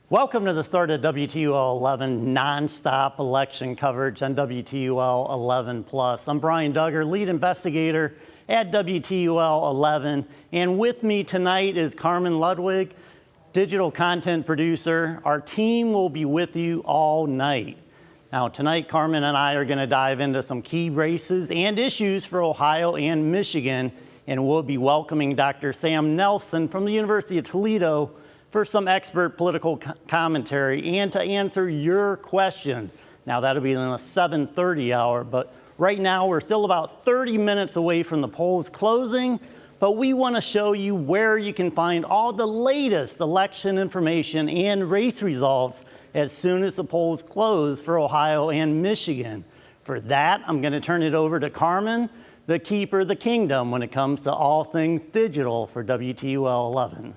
Welcome to the start of WTOL 11 nonstop election coverage on WTOL 11 Plus. I'm Brian Duggar, lead investigator at WTOL 11, and with me tonight is Carmen Ludwig, digital content producer. Our team will be with you all night. Now tonight, Carmen and I are going to dive into some key races and issues for Ohio and Michigan, and we'll be welcoming Dr. Sam Nelson from the University of Toledo for some expert political commentary and to answer your questions. Now that'll be in the 7:30 hour, but right now we're still about 30 minutes away from the polls closing, but we want to show you where you can find all the latest election information and race results as soon as the polls close for Ohio and Michigan. For that, I'm going to turn it over to Carmen, the keeper of the kingdom when it comes to all things digital for WTOL 11.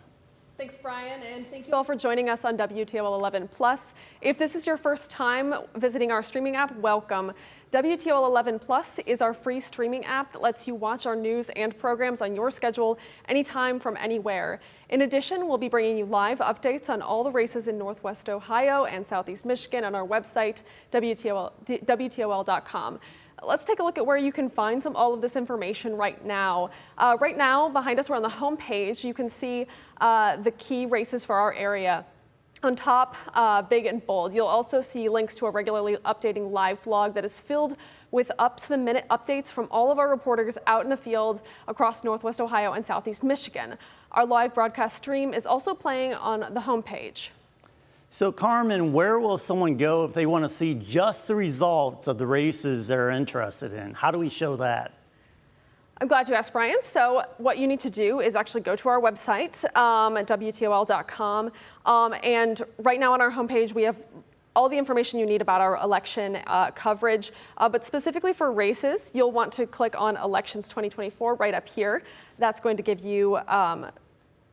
Thanks, Brian, and thank you all for joining us on WTOL 11 Plus. If this is your first time visiting our streaming app, welcome. WTOL 11 Plus is our free streaming app that lets you watch our news and programs on your schedule anytime from anywhere. In addition, we'll be bringing you live updates on all the races in Northwest Ohio and Southeast Michigan on our website, WTOL.com. Let's take a look at where you can find all of this information right now. Right now, behind us, we're on the home page. You can see the key races for our area. On top, big and bold, you'll also see links to a regularly updating live vlog that is filled with up-to-the-minute updates from all of our reporters out in the field across Northwest Ohio and Southeast Michigan. Our live broadcast stream is also playing on the home page. So Carmen, where will someone go if they want to see just the results of the races they're interested in? How do we show that? I'm glad you asked, Brian. So what you need to do is actually go to our website at WTOL.com. And right now on our homepage, we have all the information you need about our election coverage. But specifically for races, you'll want to click on Elections 2024 right up here. That's going to give you,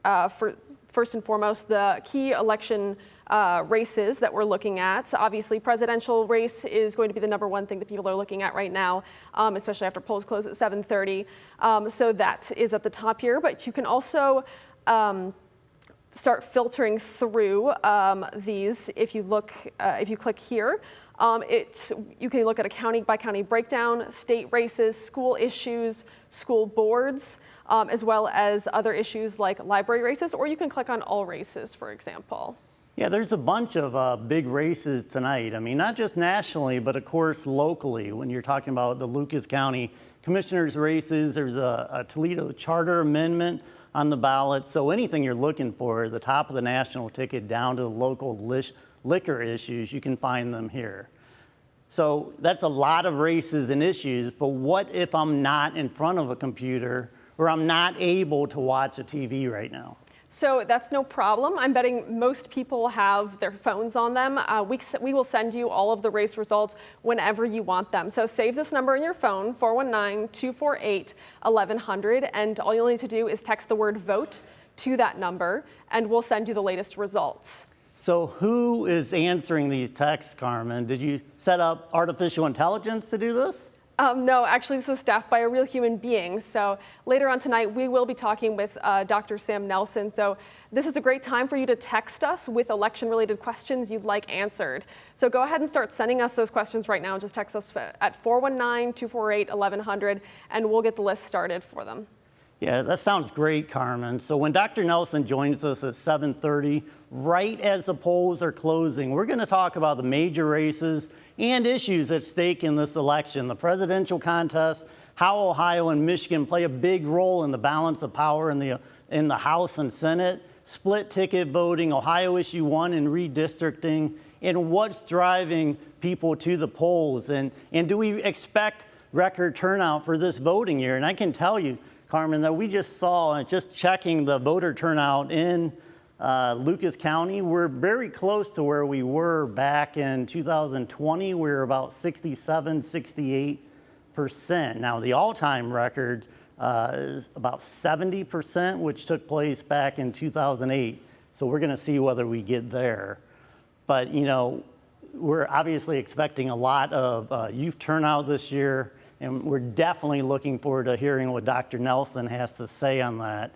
first and foremost, the key election races that we're looking at. So obviously, presidential race is going to be the number one thing that people are looking at right now, especially after polls close at 7:30. So that is at the top here, but you can also start filtering through these. If you look, if you click here, you can look at a county by county breakdown, state races, school issues, school boards, as well as other issues like library races, or you can click on all races, for example. Yeah, there's a bunch of big races tonight. I mean, not just nationally, but of course locally. When you're talking about the Lucas County Commissioners races, there's a Toledo Charter Amendment on the ballot. So anything you're looking for, the top of the national ticket down to the local liquor issues, you can find them here. So that's a lot of races and issues, but what if I'm not in front of a computer or I'm not able to watch a TV right now? So that's no problem. I'm betting most people have their phones on them. We will send you all of the race results whenever you want them. So save this number in your phone, 419-248-1100, and all you'll need to do is text the word VOTE to that number, and we'll send you the latest results. So who is answering these texts, Carmen? Did you set up artificial intelligence to do this? No, actually, this is staffed by a real human being. So later on tonight, we will be talking with Dr. Sam Nelson. So this is a great time for you to text us with election-related questions you'd like answered. So go ahead and start sending us those questions right now. Just text us at 419-248-1100, and we'll get the list started for them. Yeah, that sounds great, Carmen. So when Dr. Nelson joins us at 7:30, right as the polls are closing, we're going to talk about the major races and issues at stake in this election, the presidential contest, how Ohio and Michigan play a big role in the balance of power in the House and Senate, split ticket voting, Ohio issue 1 and redistricting, and what's driving people to the polls, and do we expect record turnout for this voting year? And I can tell you, Carmen, that we just saw, just checking the voter turnout in Lucas County, we're very close to where we were back in 2020. We were about 67, 68%. Now, the all-time record is about 70%, which took place back in 2008. So we're going to see whether we get there. But, you know, we're obviously expecting a lot of youth turnout this year. And we're definitely looking forward to hearing what Dr. Nelson has to say on that.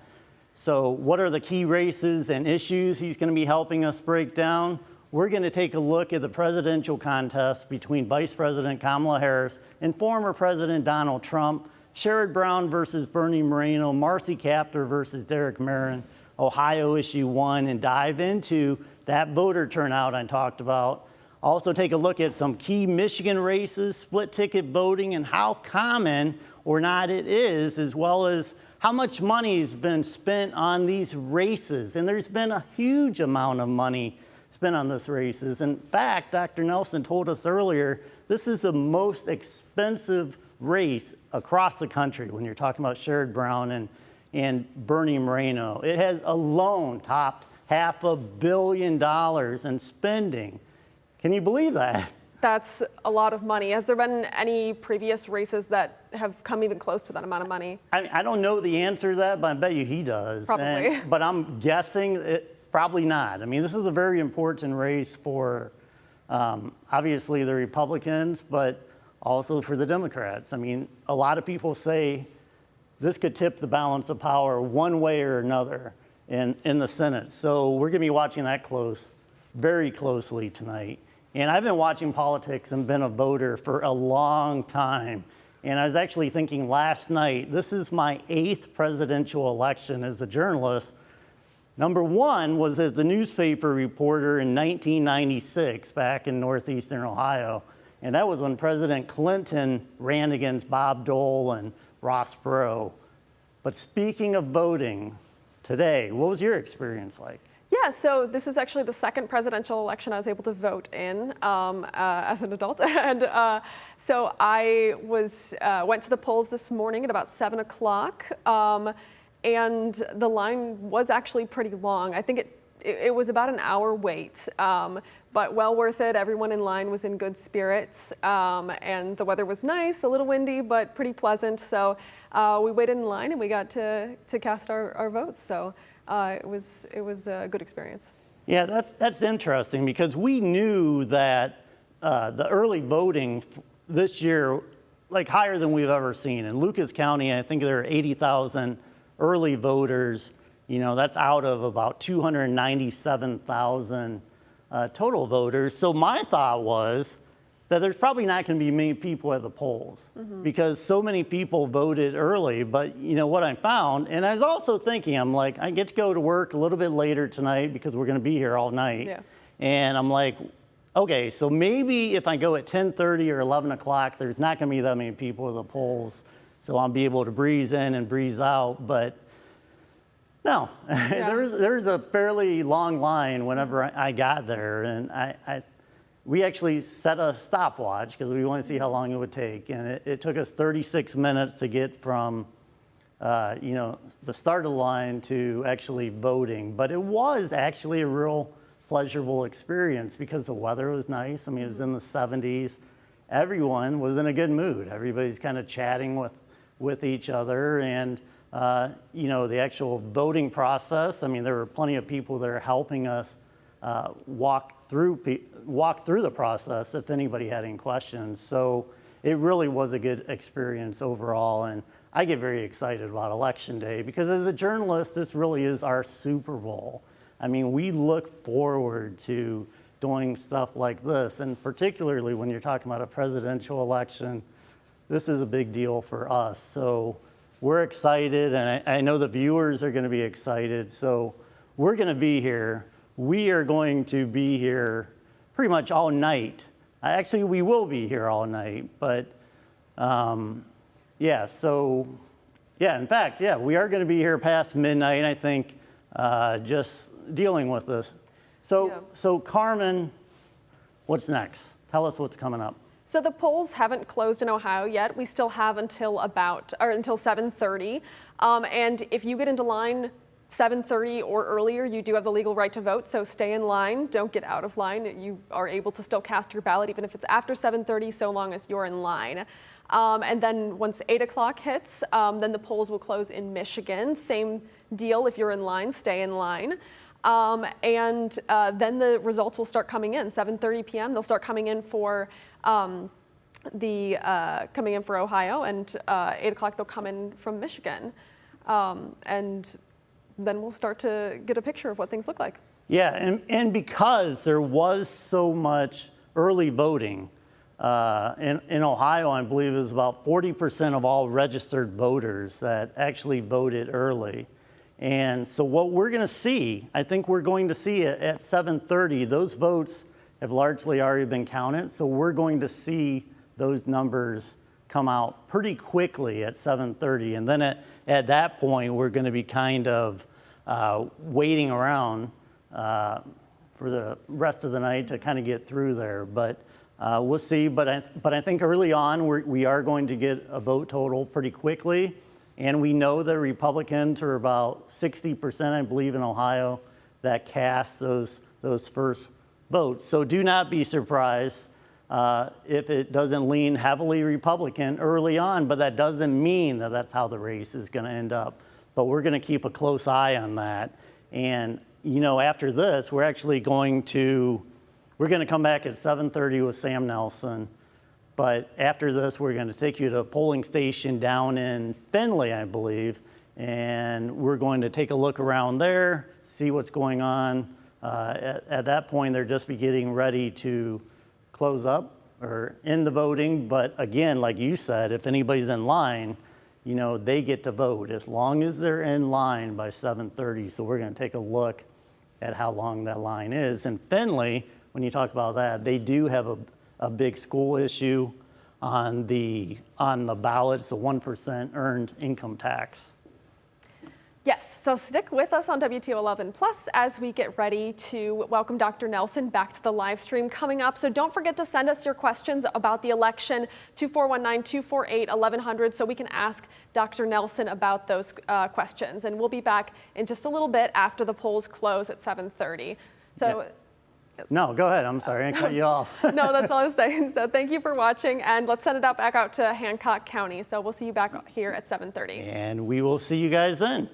So what are the key races and issues he's going to be helping us break down? We're going to take a look at the presidential contest between Vice President Kamala Harris and former President Donald Trump, Sherrod Brown versus Bernie Moreno, Marcy Kaptur versus Derek Merrin, Ohio issue 1, and dive into that voter turnout I talked about. Also take a look at some key Michigan races, split ticket voting, and how common or not it is, as well as how much money has been spent on these races. And there's been a huge amount of money spent on these races. In fact, Dr. Nelson told us earlier, this is the most expensive race across the country when you're talking about Sherrod Brown and Bernie Moreno. It has alone topped $500 million in spending. Can you believe that? That's a lot of money. Has there been any previous races that have come even close to that amount of money? I don't know the answer to that, but I bet you he does. Probably. But I'm guessing probably not. I mean, this is a very important race for obviously the Republicans, but also for the Democrats. I mean, a lot of people say this could tip the balance of power one way or another in the Senate. So we're going to be watching that very closely tonight. And I've been watching politics and been a voter for a long time. And I was actually thinking last night, this is my 8th presidential election as a journalist. Number 1 was as the newspaper reporter in 1996 back in northeastern Ohio. And that was when President Clinton ran against Bob Dole and Ross Perot. But speaking of voting today, what was your experience like? Yeah, so this is actually the second presidential election I was able to vote in as an adult. And so I went to the polls this morning at about 7 o'clock, and the line was actually pretty long. I think it was about an hour wait, but well worth it. Everyone in line was in good spirits, and the weather was nice, a little windy, but pretty pleasant. So we waited in line and we got to cast our votes. So it was a good experience. Yeah, that's interesting because we knew that the early voting this year, like higher than we've ever seen. In Lucas County, I think there are 80,000 early voters. You know, that's out of about 297,000 total voters. So my thought was that there's probably not going to be many people at the polls because so many people voted early. But you know what I found, and I was also thinking, I'm like, I get to go to work a little bit later tonight because we're going to be here all night. Yeah. And I'm like, okay, so maybe if I go at 10:30 or 11 o'clock, there's not going to be that many people at the polls. So I'll be able to breeze in and breeze out. But no, Yeah. there's a fairly long line whenever I got there. And we actually set a stopwatch because we wanted to see how long it would take. And it took us 36 minutes to get from, the start of the line to actually voting. But it was actually a real pleasurable experience because the weather was nice. I mean, it was in the 70s. Everyone was in a good mood. Everybody's kind of chatting with each other. And, the actual voting process, I mean, there were plenty of people that are helping us walk through the process if anybody had any questions. So it really was a good experience overall. And I get very excited about Election Day because as a journalist, this really is our Super Bowl. I mean, we look forward to doing stuff like this. And particularly when you're talking about a presidential election, this is a big deal for us. So we're excited, and I know the viewers are going to be excited. So we're going to be here. We are going to be here pretty much all night. Actually, we will be here all night, but in fact, we are going to be here past midnight, I think, just dealing with this. So Carmen, what's next? Tell us what's coming up. So the polls haven't closed in Ohio yet. We still have until 7:30. And if you get into line 7:30 or earlier, you do have the legal right to vote. So stay in line. Don't get out of line. You are able to still cast your ballot even if it's after 7:30, so long as you're in line. And then once 8 o'clock hits, then the polls will close in Michigan. Same deal. If you're in line, stay in line. And then the results will start coming in. 7:30 p.m. They'll start coming in for Ohio, and 8 o'clock they'll come in from Michigan. And then we'll start to get a picture of what things look like. Yeah, and because there was so much early voting, in Ohio, I believe it was about 40% of all registered voters that actually voted early. And so what we're going to see, I think we're going to see it at 7:30. Those votes have largely already been counted, so we're going to see those numbers come out pretty quickly at 7:30. And then at that point, we're going to be kind of waiting around for the rest of the night to kind of get through there. But we'll see. But I think early on, we are going to get a vote total pretty quickly. And we know that Republicans are about 60%, I believe, in Ohio that cast those first votes. So do not be surprised if it doesn't lean heavily Republican early on, but that doesn't mean that that's how the race is going to end up. But we're going to keep a close eye on that. And, after this, we're going to come back at 7:30 with Sam Nelson. But after this, we're going to take you to a polling station down in Findlay, I believe, and we're going to take a look around there, see what's going on. At that point, they're just getting ready to close up or end the voting. But again, like you said, if anybody's in line, they get to vote as long as they're in line by 7:30. So we're going to take a look at how long that line is. And Findlay, when you talk about that, they do have a big school issue on the ballot. It's the 1% earned income tax. Yes, so stick with us on WTOL 11 Plus as we get ready to welcome Dr. Nelson back to the live stream coming up. So don't forget to send us your questions about the election to 419-248-1100 so we can ask Dr. Nelson about those questions. And we'll be back in just a little bit after the polls close at 7:30. So. Yeah. No, go ahead. I'm sorry, I cut you off. No, that's all I was saying. So thank you for watching, and let's send it back out to Hancock County. So we'll see you back here at 7:30. And we will see you guys then.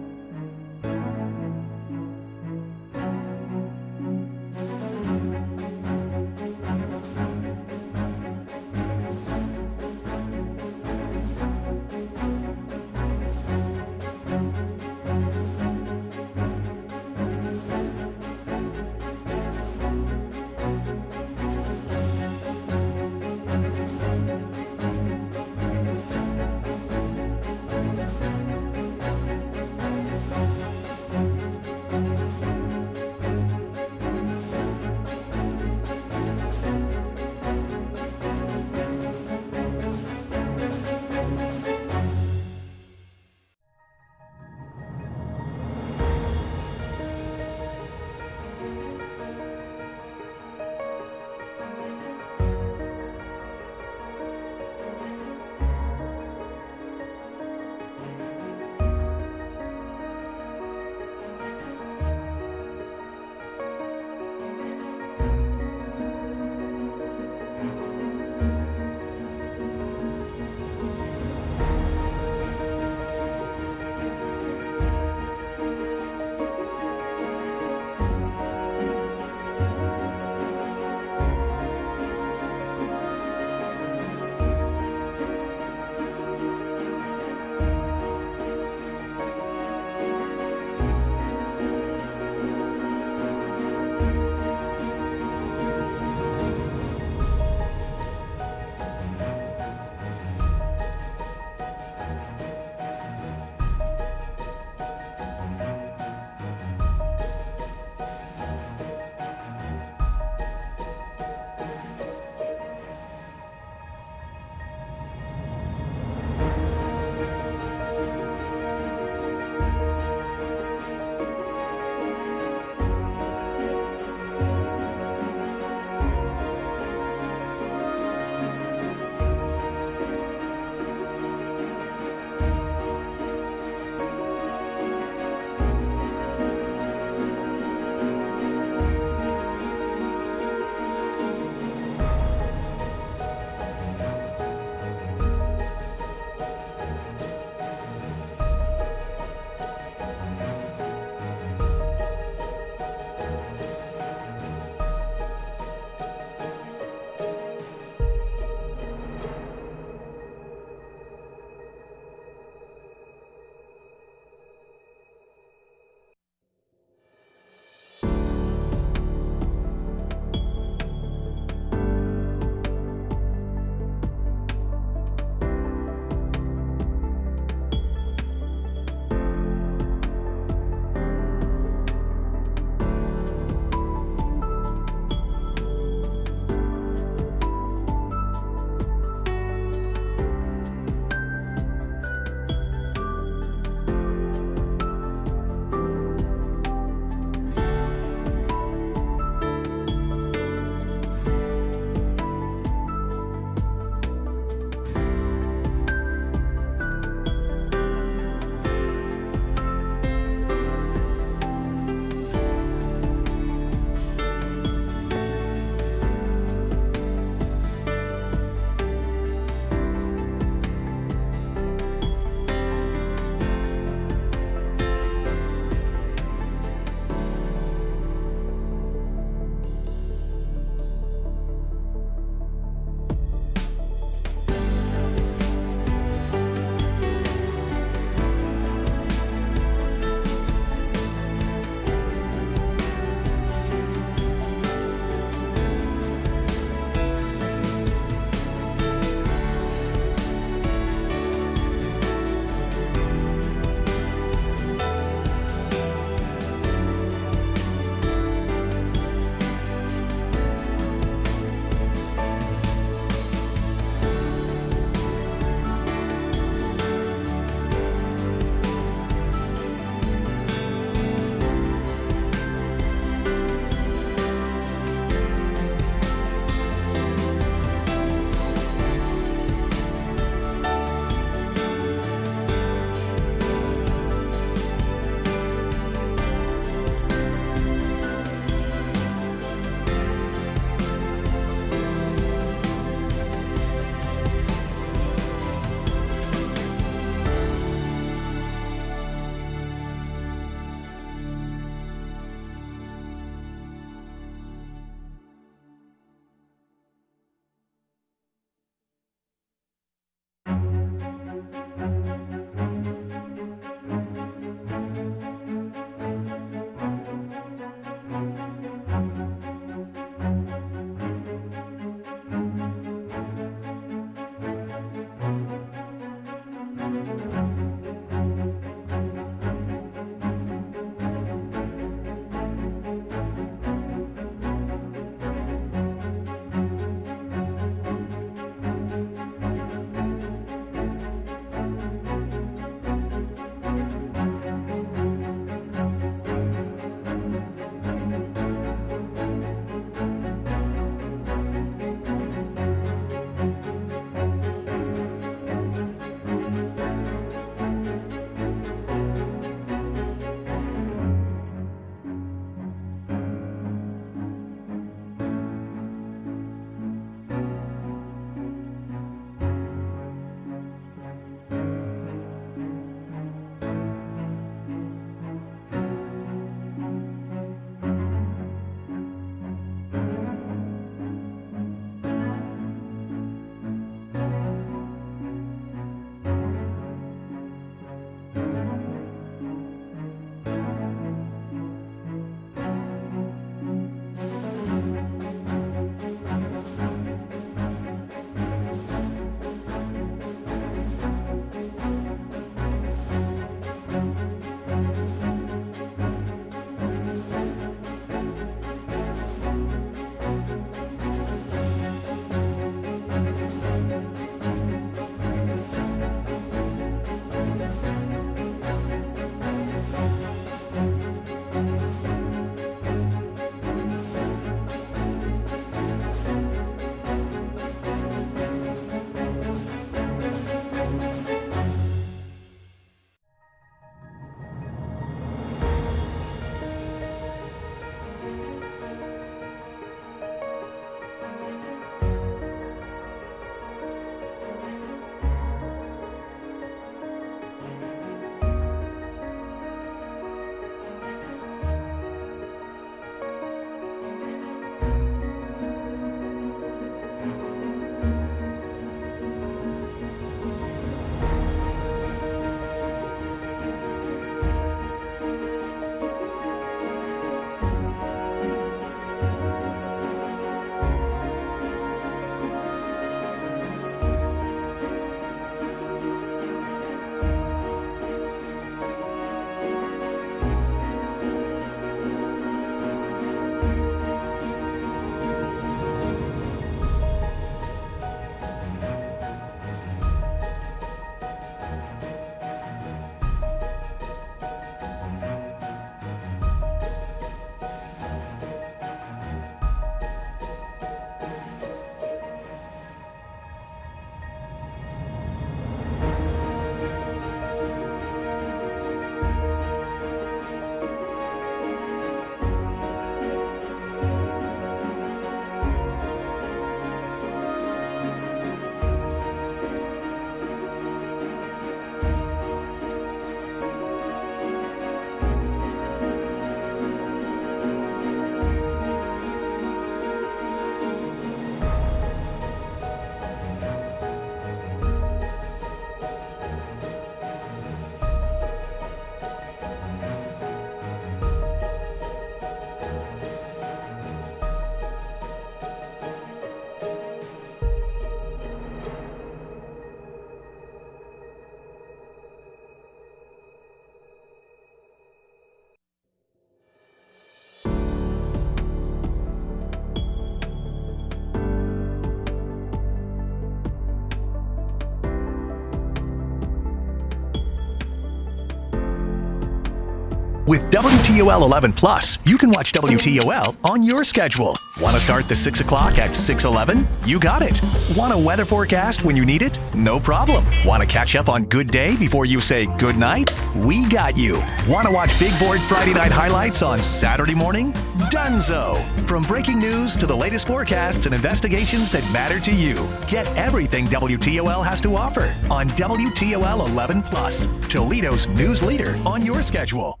With WTOL 11 Plus, you can watch WTOL on your schedule. Want to start the 6 o'clock at 6:11? You got it. Want a weather forecast when you need it? No problem. Want to catch up on Good Day before you say good night? We got you. Want to watch Big Board Friday night highlights on Saturday morning? Dunzo. From breaking news to the latest forecasts and investigations that matter to you. Get everything WTOL has to offer on WTOL 11 Plus, Toledo's news leader on your schedule.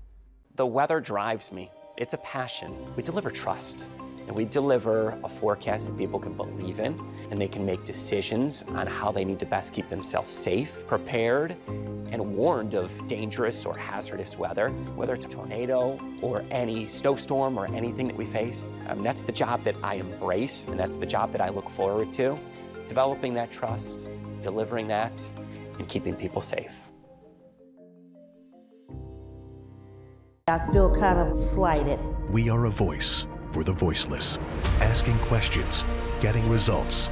The weather drives me. It's a passion. We deliver trust, and we deliver a forecast that people can believe in, and they can make decisions on how they need to best keep themselves safe, prepared, and warned of dangerous or hazardous weather, whether it's a tornado or any snowstorm or anything that we face. That's the job that I embrace, and that's the job that I look forward to. It's developing that trust, delivering that, and keeping people safe. I feel kind of slighted. We are a voice for the voiceless, asking questions, getting results.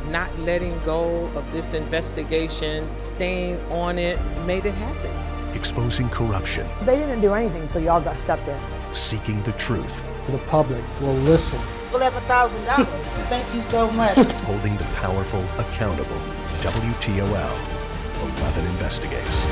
Not letting go of this investigation, staying on it, made it happen. Exposing corruption. They didn't do anything until y'all got stepped in. Seeking the truth. The public will listen. We'll have $1,000. Thank you so much. Holding the powerful accountable. WTOL 11 investigates.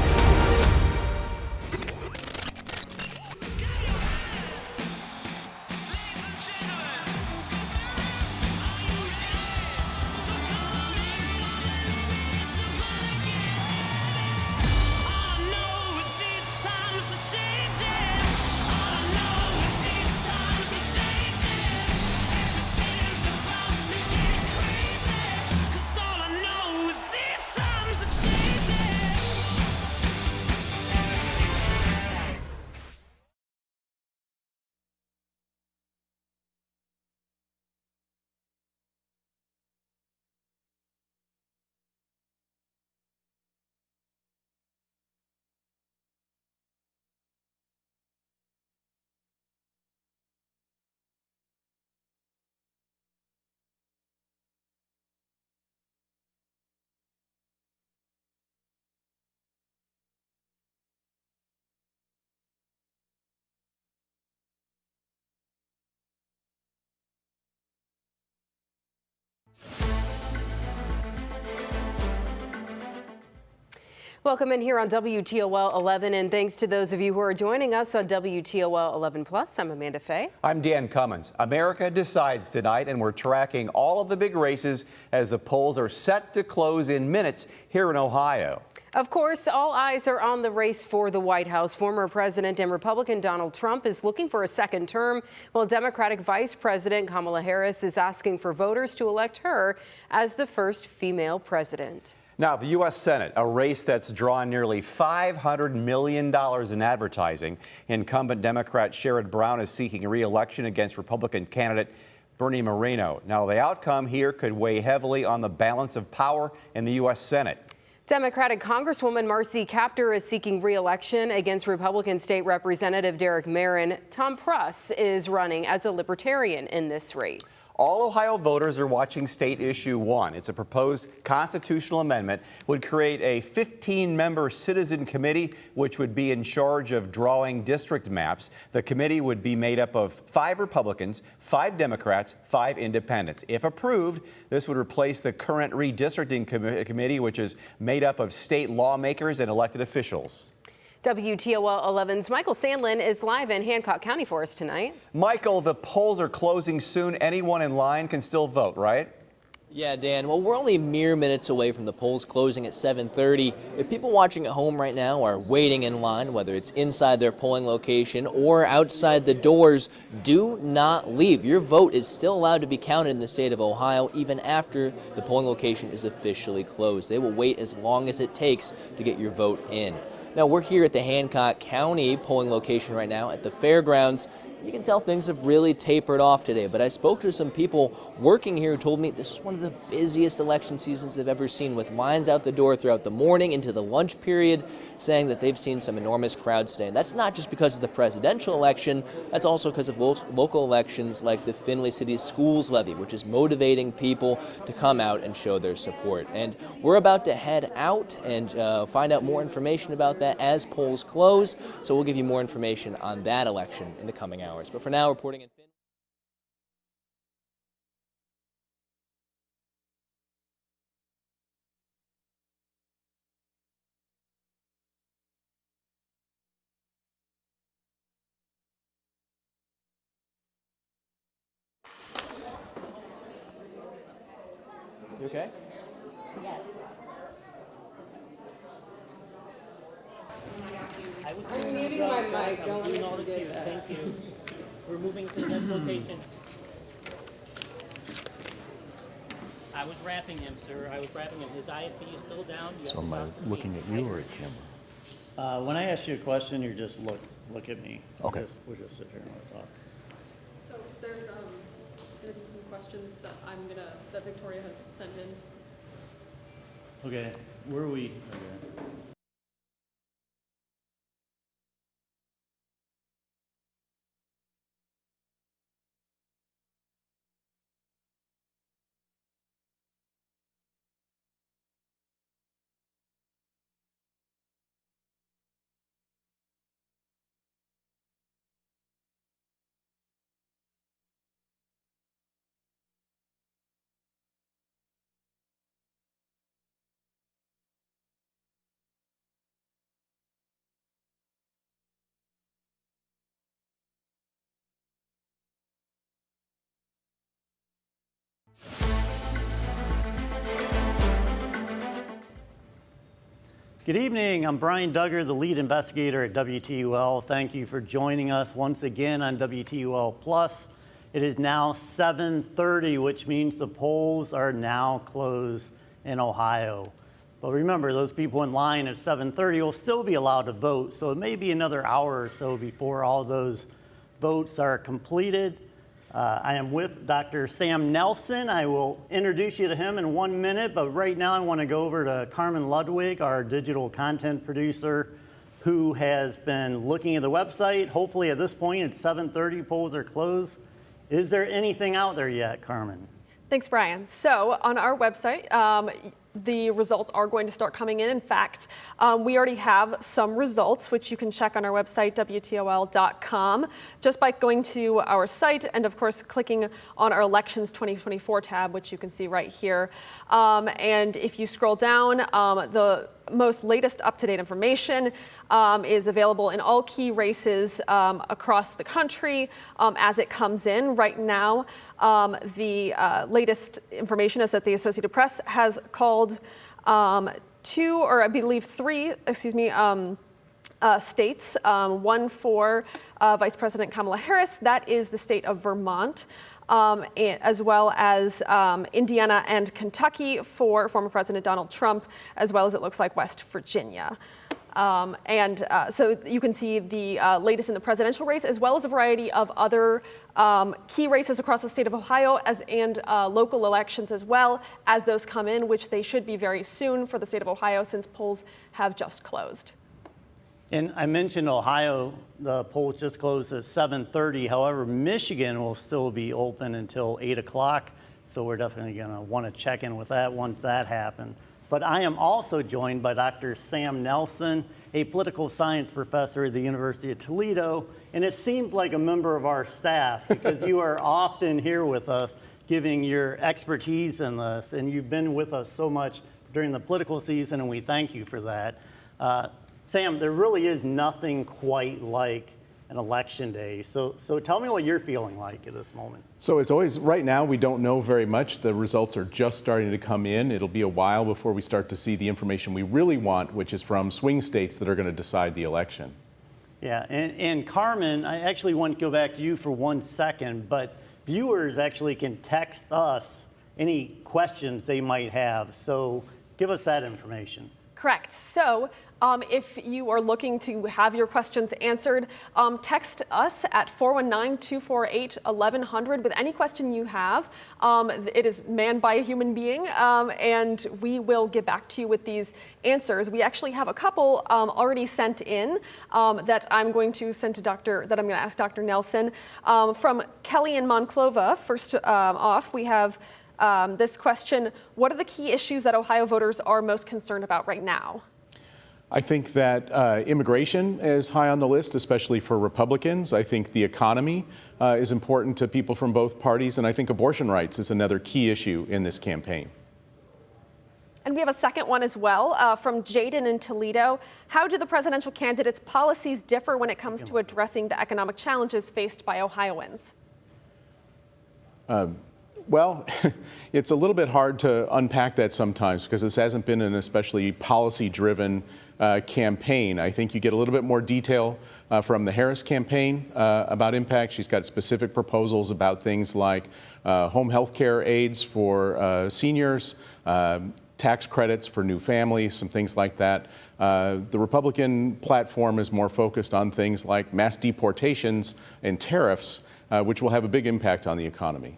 Welcome in here on WTOL 11, and thanks to those of you who are joining us on WTOL 11 Plus. I'm Amanda Fay. I'm Dan Cummins. America decides tonight, and we're tracking all of the big races as the polls are set to close in minutes here in Ohio. Of course, all eyes are on the race for the White House. Former President and Republican Donald Trump is looking for a second term, while Democratic Vice President Kamala Harris is asking for voters to elect her as the first female president. Now, the U.S. Senate, a race that's drawn nearly $500 million in advertising. Incumbent Democrat Sherrod Brown is seeking re-election against Republican candidate Bernie Moreno. Now, the outcome here could weigh heavily on the balance of power in the U.S. Senate. Democratic Congresswoman Marcy Kaptur is seeking re-election against Republican State Representative Derek Merrin. Tom Pruss is running as a Libertarian in this race. All Ohio voters are watching State Issue 1. It's a proposed constitutional amendment, would create a 15-member citizen committee, which would be in charge of drawing district maps. The committee would be made up of 5 Republicans, 5 Democrats, 5 independents. If approved, this would replace the current redistricting committee, which is made up of state lawmakers and elected officials. WTOL 11's Michael Sandlin is live in Hancock County for us tonight. Michael, the polls are closing soon. Anyone in line can still vote, right? Yeah, Dan. Well, we're only mere minutes away from the polls closing at 7:30. If people watching at home right now are waiting in line, whether it's inside their polling location or outside the doors, do not leave. Your vote is still allowed to be counted in the state of Ohio even after the polling location is officially closed. They will wait as long as it takes to get your vote in. Now, we're here at the Hancock County polling location right now at the fairgrounds. you can tell things have really tapered off today. But I spoke to some people working here who told me this is one of the busiest election seasons they've ever seen, with lines out the door throughout the morning into the lunch period, saying that they've seen some enormous crowds today. And that's not just because of the presidential election, that's also because of local elections like the Findlay City Schools Levy, which is motivating people to come out and show their support. And we're about to head out and find out more information about that as polls close. So we'll give you more information on that election in the coming hours. But for now, reporting in Findlay. You okay? I'm muting my mic. Don't let me forget that. Thank you. We're moving to the next location. I was wrapping him, sir. I was wrapping him. His IFP is still down. So am I looking at you or at camera? When I ask you a question, you just look at me. Okay. We'll just sit here and we'll talk. So there's going to be some questions that Victoria has sent in. Okay, where are we? Okay. Good evening. I'm Brian Duggar, the lead investigator at WTOL. Thank you for joining us once again on WTOL Plus. It is now 7:30, which means the polls are now closed in Ohio. But remember, those people in line at 7:30 will still be allowed to vote, so it may be another hour or so before all those votes are completed. I am with Dr. Sam Nelson. I will introduce you to him in 1 minute, but right now I want to go over to Carmen Ludwig, our digital content producer, who has been looking at the website. Hopefully at this point it's 7:30, polls are closed. Is there anything out there yet, Carmen? Thanks, Brian. So on our website, the results are going to start coming in. In fact, we already have some results, which you can check on our website, WTOL.com, just by going to our site and, of course, clicking on our Elections 2024 tab, which you can see right here. And if you scroll down, the most latest up-to-date information is available in all key races across the country as it comes in. Right now, the latest information is that the Associated Press has called two, or I believe three, states, one for Vice President Kamala Harris. That is the state of Vermont, as well as Indiana and Kentucky for former President Donald Trump, as well as it looks like West Virginia. So you can see the latest in the presidential race, as well as a variety of other key races across the state of Ohio and local elections as well, as those come in, which they should be very soon for the state of Ohio since polls have just closed. And I mentioned Ohio, the polls just closed at 7:30. However, Michigan will still be open until 8 o'clock. So we're definitely going to want to check in with that once that happens. But I am also joined by Dr. Sam Nelson, a political science professor at the University of Toledo. And it seems like a member of our staff because you are often here with us giving your expertise in this. And you've been with us so much during the political season, and we thank you for that. Sam, there really is nothing quite like an election day. So tell me what you're feeling like at this moment. So it's always, right now, we don't know very much. The results are just starting to come in. It'll be a while before we start to see the information we really want, which is from swing states that are going to decide the election. Yeah, and Carmen, I actually want to go back to you for 1 second, but viewers actually can text us any questions they might have. So give us that information. Correct. So if you are looking to have your questions answered, text us at 419-248-1100 with any question you have. It is manned by a human being, and we will get back to you with these answers. We actually have a couple already sent in that I'm going to send to that I'm going to ask Dr. Nelson. From Kelly in Monclova, first off, we have this question: what are the key issues that Ohio voters are most concerned about right now? I think that immigration is high on the list, especially for Republicans. I think the economy is important to people from both parties, and I think abortion rights is another key issue in this campaign. And we have a second one as well from Jaden in Toledo. How do the presidential candidates' policies differ when it comes to addressing the economic challenges faced by Ohioans? Well, it's a little bit hard to unpack that sometimes because this hasn't been an especially policy-driven campaign. I think you get a little bit more detail from the Harris campaign about impact. She's got specific proposals about things like home health care aids for seniors, tax credits for new families, some things like that. The Republican platform is more focused on things like mass deportations and tariffs, which will have a big impact on the economy.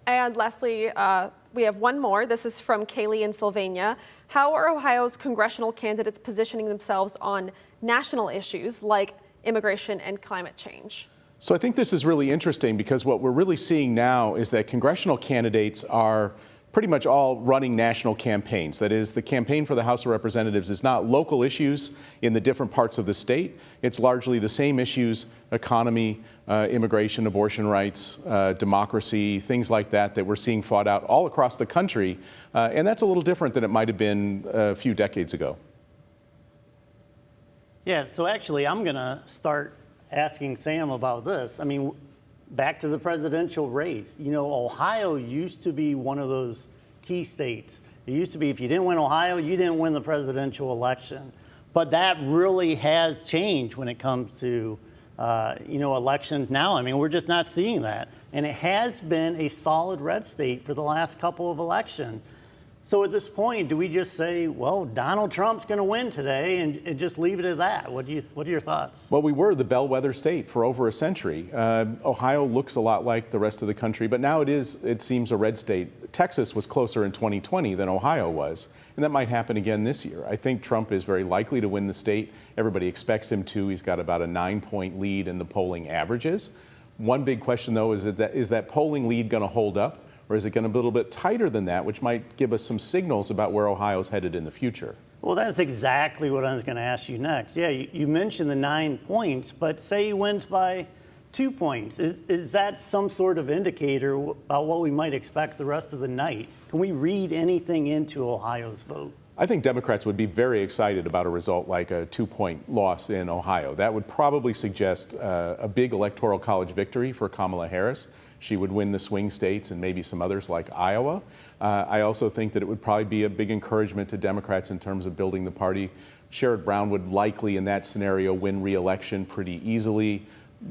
And lastly, we have one more. This is from Kaylee in Sylvania. How are Ohio's congressional candidates positioning themselves on national issues like immigration and climate change? So I think this is really interesting because what we're really seeing now is that congressional candidates are pretty much all running national campaigns. That is, the campaign for the House of Representatives is not local issues in the different parts of the state. It's largely the same issues: economy, immigration, abortion rights, democracy, things like that we're seeing fought out all across the country. And that's a little different than it might have been a few decades ago. Yeah, so actually I'm going to start asking Sam about this. I mean, back to the presidential race. You know, Ohio used to be one of those key states. It used to be if you didn't win Ohio, you didn't win the presidential election. But that really has changed when it comes to, elections now. I mean, we're just not seeing that. And it has been a solid red state for the last couple of elections. So at this point, do we just say, well, Donald Trump's going to win today and just leave it at that? What are your thoughts? Well, we were the bellwether state for over a century. Ohio looks a lot like the rest of the country, but now it seems a red state. Texas was closer in 2020 than Ohio was, and that might happen again this year. I think Trump is very likely to win the state. Everybody expects him to. He's got about a 9-point lead in the polling averages. One big question, though, is that polling lead going to hold up? Or is it going to be a little bit tighter than that, which might give us some signals about where Ohio's headed in the future? Well, that's exactly what I was going to ask you next. Yeah, you mentioned the 9 points, but say he wins by 2 points. Is that some sort of indicator about what we might expect the rest of the night? Can we read anything into Ohio's vote? I think Democrats would be very excited about a result like a 2-point loss in Ohio. That would probably suggest a big electoral college victory for Kamala Harris. She would win the swing states and maybe some others like Iowa. I also think that it would probably be a big encouragement to Democrats in terms of building the party. Sherrod Brown would likely, in that scenario, win re-election pretty easily.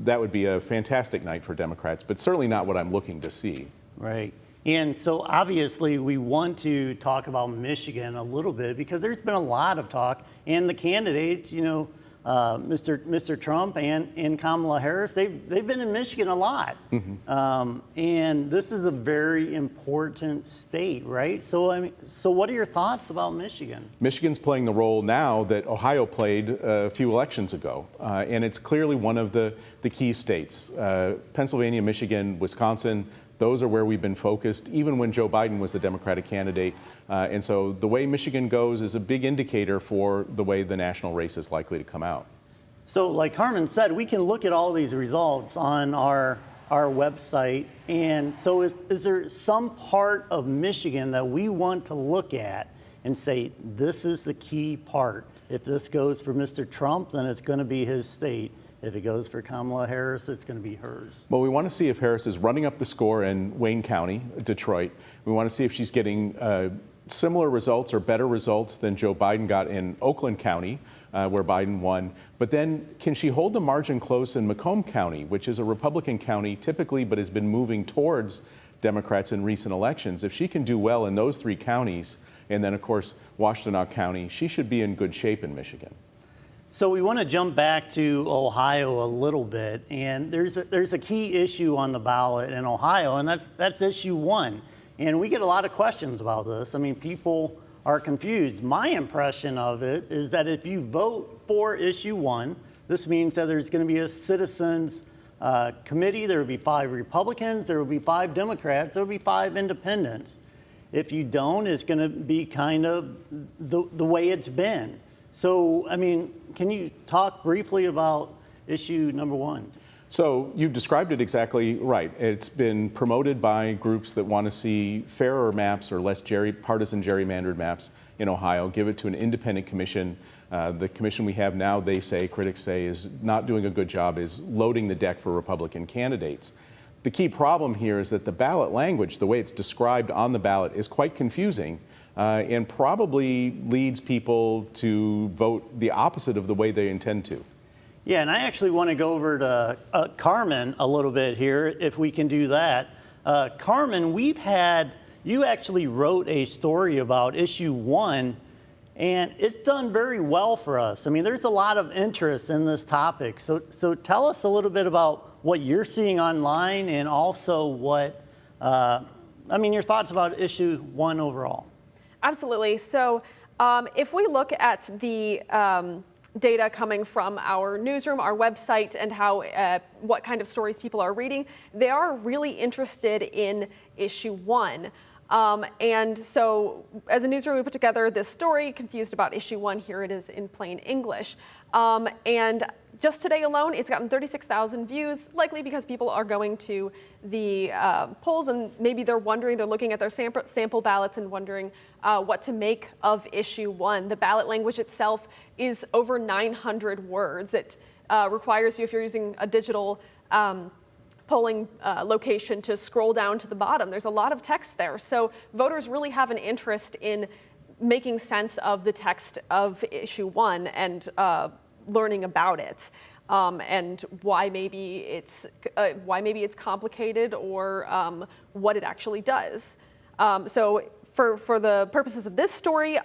That would be a fantastic night for Democrats, but certainly not what I'm looking to see. Right. And so obviously we want to talk about Michigan a little bit because there's been a lot of talk, and the candidates, Mr. Trump and Kamala Harris, they've been in Michigan a lot. Mm-hmm. And this is a very important state, right? So what are your thoughts about Michigan? Michigan's playing the role now that Ohio played a few elections ago, and it's clearly one of the key states. Pennsylvania, Michigan, Wisconsin, those are where we've been focused, even when Joe Biden was the Democratic candidate. And so the way Michigan goes is a big indicator for the way the national race is likely to come out. So like Carmen said, we can look at all these results on our website. And so is there some part of Michigan that we want to look at and say, this is the key part? If this goes for Mr. Trump, then it's going to be his state. If it goes for Kamala Harris, it's going to be hers. Well, we want to see if Harris is running up the score in Wayne County, Detroit. We want to see if she's getting similar results or better results than Joe Biden got in Oakland County, where Biden won. But then can she hold the margin close in Macomb County, which is a Republican county typically, but has been moving towards Democrats in recent elections? If she can do well in those 3 counties And then, of course, Washtenaw County, she should be in good shape in Michigan. So we want to jump back to Ohio a little bit, and there's a key issue on the ballot in Ohio, and that's issue 1. And we get a lot of questions about this. I mean, people are confused. My impression of it is that if you vote for issue 1, this means that there's going to be a citizens committee. There will be 5 Republicans, there will be 5 Democrats, there will be 5 independents. If you don't, it's going to be kind of the way it's been. So, I mean, can you talk briefly about issue number 1? So you described it exactly right. It's been promoted by groups that want to see fairer maps or less partisan gerrymandered maps in Ohio, give it to an independent commission. The commission we have now, critics say, is not doing a good job, is loading the deck for Republican candidates. The key problem here is that the ballot language, the way it's described on the ballot, is quite confusing. And probably leads people to vote the opposite of the way they intend to. Yeah, and I actually want to go over to Carmen a little bit here, if we can do that. Carmen, you actually wrote a story about issue 1, and it's done very well for us. I mean, there's a lot of interest in this topic. So tell us a little bit about what you're seeing online, and also your thoughts about issue 1 overall. Absolutely. So if we look at the data coming from our newsroom, our website, and what kind of stories people are reading, they are really interested in issue 1. And so as a newsroom, we put together this story, Confused About Issue 1. Here it is in plain English. And just today alone, it's gotten 36,000 views, likely because people are going to the polls, and maybe they're looking at their sample ballots and wondering what to make of issue 1. The ballot language itself is over 900 words. It requires you, if you're using a digital polling location, to scroll down to the bottom. There's a lot of text there. So voters really have an interest in making sense of the text of issue 1 and learning about it, and why maybe it's complicated, or what it actually does. So for the purposes of this story,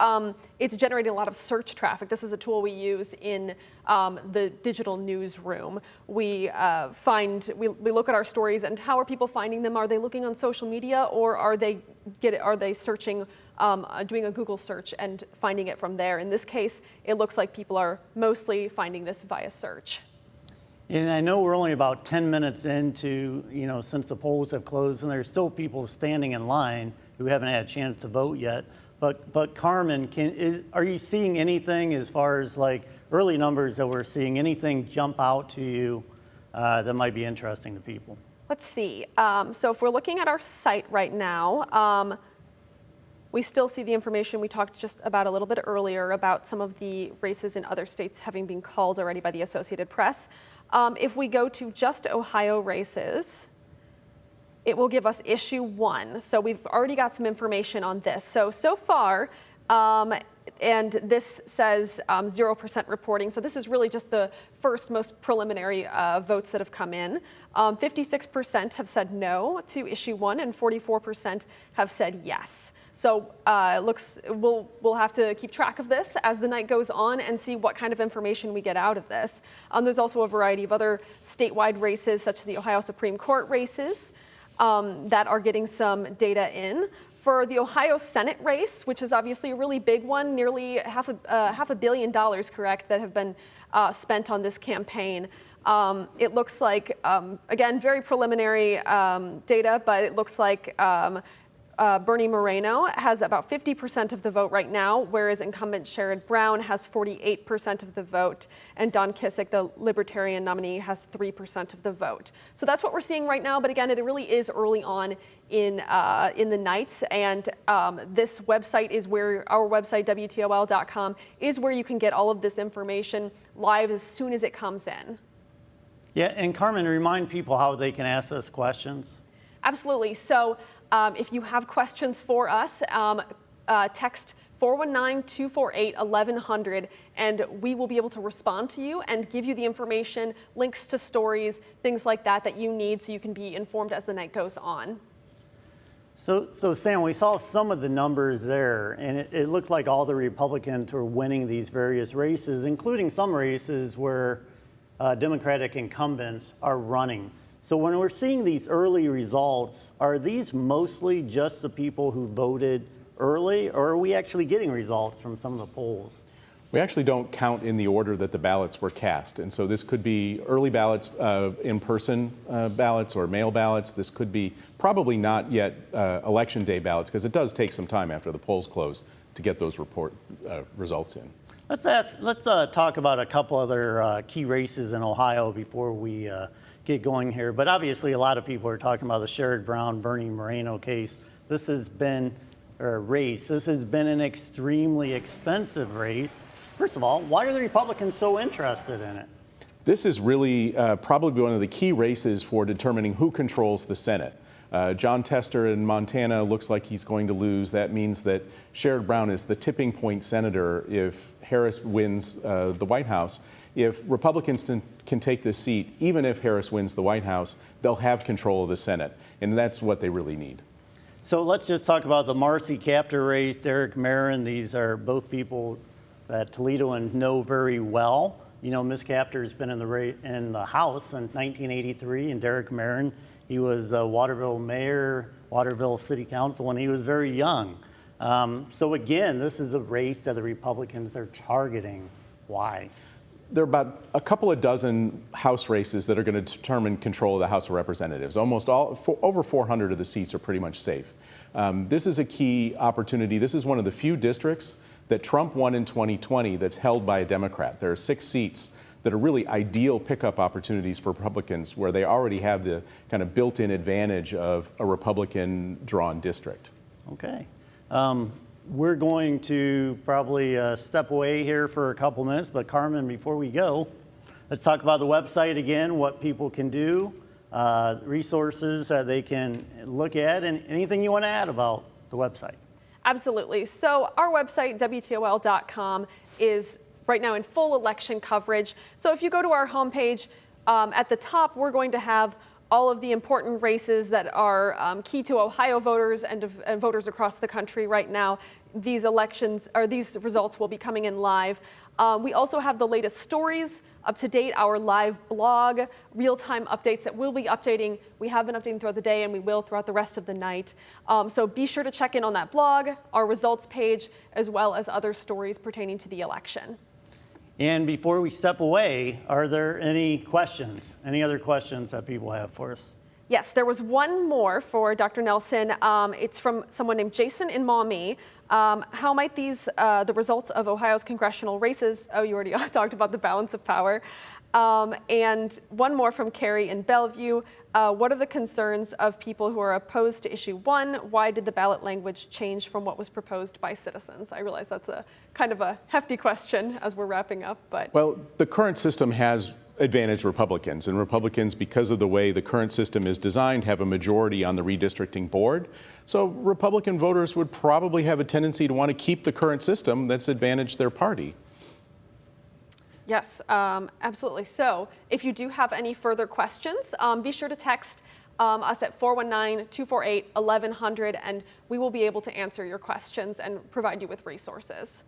it's generating a lot of search traffic. This is a tool we use in the digital newsroom. We look at our stories and how are people finding them? Are they looking on social media, or are they searching, doing a Google search and finding it from there? In this case, it looks like people are mostly finding this via search. And I know we're only about 10 minutes into, since the polls have closed, and there's still people standing in line who haven't had a chance to vote yet. But Carmen, are you seeing anything as far as like early numbers that we're seeing, anything jump out to you that might be interesting to people? Let's see. So if we're looking at our site right now, we still see the information we talked just about a little bit earlier about some of the races in other states having been called already by the Associated Press. If we go to just Ohio races, it will give us issue 1. So we've already got some information on this. So far, and this says 0% reporting. So this is really just the first most preliminary votes that have come in. 56% have said no to issue 1, and 44% have said yes. So we'll have to keep track of this as the night goes on and see what kind of information we get out of this. There's also a variety of other statewide races, such as the Ohio Supreme Court races, that are getting some data in. For the Ohio Senate race, which is obviously a really big one, nearly half a billion dollars, correct, that have been spent on this campaign. It looks like, again, very preliminary data, but it looks like Bernie Moreno has about 50% of the vote right now, whereas incumbent Sherrod Brown has 48% of the vote, and Don Kissick, the Libertarian nominee, has 3% of the vote. So that's what we're seeing right now, but again, it really is early on in the night, and this website is where, our website, WTOL.com, is where you can get all of this information live as soon as it comes in. Yeah, and Carmen, remind people how they can ask us questions. Absolutely. So if you have questions for us, text 419-248-1100, and we will be able to respond to you and give you the information, links to stories, things like that that you need so you can be informed as the night goes on. So Sam, we saw some of the numbers there, and it looked like all the Republicans were winning these various races, including some races where Democratic incumbents are running. So when we're seeing these early results, are these mostly just the people who voted early, or are we actually getting results from some of the polls? We actually don't count in the order that the ballots were cast. And so this could be early ballots, in-person ballots or mail ballots. This could be probably not yet election day ballots, because it does take some time after the polls close to get those results in. Let's talk about a couple other key races in Ohio before we get going here. But obviously a lot of people are talking about the Sherrod Brown, Bernie Moreno case. This has been an extremely expensive race. First of all, why are the Republicans so interested in it? This is really probably one of the key races for determining who controls the Senate. John Tester in Montana looks like he's going to lose. That means that Sherrod Brown is the tipping point senator if Harris wins the White House. If Republicans can take this seat, even if Harris wins the White House, they'll have control of the Senate, and that's what they really need. So let's just talk about the Marcy Kaptur race, Derek Marin. These are both people that Toledoans know very well. You know, Ms. Kaptur has been in the House since 1983, and Derek Marin, he was Waterville mayor, Waterville City Council when he was very young. So again, this is a race that the Republicans are targeting. Why? There are about a couple of dozen House races that are going to determine control of the House of Representatives. Almost over 400 of the seats are pretty much safe. This is a key opportunity. This is one of the few districts that Trump won in 2020 that's held by a Democrat. There are 6 seats that are really ideal pickup opportunities for Republicans where they already have the kind of built-in advantage of a Republican-drawn district. Okay. We're going to probably step away here for a couple minutes, but Carmen, before we go, let's talk about the website again, what people can do, resources that they can look at, and anything you want to add about the website. Absolutely. So our website, WTOL.com, is right now in full election coverage. So if you go to our homepage, at the top, we're going to have all of the important races that are key to Ohio voters and voters across the country right now. These results will be coming in live. We also have the latest stories, up to date, our live blog, real-time updates that we'll be updating. We have been updating throughout the day, and we will throughout the rest of the night. So be sure to check in on that blog, our results page, as well as other stories pertaining to the election. And before we step away, are there any questions, any other questions that people have for us? Yes, there was one more for Dr. Nelson. It's from someone named Jason in Maumee. How might the results of Ohio's congressional races, oh, you already talked about the balance of power. And one more from Carrie in Bellevue. What are the concerns of people who are opposed to issue 1? Why did the ballot language change from what was proposed by citizens? I realize that's a kind of a hefty question as we're wrapping up, but. Well, the current system has advantaged Republicans, and Republicans, because of the way the current system is designed, have a majority on the redistricting board. So Republican voters would probably have a tendency to want to keep the current system that's advantaged their party. Yes, absolutely. So if you do have any further questions, be sure to text us at 419-248-1100, and we will be able to answer your questions and provide you with resources.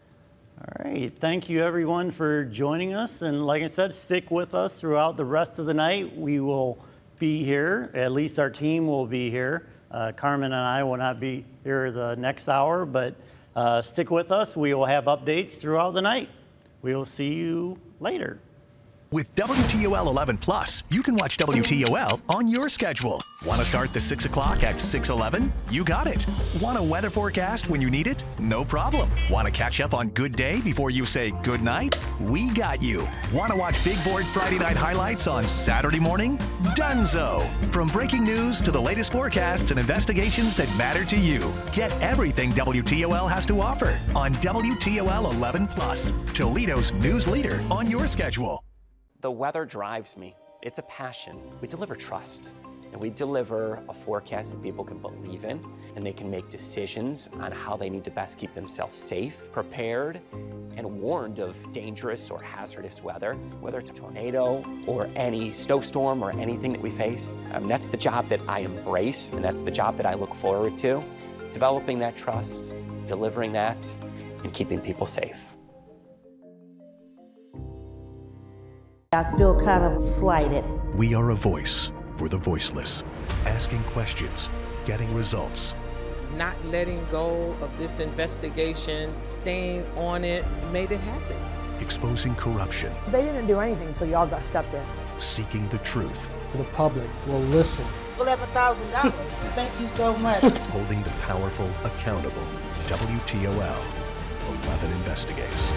All right, thank you everyone for joining us. And like I said, stick with us throughout the rest of the night. We will be here, at least our team will be here. Carmen and I will not be here the next hour, but stick with us. We will have updates throughout the night. We will see you later. With WTOL 11 Plus, you can watch WTOL on your schedule. Want to start the 6 o'clock at 6:11? You got it. Want a weather forecast when you need it? No problem. Want to catch up on Good Day before you say good night? We got you. Want to watch Big Board Friday night highlights on Saturday morning? Dunzo. From breaking news to the latest forecasts and investigations that matter to you. Get everything WTOL has to offer on WTOL 11 Plus, Toledo's news leader on your schedule. The weather drives me. It's a passion. We deliver trust, and we deliver a forecast that people can believe in, and they can make decisions on how they need to best keep themselves safe, prepared, and warned of dangerous or hazardous weather, whether it's a tornado or any snowstorm or anything that we face. That's the job that I embrace, and that's the job that I look forward to. It's developing that trust, delivering that, and keeping people safe. I feel kind of slighted. We are a voice for the voiceless, asking questions, getting results. Not letting go of this investigation, staying on it, made it happen. Exposing corruption. They didn't do anything until y'all got stepped in. Seeking the truth. The public will listen. $11,000. Thank you so much. Holding the powerful accountable. WTOL 11 investigates.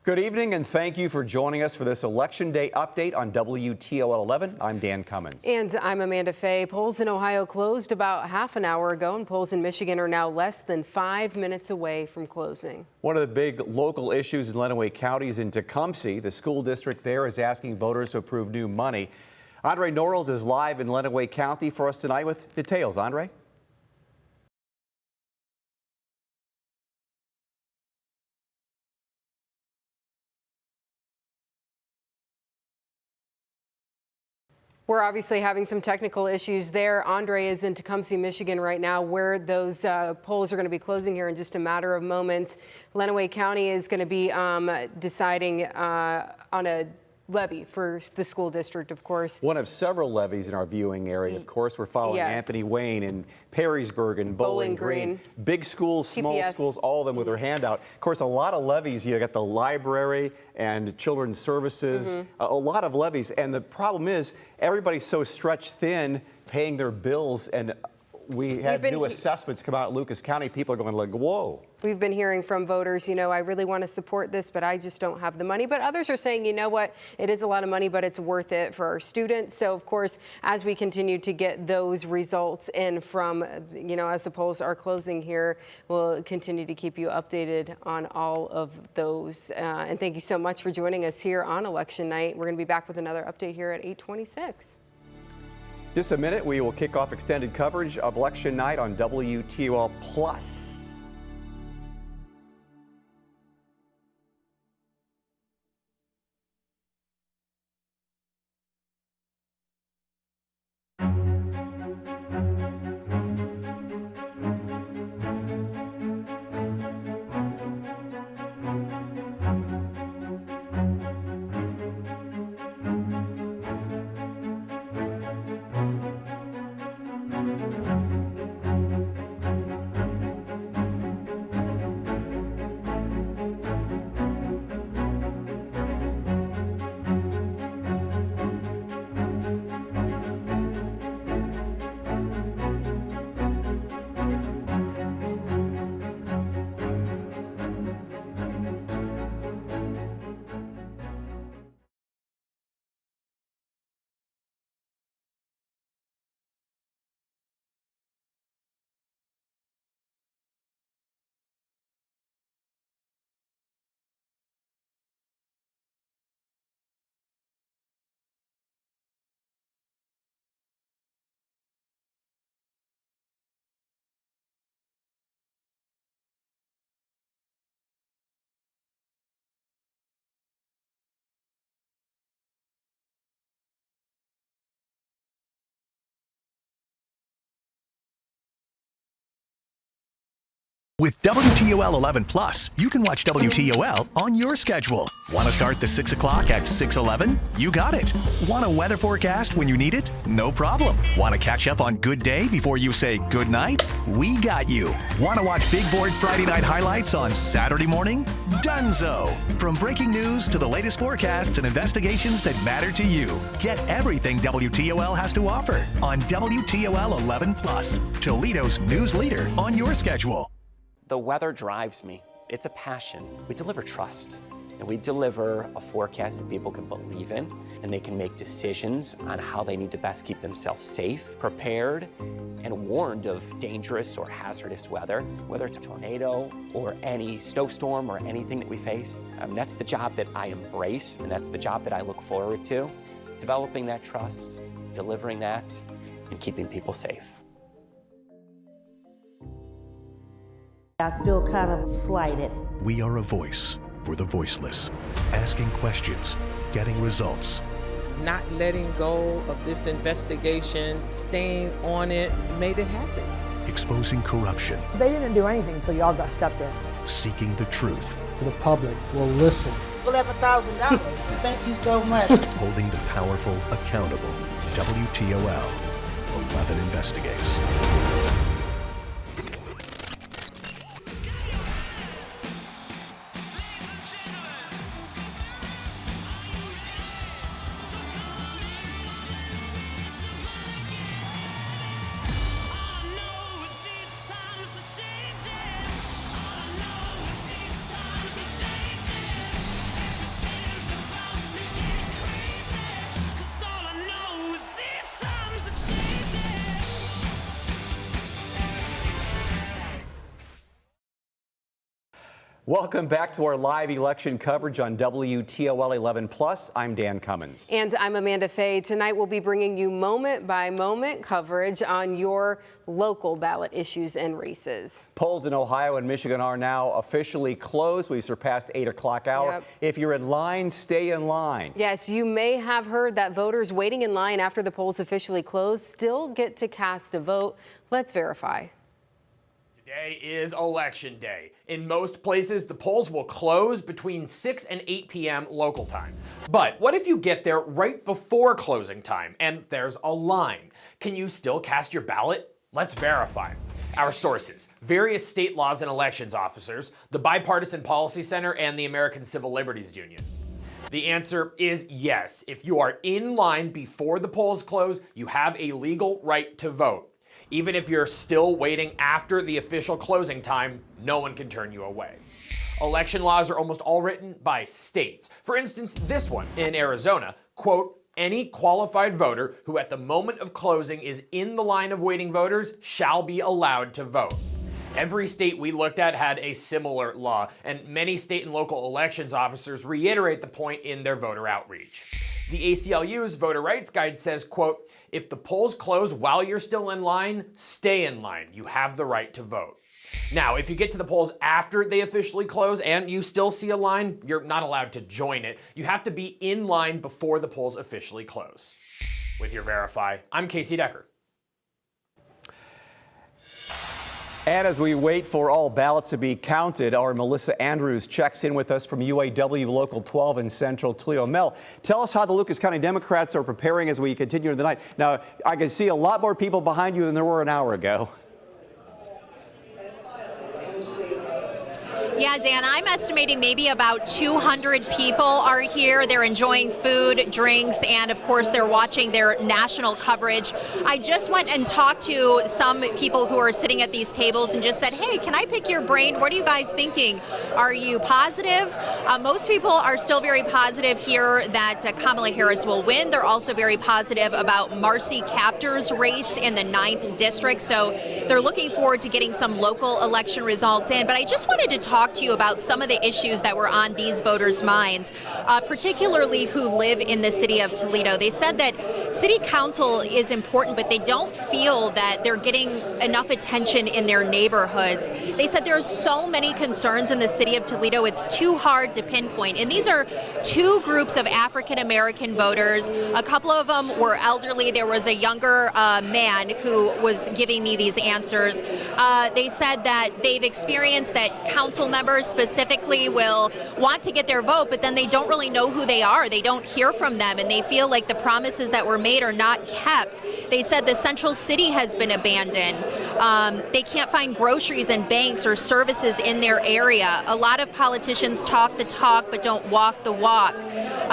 Good evening, and thank you for joining us for this Election Day update on WTOL 11. I'm Dan Cummins. And I'm Amanda Fay. Polls in Ohio closed about half an hour ago, and polls in Michigan are now less than 5 minutes away from closing. One of the big local issues in Lenawee County is in Tecumseh. The school district there is asking voters to approve new money. Andre Norrells is live in Lenawee County for us tonight with details. Andre? We're obviously having some technical issues there. Andre is in Tecumseh, Michigan right now, where those polls are going to be closing here in just a matter of moments. Lenawee County is going to be deciding on a levy for the school district, of course. One of several levies in our viewing area. Of course, we're following Anthony Wayne in Perrysburg and Bowling Green. Big schools, small schools, all of them with their hand out. Of course, a lot of levies. You got the library and children's services, a lot of levies. And the problem is everybody's so stretched thin paying their bills, and we had new assessments come out in Lucas County. People are going like, whoa. We've been hearing from voters, you know, I really want to support this, but I just don't have the money. But others are saying, you know what, it is a lot of money, but it's worth it for our students. So, of course, as we continue to get those results in from, you know, as the polls are closing here, we'll continue to keep you updated on all of those. And thank you so much for joining us here on election night. We're going to be back with another update here at 8:26. Just a minute, we will kick off extended coverage of election night on WTOL Plus. With WTOL 11 Plus, you can watch WTOL on your schedule. Want to start the 6 o'clock at 6:11? You got it. Want a weather forecast when you need it? No problem. Want to catch up on Good Day before you say good night? We got you. Want to watch Big Board Friday night highlights on Saturday morning? Dunzo. From breaking news to the latest forecasts and investigations that matter to you. Get everything WTOL has to offer on WTOL 11 Plus, Toledo's news leader on your schedule. The weather drives me. It's a passion. We deliver trust, and we deliver a forecast that people can believe in, and they can make decisions on how they need to best keep themselves safe, prepared, and warned of dangerous or hazardous weather, whether it's a tornado or any snowstorm or anything that we face. That's the job that I embrace, and that's the job that I look forward to. It's developing that trust, delivering that, and keeping people safe. I feel kind of slighted. We are a voice for the voiceless, asking questions, getting results. Not letting go of this investigation, staying on it, made it happen. Exposing corruption. They didn't do anything until y'all got stepped in. Seeking the truth. The public will listen. $11,000. Thank you so much. Holding the powerful accountable. WTOL 11 investigates. Welcome back to our live election coverage on WTOL 11+. I'm Dan Cummins. And I'm Amanda Fay. Tonight we'll be bringing you moment-by-moment coverage on your local ballot issues and races. Polls in Ohio and Michigan are now officially closed. We've surpassed 8 o'clock hour. Yep. If you're in line, stay in line. Yes, you may have heard that voters waiting in line after the polls officially closed still get to cast a vote. Let's verify. Today is Election Day. In most places, the polls will close between 6 and 8 p.m. local time. But what if you get there right before closing time and there's a line? Can you still cast your ballot? Let's verify. Our sources: various state laws and elections officers, the Bipartisan Policy Center, and the American Civil Liberties Union. The answer is yes. If you are in line before the polls close, you have a legal right to vote. Even if you're still waiting after the official closing time, no one can turn you away. Election laws are almost all written by states. For instance, this one in Arizona, quote, any qualified voter who at the moment of closing is in the line of waiting voters shall be allowed to vote. Every state we looked at had a similar law, and many state and local elections officers reiterate the point in their voter outreach. The ACLU's voter rights guide says, quote, if the polls close while you're still in line, stay in line. You have the right to vote. Now, if you get to the polls after they officially close and you still see a line, you're not allowed to join it. You have to be in line before the polls officially close. With your Verify, I'm Casey Decker. And as we wait for all ballots to be counted, our Melissa Andrews checks in with us from UAW Local 12 in Central Toledo. Mel, tell us how the Lucas County Democrats are preparing as we continue in the night. Now, I can see a lot more people behind you than there were an hour ago. Yeah, Dan, I'm estimating maybe about 200 people are here. They're enjoying food, drinks, and of course they're watching their national coverage. I just went and talked to some people who are sitting at these tables and just said, hey, can I pick your brain? What are you guys thinking? Are you positive? Most people are still very positive here that Kamala Harris will win. They're also very positive about Marcy Kaptur's race in the 9th district. So they're looking forward to getting some local election results in. But I just wanted to talk to you about some of the issues that were on these voters' minds, particularly who live in the city of Toledo. They said that city council is important, but they don't feel that they're getting enough attention in their neighborhoods. They said there are so many concerns in the city of Toledo, it's too hard to pinpoint. And these are two groups of African American voters. A couple of them were elderly. There was a younger man who was giving me these answers. They said that they've experienced that council members specifically will want to get their vote, but then they don't really know who they are. They don't hear from them, and they feel like the promises that were made are not kept. They said the central city has been abandoned. They can't find groceries and banks or services in their area. A lot of politicians talk the talk but don't walk the walk.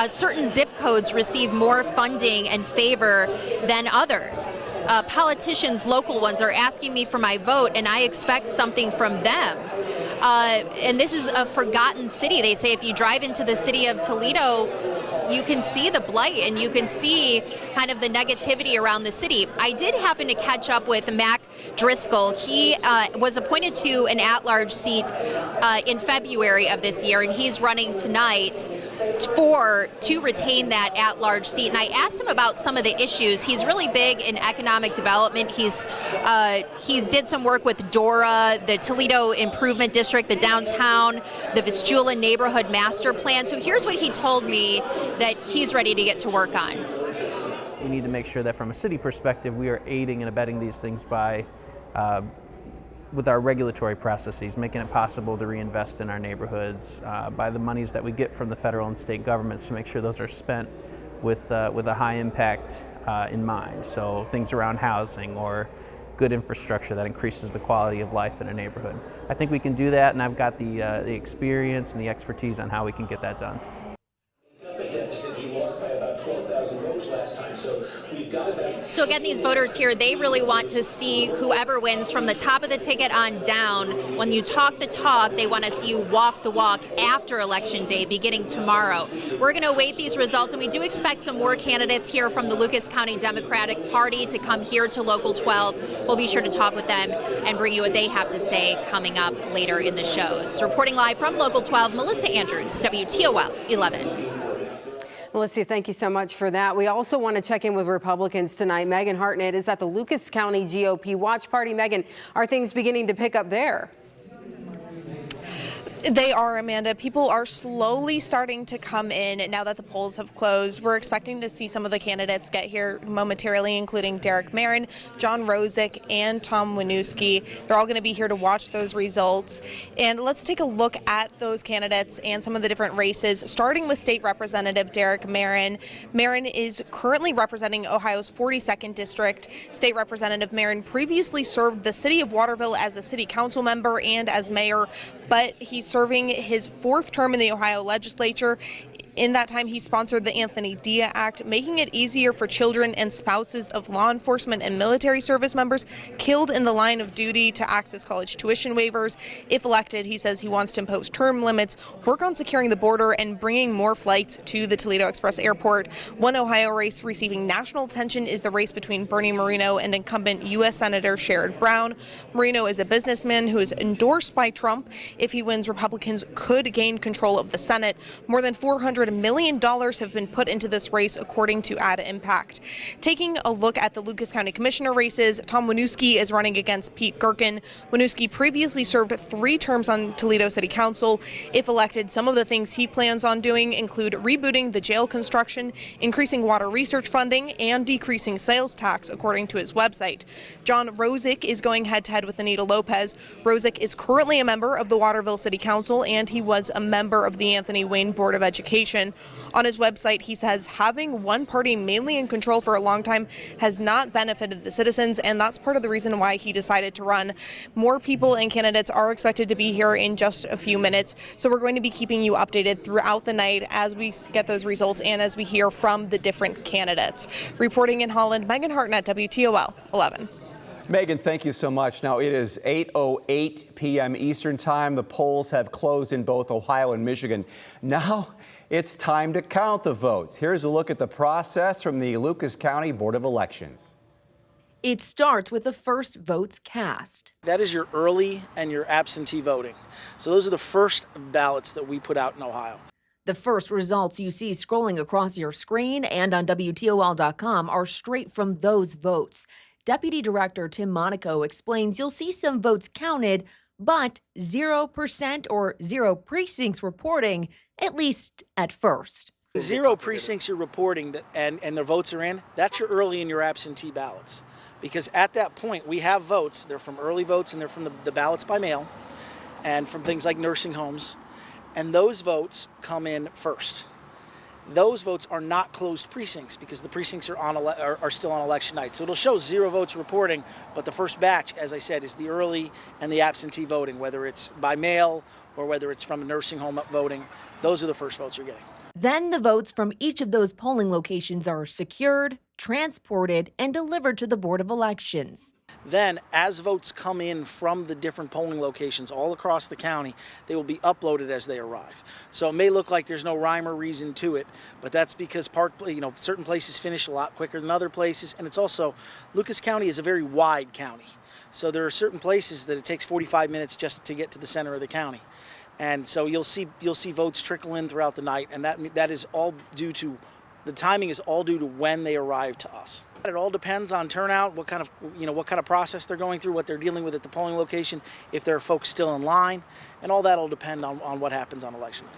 Certain zip codes receive more funding and favor than others. Politicians, local ones, are asking me for my vote, and I expect something from them. And this is a forgotten city. They say if you drive into the city of Toledo, you can see the blight and you can see kind of the negativity around the city. I did happen to catch up with Mac Driscoll. He was appointed to an at-large seat in February of this year, and he's running tonight to retain that at-large seat. And I asked him about some of the issues. He's really big in economic development. He did some work with DORA, the Toledo Improvement District, the downtown, the Vistula Neighborhood Master Plan. So here's what he told me that he's ready to get to work on. We need to make sure that from a city perspective, we are aiding and abetting these things by with our regulatory processes, making it possible to reinvest in our neighborhoods, by the monies that we get from the federal and state governments to make sure those are spent with a high impact in mind. So things around housing or good infrastructure that increases the quality of life in a neighborhood. I think we can do that, and I've got the experience and the expertise on how we can get that done. 12,000 votes last time, so we've got about... So again, these voters here, they really want to see whoever wins from the top of the ticket on down. When you talk the talk, they want to see you walk the walk after Election Day, beginning tomorrow. We're going to await these results, and we do expect some more candidates here from the Lucas County Democratic Party to come here to Local 12. We'll be sure to talk with them and bring you what they have to say coming up later in the shows. Reporting live from Local 12, Melissa Andrews, WTOL 11. Melissa, thank you so much for that. We also want to check in with Republicans tonight. Megan Hartnett is at the Lucas County GOP Watch Party. Megan, are things beginning to pick up there? They are, Amanda. People are slowly starting to come in now that the polls have closed. We're expecting to see some of the candidates get here momentarily, including Derek Marin, John Rosick, and Tom Winooski. They're all going to be here to watch those results. And let's take a look at those candidates and some of the different races, starting with State Representative Derek Marin. Marin is currently representing Ohio's 42nd District. State Representative Marin previously served the city of Waterville as a city council member and as mayor, but he's serving his fourth term in the Ohio legislature. In that time, he sponsored the Anthony Dia Act, making it easier for children and spouses of law enforcement and military service members killed in the line of duty to access college tuition waivers. If elected, he says he wants to impose term limits, work on securing the border, and bringing more flights to the Toledo Express Airport. One Ohio race receiving national attention is the race between Bernie Moreno and incumbent U.S. Senator Sherrod Brown. Moreno is a businessman who is endorsed by Trump. If he wins, Republicans could gain control of the Senate. More than $400 million have been put into this race, according to Ad Impact. Taking a look at the Lucas County Commissioner races, Tom Winooski is running against Pete Gherkin. Winooski previously served 3 terms on Toledo City Council. If elected, some of the things he plans on doing include rebooting the jail construction, increasing water research funding, and decreasing sales tax, according to his website. John Rosick is going head-to-head with Anita Lopez. Rosick is currently a member of the Waterville City Council, and he was a member of the Anthony Wayne Board of Education. On his website, he says having one party mainly in control for a long time has not benefited the citizens, and that's part of the reason why he decided to run. More people and candidates are expected to be here in just a few minutes, so we're going to be keeping you updated throughout the night as we get those results and as we hear from the different candidates. Reporting in Holland, Megan Hartnett, WTOL 11. Megan, thank you so much. Now, it is 8:08 p.m. Eastern Time. The polls have closed in both Ohio and Michigan. Now, it's time to count the votes. Here's a look at the process from the Lucas County Board of Elections. It starts with the first votes cast. That is your early and your absentee voting. So those are the first ballots that we put out in Ohio. The first results you see scrolling across your screen and on WTOL.com are straight from those votes. Deputy Director Tim Monaco explains you'll see some votes counted, but 0% or 0 precincts reporting, at least at first. 0 precincts you're reporting and the votes are in, that's your early and your absentee ballots. Because at that point, we have votes. They're from early votes and they're from the ballots by mail and from things like nursing homes. And those votes come in first. Those votes are not closed precincts because the precincts are still on election night. So it'll show 0 votes reporting, but the first batch, as I said, is the early and the absentee voting, whether it's by mail or whether it's from a nursing home voting. Those are the first votes you're getting. Then the votes from each of those polling locations are secured, transported, and delivered to the Board of Elections. Then, as votes come in from the different polling locations all across the county, they will be uploaded as they arrive. So it may look like there's no rhyme or reason to it, but that's because certain places finish a lot quicker than other places, and it's also, Lucas County is a very wide county. So there are certain places that it takes 45 minutes just to get to the center of the county. And so you'll see votes trickle in throughout the night, and that is all due to, the timing is all due to when they arrive to us. It all depends on turnout, what kind of process they're going through, what they're dealing with at the polling location, if there are folks still in line, and all that will depend on what happens on election night.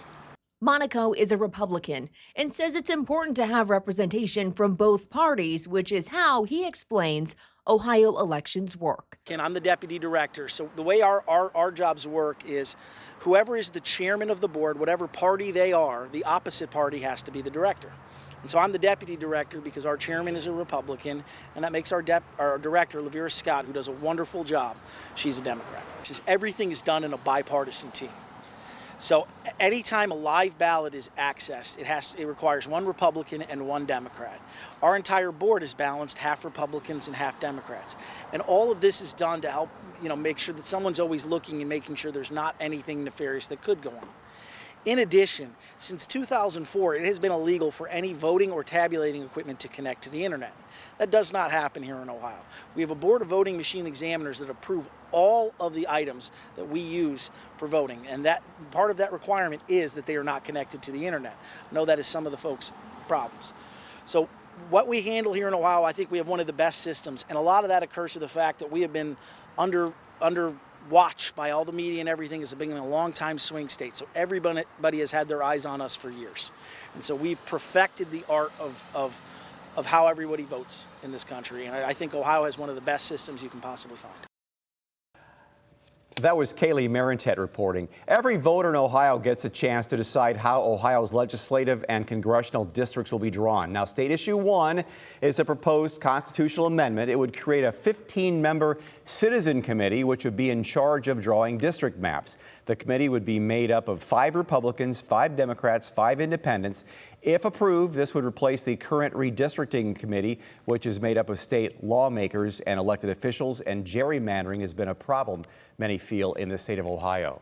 Monaco is a Republican and says it's important to have representation from both parties, which is how he explains Ohio elections work. And I'm the deputy director, so the way our jobs work is whoever is the chairman of the board, whatever party they are, the opposite party has to be the director. And so I'm the deputy director because our chairman is a Republican, and that makes our director, Lavera Scott, who does a wonderful job, she's a Democrat. Everything is done in a bipartisan team. So anytime a live ballot is accessed, it requires one Republican and one Democrat. Our entire board is balanced, half Republicans and half Democrats. And all of this is done to help, make sure that someone's always looking and making sure there's not anything nefarious that could go on. In addition, since 2004, it has been illegal for any voting or tabulating equipment to connect to the internet. That does not happen here in Ohio. We have a board of voting machine examiners that approve all of the items that we use for voting, and that part of that requirement is that they are not connected to the internet. I know that is some of the folks' problems. So what we handle here in Ohio, I think we have one of the best systems, and a lot of that occurs to the fact that we have been under watch by all the media and everything as being a long-time swing state. So everybody has had their eyes on us for years. And so we've perfected the art of how everybody votes in this country. And I think Ohio has one of the best systems you can possibly find. That was Kaylee Marentet reporting. Every voter in Ohio gets a chance to decide how Ohio's legislative and congressional districts will be drawn. Now, State Issue 1 is a proposed constitutional amendment. It would create a 15-member citizen committee, which would be in charge of drawing district maps. The committee would be made up of 5 Republicans, 5 Democrats, 5 independents. If approved, this would replace the current redistricting committee, which is made up of state lawmakers and elected officials, and gerrymandering has been a problem, many feel, in the state of Ohio.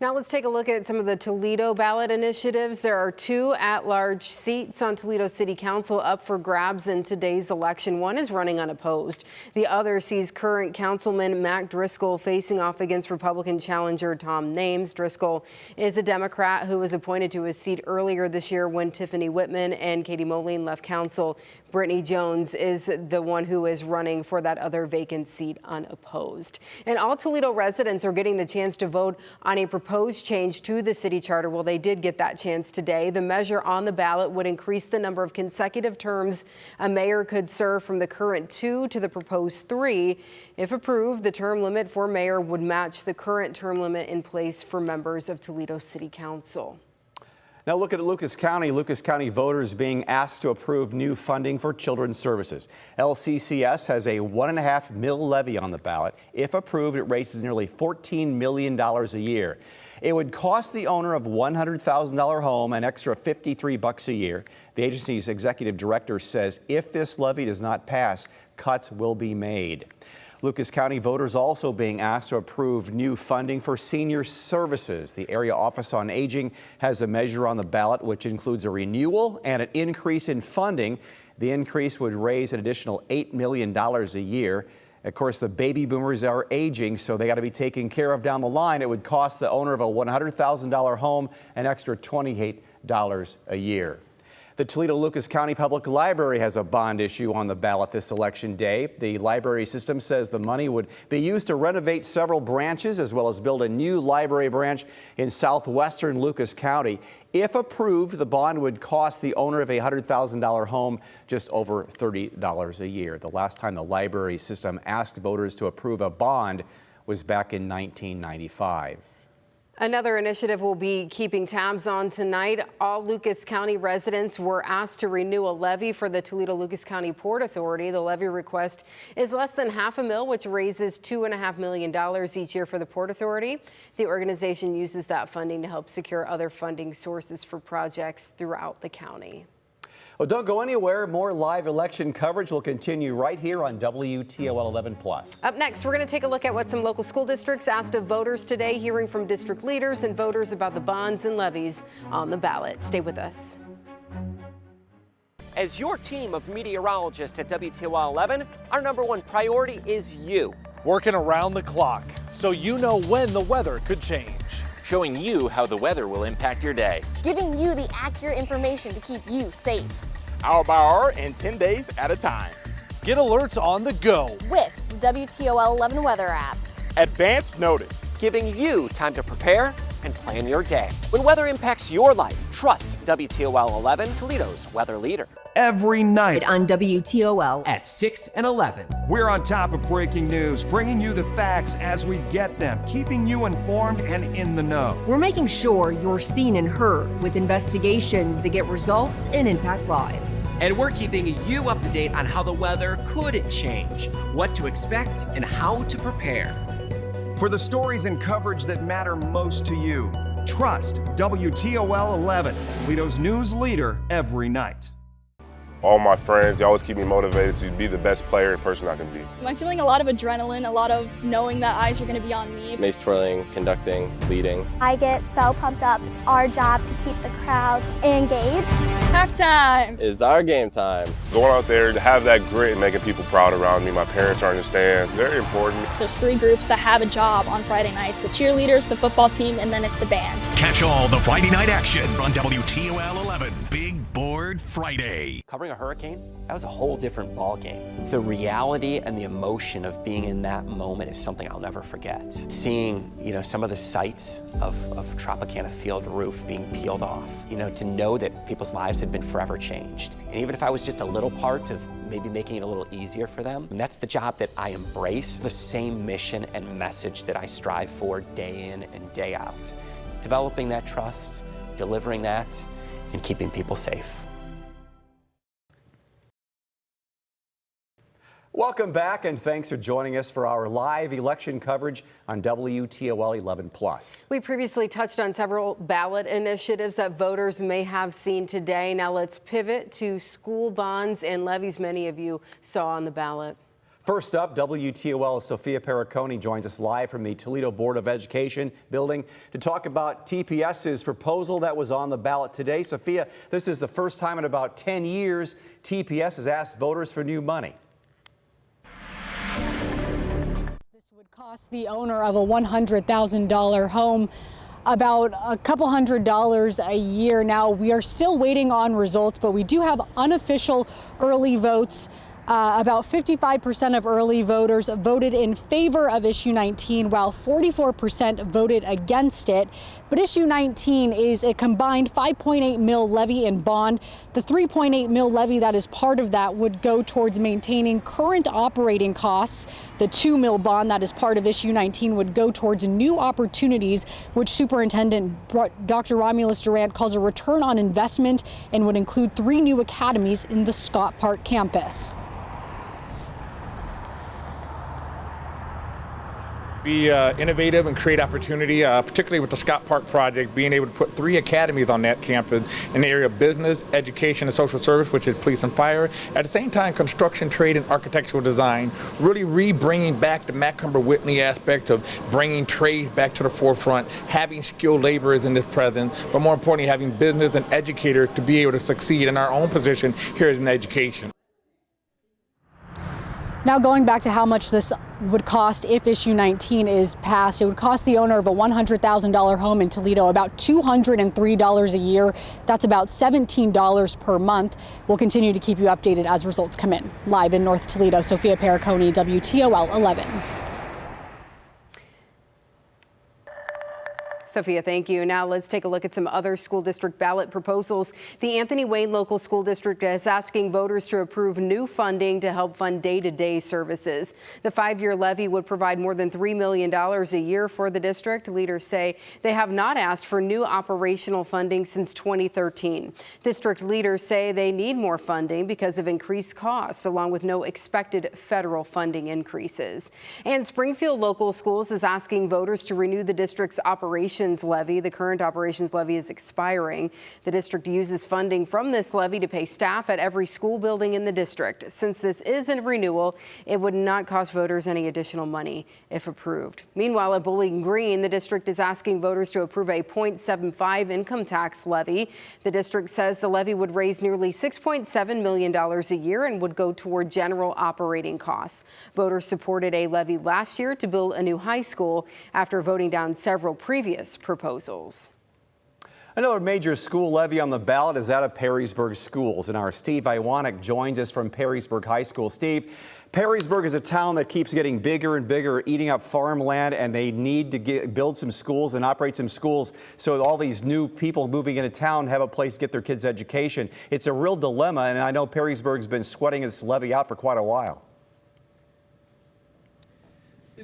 Now let's take a look at some of the Toledo ballot initiatives. There are 2 at-large seats on Toledo City Council up for grabs in today's election. One is running unopposed. The other sees current Councilman Mac Driscoll facing off against Republican challenger Tom Names. Driscoll is a Democrat who was appointed to his seat earlier this year when Tiffany Whitman and Katie Moline left council. Brittany Jones is the one who is running for that other vacant seat unopposed. And all Toledo residents are getting the chance to vote on a proposed change to the city charter. Well, they did get that chance today. The measure on the ballot would increase the number of consecutive terms a mayor could serve from the current 2 to the proposed 3. If approved, the term limit for mayor would match the current term limit in place for members of Toledo City Council. Now look at Lucas County. Lucas County voters being asked to approve new funding for children's services. LCCS has a $1.5 million levy on the ballot. If approved, it raises nearly $14 million a year. It would cost the owner of a $100,000 home an extra $53 a year. The agency's executive director says if this levy does not pass, cuts will be made. Lucas County voters also being asked to approve new funding for senior services. The Area Office on Aging has a measure on the ballot which includes a renewal and an increase in funding. The increase would raise an additional $8 million a year. Of course, the baby boomers are aging, so they got to be taken care of down the line. It would cost the owner of a $100,000 home an extra $28 a year. The Toledo Lucas County Public Library has a bond issue on the ballot this election day. The library system says the money would be used to renovate several branches as well as build a new library branch in southwestern Lucas County. If approved, the bond would cost the owner of a $100,000 home just over $30 a year. The last time the library system asked voters to approve a bond was back in 1995. Another initiative we'll be keeping tabs on tonight. All Lucas County residents were asked to renew a levy for the Toledo Lucas County Port Authority. The levy request is less than $500,000, which raises $2.5 million each year for the Port Authority. The organization uses that funding to help secure other funding sources for projects throughout the county. Well, don't go anywhere. More live election coverage will continue right here on WTOL 11+. Up next, we're going to take a look at what some local school districts asked of voters today, hearing from district leaders and voters about the bonds and levies on the ballot. Stay with us. As your team of meteorologists at WTOL 11, our #1 priority is you. Working around the clock so you know when the weather could change. Showing you how the weather will impact your day. Giving you the accurate information to keep you safe. Hour by hour and 10 days at a time. Get alerts on the go with the WTOL 11 weather app. Advanced notice. Giving you time to prepare and plan your day. When weather impacts your life, trust WTOL 11, Toledo's weather leader. Every night on WTOL at 6 and 11. We're on top of breaking news, bringing you the facts as we get them, keeping you informed and in the know. We're making sure you're seen and heard with investigations that get results and impact lives. And we're keeping you up to date on how the weather could change, what to expect, and how to prepare. For the stories and coverage that matter most to you, Trust WTOL 11, Toledo's news leader every night. All my friends, they always keep me motivated to be the best player and person I can be. I'm feeling a lot of adrenaline, a lot of knowing that eyes are going to be on me. Mace twirling, conducting, leading. I get so pumped up. It's our job to keep the crowd engaged. Halftime! It's our game time. Going out there to have that grit and making people proud around me. My parents are in the stands. Very important. So there's 3 groups that have a job on Friday nights. The cheerleaders, the football team, and then it's the band. Catch all the Friday night action on WTOL 11 Big Board Friday. Covering a hurricane, that was a whole different ball game. The reality and the emotion of being in that moment is something I'll never forget. Seeing, some of the sights of Tropicana Field roof being peeled off, to know that people's lives had been forever changed. And even if I was just a little part of maybe making it a little easier for them, and that's the job that I embrace, the same mission and message that I strive for day in and day out. It's developing that trust, delivering that, and keeping people safe. Welcome back, and thanks for joining us for our live election coverage on WTOL 11+. We previously touched on several ballot initiatives that voters may have seen today. Now let's pivot to school bonds and levies many of you saw on the ballot. First up, WTOL's Sophia Perricone joins us live from the Toledo Board of Education building to talk about TPS's proposal that was on the ballot today. Sophia, this is the first time in about 10 years TPS has asked voters for new money. Cost the owner of a $100,000 home about a couple $100s a year. Now, we are still waiting on results, but we do have unofficial early votes. About 55% of early voters voted in favor of issue 19, while 44% voted against it. But issue 19 is a combined $5.8 mil levy and bond. The $3.8 mil levy that is part of that would go towards maintaining current operating costs. The $2 mil bond that is part of issue 19 would go towards new opportunities, which Superintendent Dr. Romulus Durant calls a return on investment, and would include 3 new academies in the Scott Park campus. Be innovative and create opportunity, particularly with the Scott Park project, being able to put 3 academies on that campus in the area of business, education, and social service, which is police and fire. At the same time, construction, trade, and architectural design, really re-bringing back the Macomber-Whitney aspect of bringing trade back to the forefront, having skilled laborers in this presence, but more importantly, having business and educators to be able to succeed in our own position here as in education. Now, going back to how much this would cost if issue 19 is passed, it would cost the owner of a $100,000 home in Toledo about $203 a year. That's about $17 per month. We'll continue to keep you updated as results come in. Live in North Toledo, Sophia Perricone, WTOL 11. Sophia, thank you. Now let's take a look at some other school district ballot proposals. The Anthony Wayne Local School District is asking voters to approve new funding to help fund day-to-day services. The 5-year levy would provide more than $3 million a year for the district. Leaders say they have not asked for new operational funding since 2013. District leaders say they need more funding because of increased costs, along with no expected federal funding increases. And Springfield Local Schools is asking voters to renew the district's operations levy. The current operations levy is expiring. The district uses funding from this levy to pay staff at every school building in the district. Since this is a renewal, it would not cost voters any additional money if approved. Meanwhile, at Bowling Green, the district is asking voters to approve a 0.75 income tax levy. The district says the levy would raise nearly $6.7 million a year and would go toward general operating costs. Voters supported a levy last year to build a new high school after voting down several previous proposals. Another major school levy on the ballot is that of Perrysburg schools, and our Steve Iwanek joins us from Perrysburg High School. Steve, Perrysburg is a town that keeps getting bigger and bigger, eating up farmland, and they need to build some schools and operate some schools so all these new people moving into town have a place to get their kids' education. It's a real dilemma, and I know Perrysburg's been sweating this levy out for quite a while.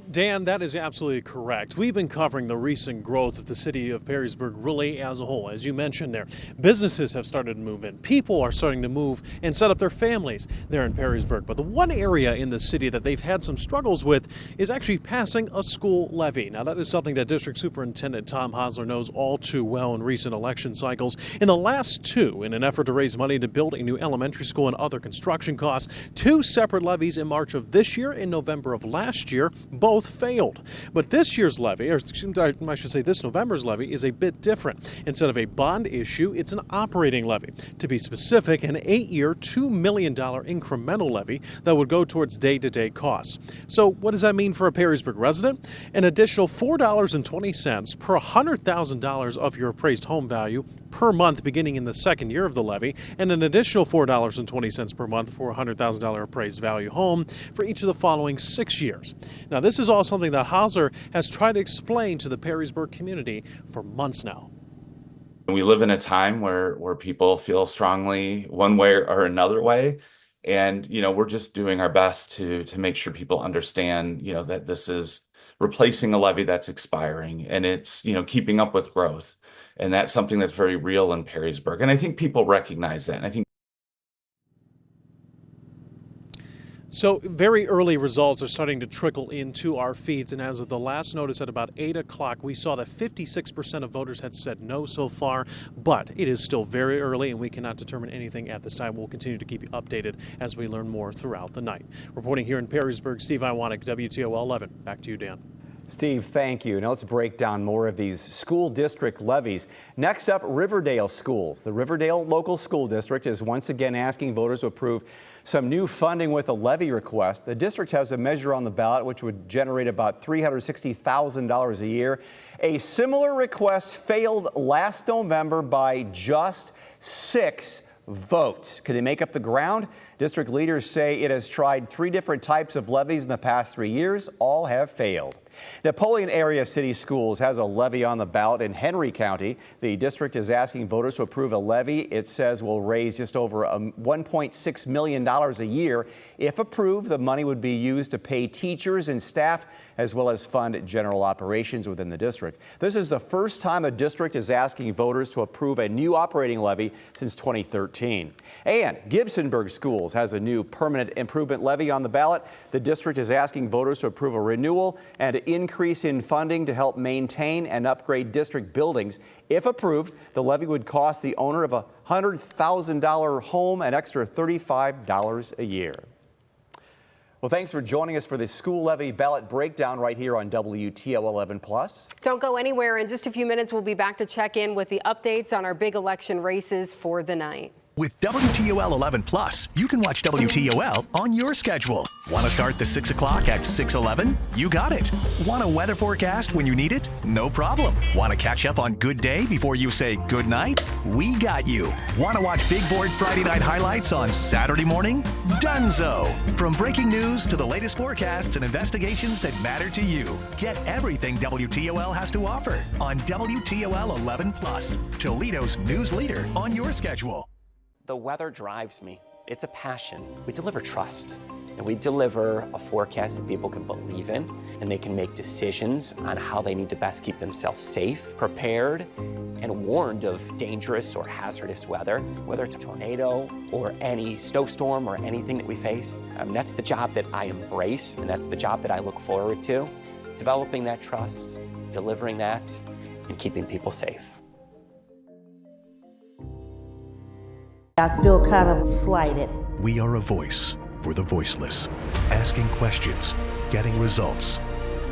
Dan, that is absolutely correct. We've been covering the recent growth of the city of Perrysburg really as a whole. As you mentioned there, businesses have started to move in. People are starting to move and set up their families there in Perrysburg. But the one area in the city that they've had some struggles with is actually passing a school levy. Now, that is something that District Superintendent Tom Hosler knows all too well in recent election cycles. In the last two, in an effort to raise money to build a new elementary school and other construction costs, two separate levies in March of this year and November of last year both failed. But this year's levy, or I should say this November's levy, is a bit different. Instead of a bond issue, it's an operating levy. To be specific, an 8-year, $2 million incremental levy that would go towards day-to-day costs. So what does that mean for a Perrysburg resident? An additional $4.20 per $100,000 of your appraised home value per month beginning in the second year of the levy, and an additional $4.20 per month for a $100,000 appraised value home for each of the following 6 years. Now, this is all something that Hosler has tried to explain to the Perrysburg community for months now. We live in a time where people feel strongly one way or another way. And, we're just doing our best to make sure people understand, that this is replacing a levy that's expiring, and it's, keeping up with growth. And that's something that's very real in Perrysburg. And I think people recognize that. And I think so very early results are starting to trickle into our feeds, and as of the last notice at about 8 o'clock, we saw that 56% of voters had said no so far, but it is still very early and we cannot determine anything at this time. We'll continue to keep you updated as we learn more throughout the night. Reporting here in Perrysburg, Steve Iwanek, WTOL 11. Back to you, Dan. Steve, thank you. Now let's break down more of these school district levies. Next up, Riverdale schools. The Riverdale local school district is once again asking voters to approve some new funding with a levy request. The district has a measure on the ballot which would generate about $360,000 a year. A similar request failed last November by just 6 votes. Could they make up the ground? District leaders say it has tried 3 different types of levies in the past 3 years. All have failed. Napoleon Area City Schools has a levy on the ballot in Henry County. The district is asking voters to approve a levy it says will raise just over $1.6 million a year. If approved, the money would be used to pay teachers and staff as well as fund general operations within the district. This is the first time a district is asking voters to approve a new operating levy since 2013. And Gibsonburg Schools has a new permanent improvement levy on the ballot. The district is asking voters to approve a renewal and increase in funding to help maintain and upgrade district buildings. If approved, the levy would cost the owner of a $100,000 home an extra $35 a year. Well, thanks for joining us for this school levy ballot breakdown right here on WTOL 11+. Don't go anywhere. In just a few minutes, we'll be back to check in with the updates on our big election races for the night. With WTOL 11+, you can watch WTOL on your schedule. Want to start the 6 o'clock at 6:11? You got it. Want a weather forecast when you need it? No problem. Want to catch up on good day before you say good night? We got you. Want to watch Big Board Friday night highlights on Saturday morning? Dunzo. From breaking news to the latest forecasts and investigations that matter to you. Get everything WTOL has to offer on WTOL 11+, Toledo's news leader on your schedule. The weather drives me. It's a passion. We deliver trust, and we deliver a forecast that people can believe in, and they can make decisions on how they need to best keep themselves safe, prepared, and warned of dangerous or hazardous weather, whether it's a tornado or any snowstorm or anything that we face. That's the job that I embrace, and that's the job that I look forward to. It's developing that trust, delivering that, and keeping people safe. I feel kind of slighted. We are a voice for the voiceless, asking questions, getting results.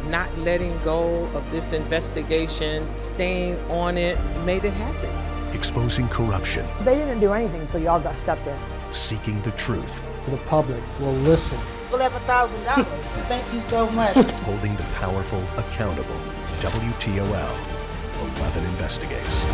Not letting go of this investigation, staying on it, made it happen. Exposing corruption. They didn't do anything until y'all got stepped in. Seeking the truth. The public will listen. We'll have $1,000. Thank you so much. Holding the powerful accountable. WTOL 11 investigates.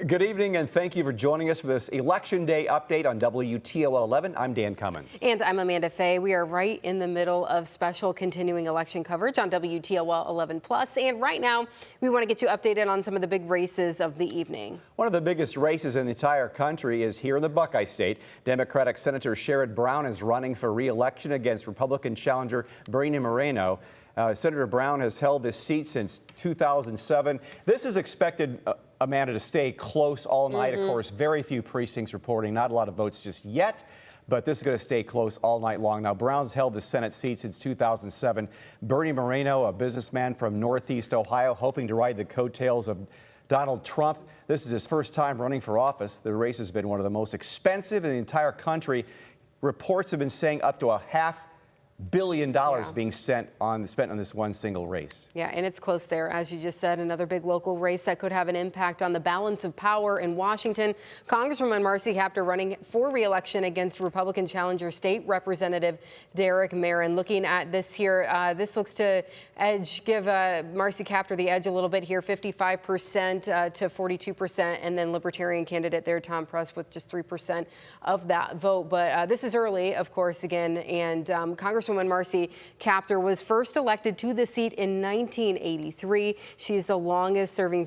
Good evening, and thank you for joining us for this Election Day update on WTOL 11. I'm Dan Cummins. And I'm Amanda Fay. We are right in the middle of special continuing election coverage on WTOL 11+. And right now, we want to get you updated on some of the big races of the evening. One of the biggest races in the entire country is here in the Buckeye State. Democratic Senator Sherrod Brown is running for re-election against Republican challenger Bernie Moreno. Senator Brown has held this seat since 2007. This is expected, Amanda, to stay close all night. Of course, very few precincts reporting, not a lot of votes just yet, but this is going to stay close all night long. Now, Brown's held the Senate seat since 2007. Bernie Moreno, a businessman from Northeast Ohio, hoping to ride the coattails of Donald Trump. This is his first time running for office. The race has been one of the most expensive in the entire country. Reports have been saying up to $500 million being spent on this one single race. Yeah, and it's close there. As you just said, another big local race that could have an impact on the balance of power in Washington. Congresswoman Marcy Kaptur running for re-election against Republican challenger State Representative Derek Merrin. Looking at this here, this looks to give Marcy Kaptur the edge a little bit here, 55% to 42%, and then Libertarian candidate there, Tom Press, with just 3% of that vote. But this is early, of course, again, and Congresswoman Marcy Kaptur was first elected to the seat in 1983. She's the longest serving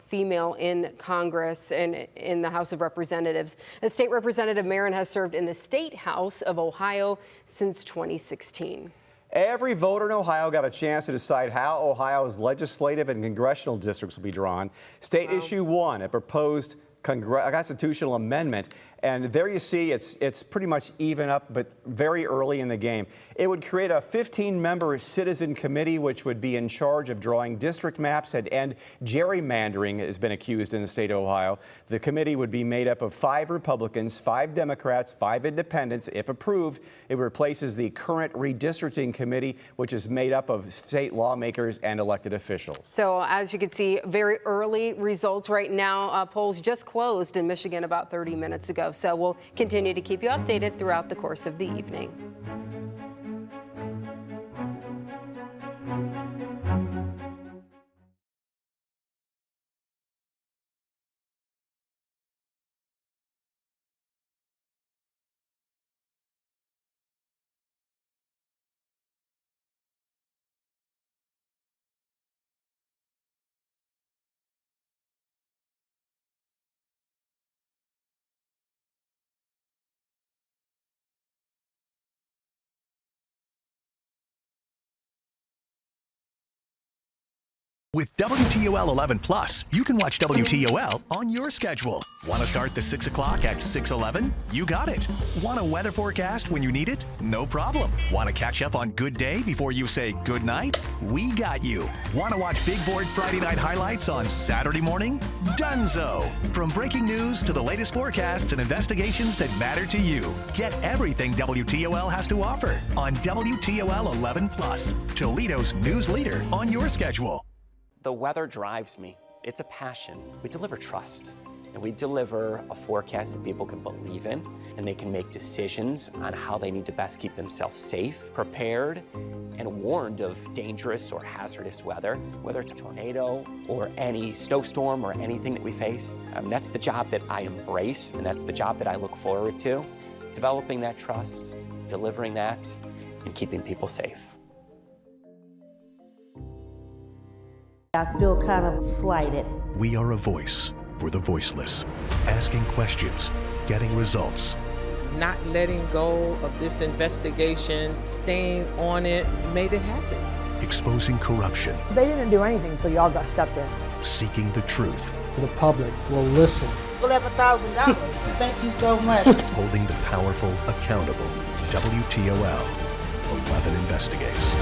female in Congress and in the House of Representatives. State Representative Merrin has served in the State House of Ohio since 2016. Every voter in Ohio got a chance to decide how Ohio's legislative and congressional districts will be drawn. State Issue 1, a proposed constitutional amendment. And there you see it's pretty much even up, but very early in the game. It would create a 15-member citizen committee, which would be in charge of drawing district maps and end gerrymandering has been accused in the state of Ohio. The committee would be made up of 5 Republicans, 5 Democrats, 5 independents. If approved, it replaces the current redistricting committee, which is made up of state lawmakers and elected officials. So as you can see, very early results right now. Polls just closed in Michigan about 30 minutes ago. So we'll continue to keep you updated throughout the course of the evening. With WTOL 11+, you can watch WTOL on your schedule. Want to start the 6 o'clock at 6:11? You got it. Want a weather forecast when you need it? No problem. Want to catch up on good day before you say good night? We got you. Want to watch Big Board Friday night highlights on Saturday morning? Dunzo. From breaking news to the latest forecasts and investigations that matter to you. Get everything WTOL has to offer on WTOL 11+, Toledo's news leader on your schedule. The weather drives me. It's a passion. We deliver trust, and we deliver a forecast that people can believe in, and they can make decisions on how they need to best keep themselves safe, prepared, and warned of dangerous or hazardous weather, whether it's a tornado or any snowstorm or anything that we face. That's the job that I embrace, and that's the job that I look forward to. It's developing that trust, delivering that, and keeping people safe. I feel kind of slighted. We are a voice for the voiceless, asking questions, getting results. Not letting go of this investigation, staying on it, made it happen. Exposing corruption. They didn't do anything until y'all got stepped in. Seeking the truth. The public will listen. We'll have $1,000. Thank you so much. Holding the powerful accountable. WTOL 11 investigates.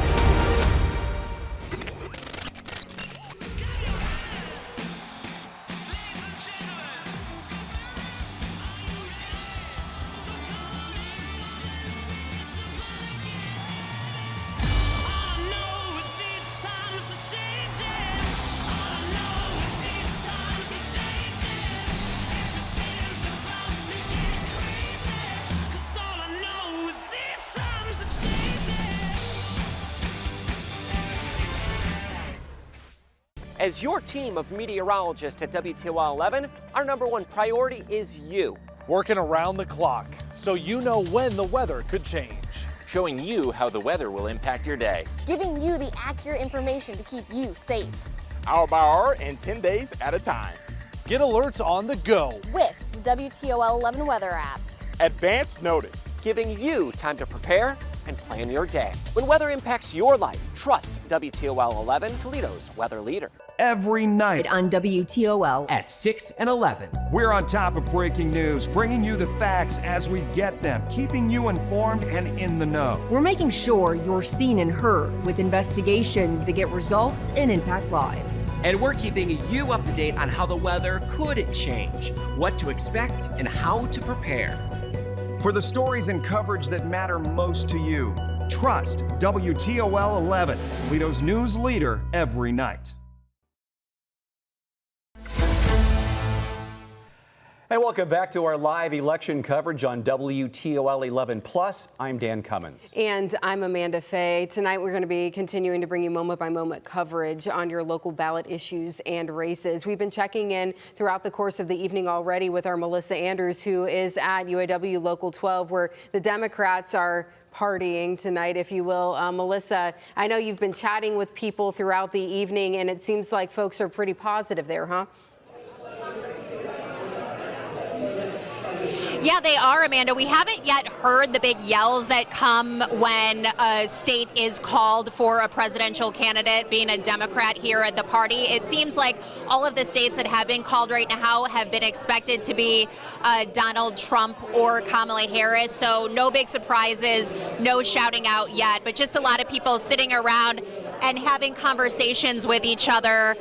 As your team of meteorologists at WTOL 11, our #1 priority is you. Working around the clock so you know when the weather could change. Showing you how the weather will impact your day. Giving you the accurate information to keep you safe. Hour by hour and 10 days at a time. Get alerts on the go with the WTOL 11 weather app. Advanced notice. Giving you time to prepare and plan your day. When weather impacts your life, trust WTOL 11, Toledo's weather leader. Every night on WTOL at 6 and 11. We're on top of breaking news, bringing you the facts as we get them, keeping you informed and in the know. We're making sure you're seen and heard with investigations that get results and impact lives. And we're keeping you up to date on how the weather could change, what to expect, and how to prepare. For the stories and coverage that matter most to you, trust WTOL 11, Toledo's news leader every night. And welcome back to our live election coverage on WTOL 11 Plus. I'm Dan Cummins. And I'm Amanda Fay. Tonight we're going to be continuing to bring you moment-by-moment coverage on your local ballot issues and races. We've been checking in throughout the course of the evening already with our Melissa Andrews, who is at UAW Local 12, where the Democrats are partying tonight, if you will. Melissa, I know you've been chatting with people throughout the evening, and it seems like folks are pretty positive there, huh? Yeah, they are, Amanda. We haven't yet heard the big yells that come when a state is called for a presidential candidate, being a Democrat here at the party. It seems like all of the states that have been called right now have been expected to be Donald Trump or Kamala Harris. So no big surprises, no shouting out yet, but just a lot of people sitting around and having conversations with each other,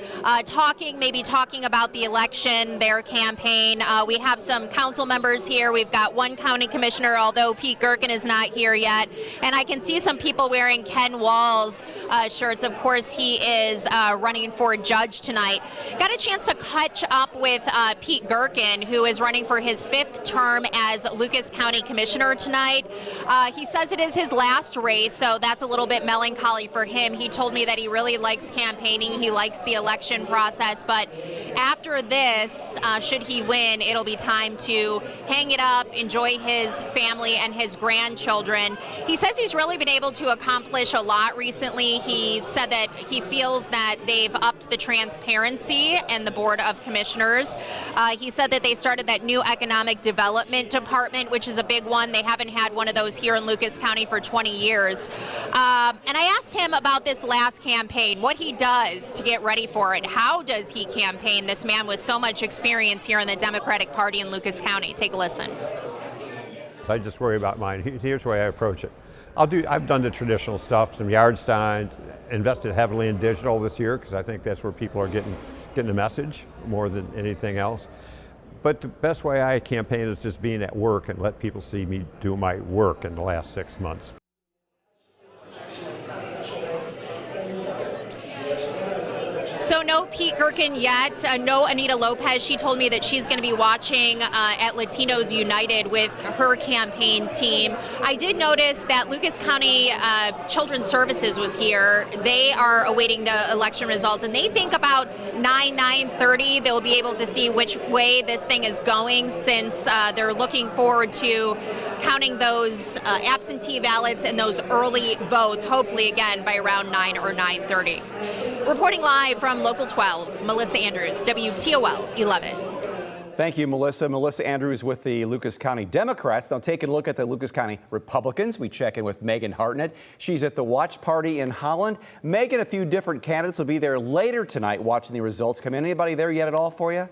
maybe talking about the election, their campaign. We have some council members here. We've got one county commissioner, although Pete Gerken is not here yet. And I can see some people wearing Ken Wall's shirts. Of course, he is running for judge tonight. Got a chance to catch up with Pete Gerken, who is running for his 5th term as Lucas County Commissioner tonight. He says it is his last race, so that's a little bit melancholy for him. He told me that he really likes campaigning. He likes the election process, but after this, should he win, it'll be time to hang it up, enjoy his family and his grandchildren. He says he's really been able to accomplish a lot recently. He said that he feels that they've upped the transparency in the Board of Commissioners. He said that they started that new economic development department, which is a big one. They haven't had one of those here in Lucas County for 20 years. And I asked him about this last campaign, what he does to get ready for it. How does he campaign? This man with so much experience here in the Democratic Party in Lucas County. Take a listen. I just worry about mine. Here's the way I approach it. I've done the traditional stuff, some yard signs, invested heavily in digital this year because I think that's where people are getting the message more than anything else. But the best way I campaign is just being at work and let people see me do my work in the last 6 months. So no Pete Gerken yet, no Anita Lopez. She told me that she's going to be watching at Latinos United with her campaign team. I did notice that Lucas County Children's Services was here. They are awaiting the election results, and they think about 9:30 they'll be able to see which way this thing is going, since they're looking forward to counting those absentee ballots and those early votes, hopefully again by around 9 or 9:30. Reporting live from Local 12, Melissa Andrews, WTOL 11. Thank you, Melissa. Melissa Andrews with the Lucas County Democrats. Now taking a look at the Lucas County Republicans, we check in with Megan Hartnett. She's at the watch party in Holland. Megan, a few different candidates will be there later tonight watching the results come in. Anybody there yet at all for you?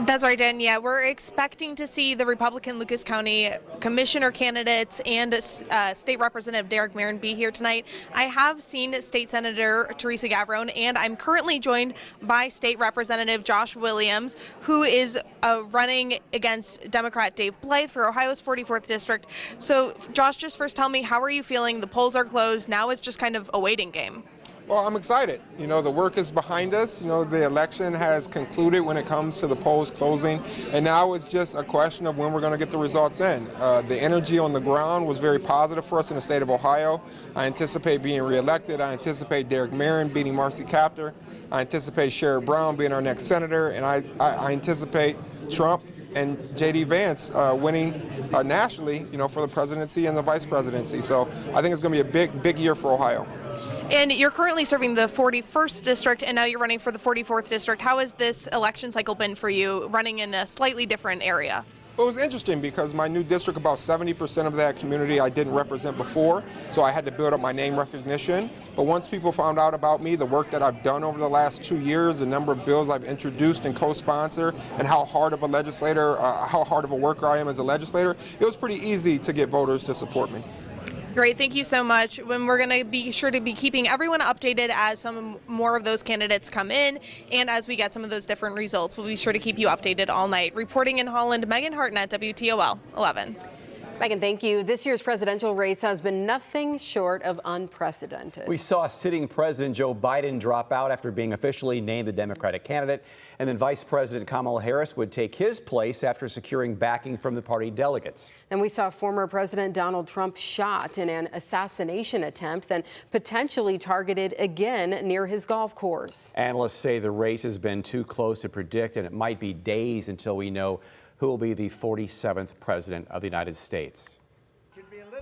That's right, Dan. Yeah, we're expecting to see the Republican Lucas County Commissioner candidates and State Representative Derek Marin be here tonight. I have seen State Senator Teresa Gavrone, and I'm currently joined by State Representative Josh Williams, who is running against Democrat Dave Blythe for Ohio's 44th District. So, Josh, just first tell me, how are you feeling? The polls are closed. Now it's just kind of a waiting game. Well, I'm excited. You know, the work is behind us. You know, the election has concluded when it comes to the polls closing, and now it's just a question of when we're going to get the results in. The energy on the ground was very positive for us in the state of Ohio. I anticipate being reelected. I anticipate Derek Merrin beating Marcy Kaptur. I anticipate Sherrod Brown being our next senator, and I anticipate Trump and J.D. Vance winning nationally, you know, for the presidency and the vice presidency. So I think it's going to be a big year for Ohio. And you're currently serving the 41st district, and now you're running for the 44th district. How has this election cycle been for you, running in a slightly different area? Well, it was interesting because my new district, about 70% of that community I didn't represent before, so I had to build up my name recognition. But once people found out about me, the work that I've done over the last 2 years, the number of bills I've introduced and co-sponsored, and how hard of a legislator, how hard of a worker I am as a legislator, it was pretty easy to get voters to support me. Great, thank you so much. When we're going to be sure to be keeping everyone updated as some more of those candidates come in, and as we get some of those different results, we'll be sure to keep you updated all night. Reporting in Holland, Megan Hartnett, WTOL 11. Megan, thank you. This year's presidential race has been nothing short of unprecedented. We saw sitting President Joe Biden drop out after being officially named the Democratic candidate, and then Vice President Kamala Harris would take his place after securing backing from the party delegates. And we saw former President Donald Trump shot in an assassination attempt, then potentially targeted again near his golf course. Analysts say the race has been too close to predict, and it might be days until we know who will be the 47th President of the United States.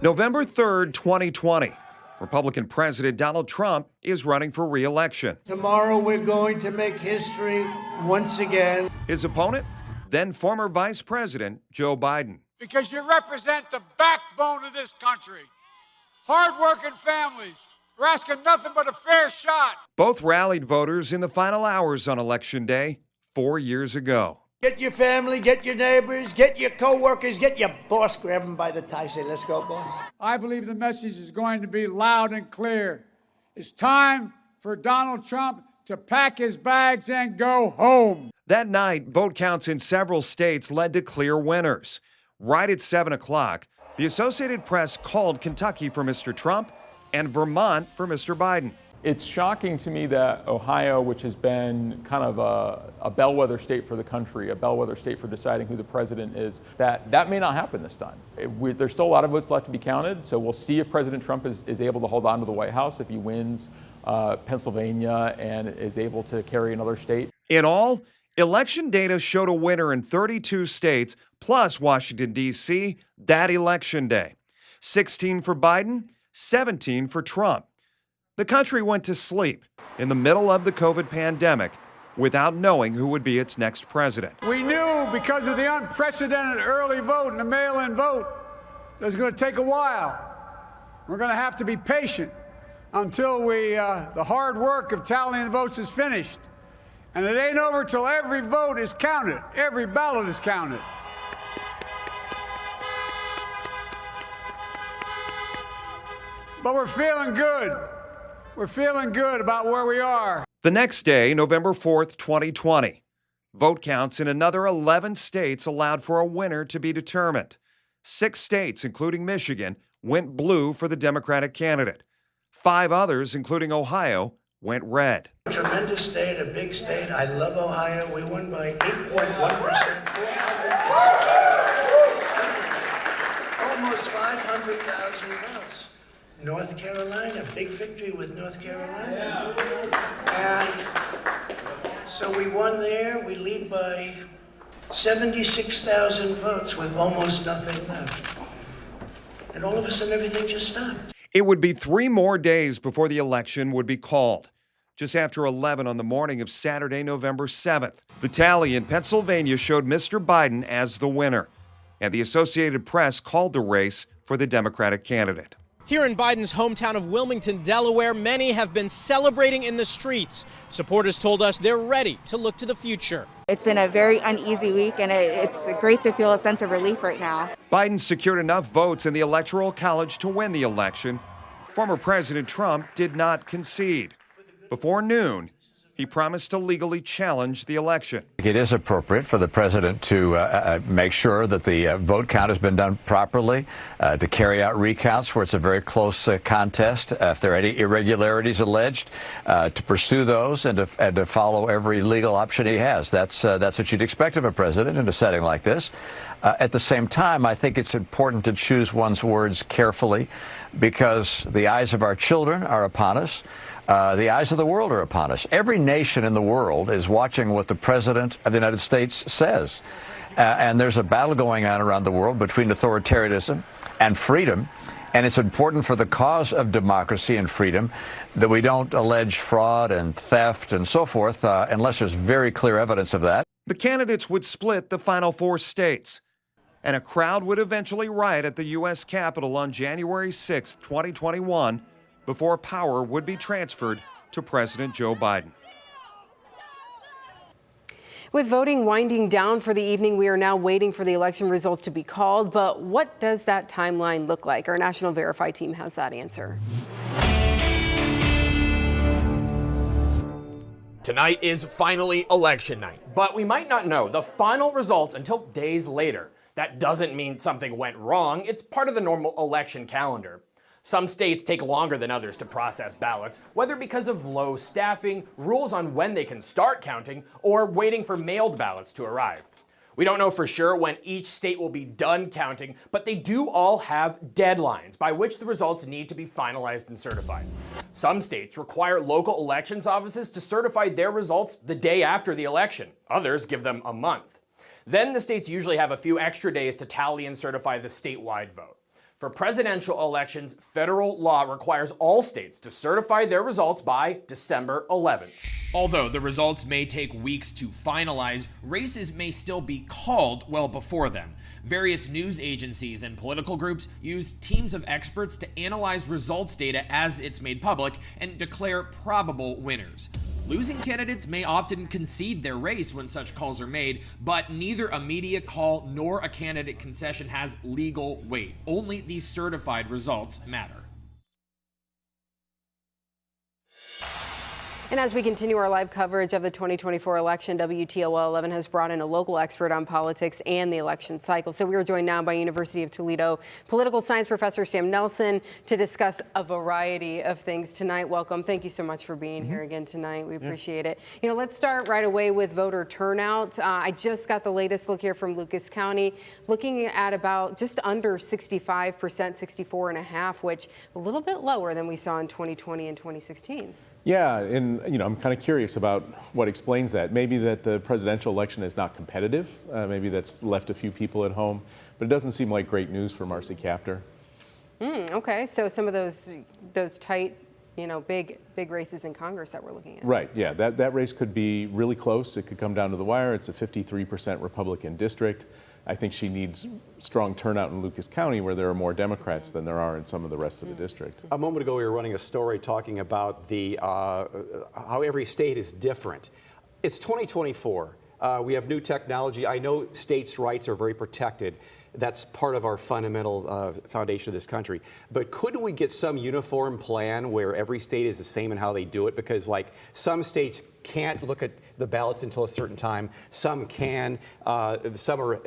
November 3rd, 2020. Republican President Donald Trump is running for re-election. Tomorrow we're going to make history once again. His opponent, then former Vice President Joe Biden. Because you represent the backbone of this country. Hard-working families. We're asking nothing but a fair shot. Both rallied voters in the final hours on Election Day 4 years ago. Get your family, get your neighbors, get your co-workers, get your boss, grab him by the tie, say, let's go, boss. I believe the message is going to be loud and clear. It's time for Donald Trump to pack his bags and go home. That night, vote counts in several states led to clear winners. Right at 7 o'clock, the Associated Press called Kentucky for Mr. Trump and Vermont for Mr. Biden. It's shocking to me that Ohio, which has been kind of a bellwether state for the country, a bellwether state for deciding who the president is, that may not happen this time. There's still a lot of votes left to be counted, so we'll see if President Trump is able to hold on to the White House, if he wins Pennsylvania and is able to carry another state. In all, election data showed a winner in 32 states, plus Washington, D.C., that election day. 16 for Biden, 17 for Trump. The country went to sleep in the middle of the COVID pandemic without knowing who would be its next president. We knew because of the unprecedented early vote and the mail-in vote that it was going to take a while. We're going to have to be patient until the hard work of tallying the votes is finished. And it ain't over till every vote is counted, every ballot is counted. But we're feeling good. We're feeling good about where we are. The next day, November 4th, 2020, vote counts in another 11 states allowed for a winner to be determined. 6 states, including Michigan, went blue for the Democratic candidate. 5 others, including Ohio, went red. A tremendous state, a big state. I love Ohio. We won by 8.1%. Almost 500,000 votes. North Carolina, big victory with North Carolina. And so we won there. We lead by 76,000 votes with almost nothing left. And all of a sudden, everything just stopped. It would be 3 more days before the election would be called. Just after 11 on the morning of Saturday, November 7th, the tally in Pennsylvania showed Mr. Biden as the winner, and the Associated Press called the race for the Democratic candidate. Here in Biden's hometown of Wilmington, Delaware, many have been celebrating in the streets. Supporters told us they're ready to look to the future. It's been a very uneasy week, and it's great to feel a sense of relief right now. Biden secured enough votes in the Electoral College to win the election. Former President Trump did not concede. Before noon, He promised to legally challenge the election. It is appropriate for the president to make sure that the vote count has been done properly, to carry out recounts where it's a very close contest. If there are any irregularities alleged, to pursue those and to follow every legal option he has. That's what you'd expect of a president in a setting like this. At the same time, I think it's important to choose one's words carefully because the eyes of our children are upon us. The eyes of the world are upon us. Every nation in the world is watching what the President of the United States says. And there's a battle going on around the world between authoritarianism and freedom. And it's important for the cause of democracy and freedom that we don't allege fraud and theft and so forth unless there's very clear evidence of that. The candidates would split the final 4 states. And a crowd would eventually riot at the U.S. Capitol on January 6, 2021. Before power would be transferred to President Joe Biden. With voting winding down for the evening, we are now waiting for the election results to be called. But what does that timeline look like? Our National Verify team has that answer. Tonight is finally election night, but we might not know the final results until days later. That doesn't mean something went wrong. It's part of the normal election calendar. Some states take longer than others to process ballots, whether because of low staffing, rules on when they can start counting, or waiting for mailed ballots to arrive. We don't know for sure when each state will be done counting, but they do all have deadlines by which the results need to be finalized and certified. Some states require local elections offices to certify their results the day after the election. Others give them a month. Then the states usually have a few extra days to tally and certify the statewide vote. For presidential elections, federal law requires all states to certify their results by December 11th. Although the results may take weeks to finalize, races may still be called well before then. Various news agencies and political groups use teams of experts to analyze results data as it's made public and declare probable winners. Losing candidates may often concede their race when such calls are made, but neither a media call nor a candidate concession has legal weight. Only the certified results matter. And as we continue our live coverage of the 2024 election, WTOL 11 has brought in a local expert on politics and the election cycle. So we are joined now by University of Toledo political science professor Sam Nelson to discuss a variety of things tonight. Welcome. Thank you so much for being here again tonight. We appreciate it. You know, let's start right away with voter turnout. I just got the latest look here from Lucas County, looking at about just under 65%, 64.5%, which a little bit lower than we saw in 2020 and 2016. Yeah, and I'm kind of curious about what explains that. Maybe that the presidential election is not competitive. Maybe that's left a few people at home, but it doesn't seem like great news for Marcy Kaptur. Okay, so some of those tight, big races in Congress that we're looking at. Right. Yeah, that race could be really close. It could come down to the wire. It's a 53% Republican district. I think she needs strong turnout in Lucas County, where there are more Democrats than there are in some of the rest of the district. A moment ago, we were running a story talking about the how every state is different. It's 2024. We have new technology. I know states' rights are very protected. That's part of our fundamental foundation of this country. But couldn't we get some uniform plan where every state is the same in how they do it? Because like some states can't look at the ballots until a certain time. Some can. Some are.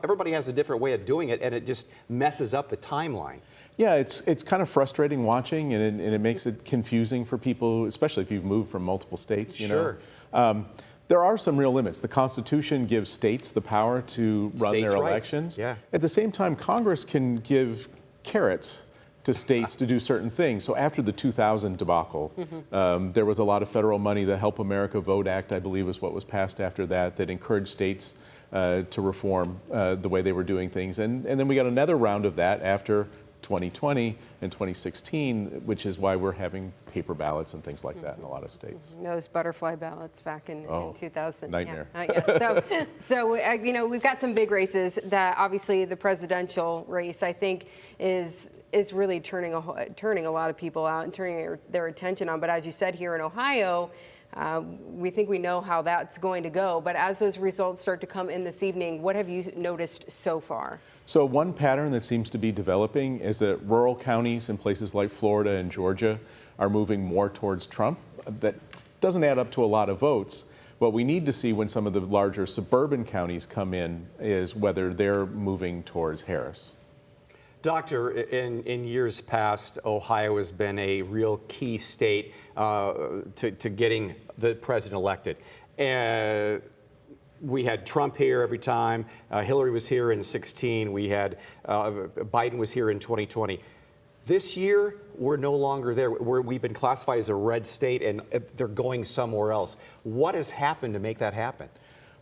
Everybody has a different way of doing it, and it just messes up the timeline. Yeah, it's kind of frustrating watching, and it makes it confusing for people, especially if you've moved from multiple states. Sure. There are some real limits. The Constitution gives states the power to run their elections. Yeah. At the same time, Congress can give carrots to states to do certain things. So after the 2000 debacle, there was a lot of federal money. The Help America Vote Act, I believe, is what was passed after that encouraged states to reform the way they were doing things. And then we got another round of that after 2020 and 2016, which is why we're having paper ballots and things like that in a lot of states. Those butterfly ballots back in 2000. Nightmare. Yeah. So we've got some big races that obviously the presidential race, I think, is really turning a lot of people out and turning their attention on. But as you said, here in Ohio, we think we know how that's going to go. But as those results start to come in this evening, what have you noticed so far? So one pattern that seems to be developing is that rural counties in places like Florida and Georgia are moving more towards Trump. that doesn't add up to a lot of votes. What we need to see when some of the larger suburban counties come in is whether they're moving towards Harris. Doctor, in years past, Ohio has been a real key state to getting the president elected. We had Trump here every time. Hillary was here in 2016. We had Biden was here in 2020. This year, we're no longer there. We've been classified as a red state, and they're going somewhere else. What has happened to make that happen?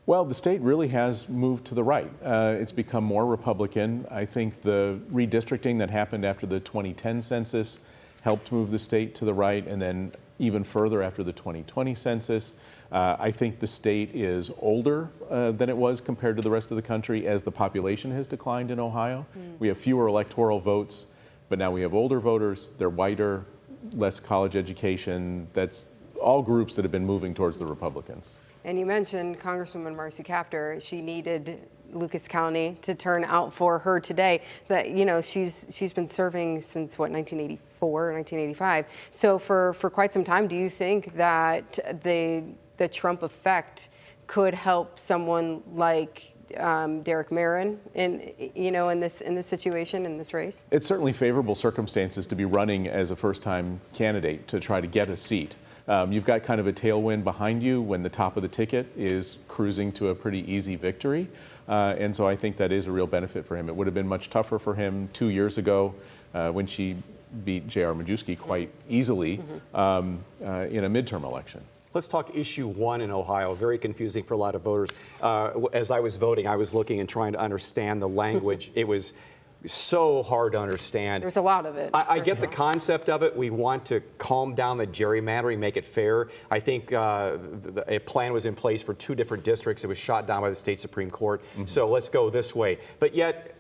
Well, the state really has moved to the right. It's become more Republican. I think the redistricting that happened after the 2010 census helped move the state to the right, and then even further after the 2020 census. I think the state is older than it was compared to the rest of the country as the population has declined in Ohio. We have fewer electoral votes, but now we have older voters. They're whiter, less college education. That's all groups that have been moving towards the Republicans. And you mentioned Congresswoman Marcy Kaptur. She needed Lucas County to turn out for her today. That, you know, she's been serving since what, 1984, 1985. So for quite some time, do you think that the Trump effect could help someone like Derek Merrin in this situation, in this race? It's certainly favorable circumstances to be running as a first-time candidate to try to get a seat. You've got kind of a tailwind behind you when the top of the ticket is cruising to a pretty easy victory. And so I think that is a real benefit for him. It would have been much tougher for him 2 years ago when she beat J.R. Majewski quite easily in a midterm election. Let's talk issue 1 in Ohio. Very confusing for a lot of voters. As I was voting, I was looking and trying to understand the language. It was so hard to understand. There's a lot of it. I get the concept of it. We want to calm down the gerrymandering, make it fair. I think a plan was in place for 2 different districts. It was shot down by the state Supreme Court. So let's go this way. But yet,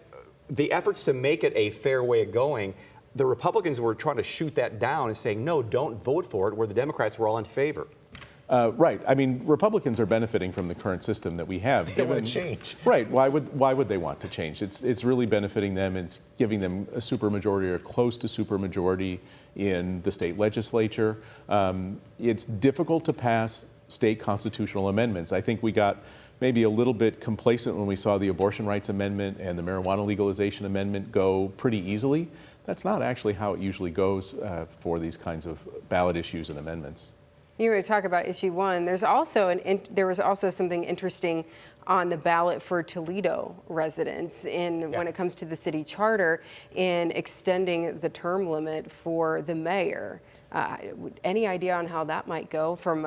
the efforts to make it a fair way of going, the Republicans were trying to shoot that down and saying, no, don't vote for it, where the Democrats were all in favor. Right. I mean, Republicans are benefiting from the current system that we have. They want to change. Right. Why would they want to change? It's really benefiting them. It's giving them a supermajority or close to supermajority in the state legislature. It's difficult to pass state constitutional amendments. I think we got maybe a little bit complacent when we saw the abortion rights amendment and the marijuana legalization amendment go pretty easily. That's not actually how it usually goes for these kinds of ballot issues and amendments. You were to talk about issue 1. There was also something interesting on the ballot for Toledo residents when it comes to the city charter in extending the term limit for the mayor. Any idea on how that might go from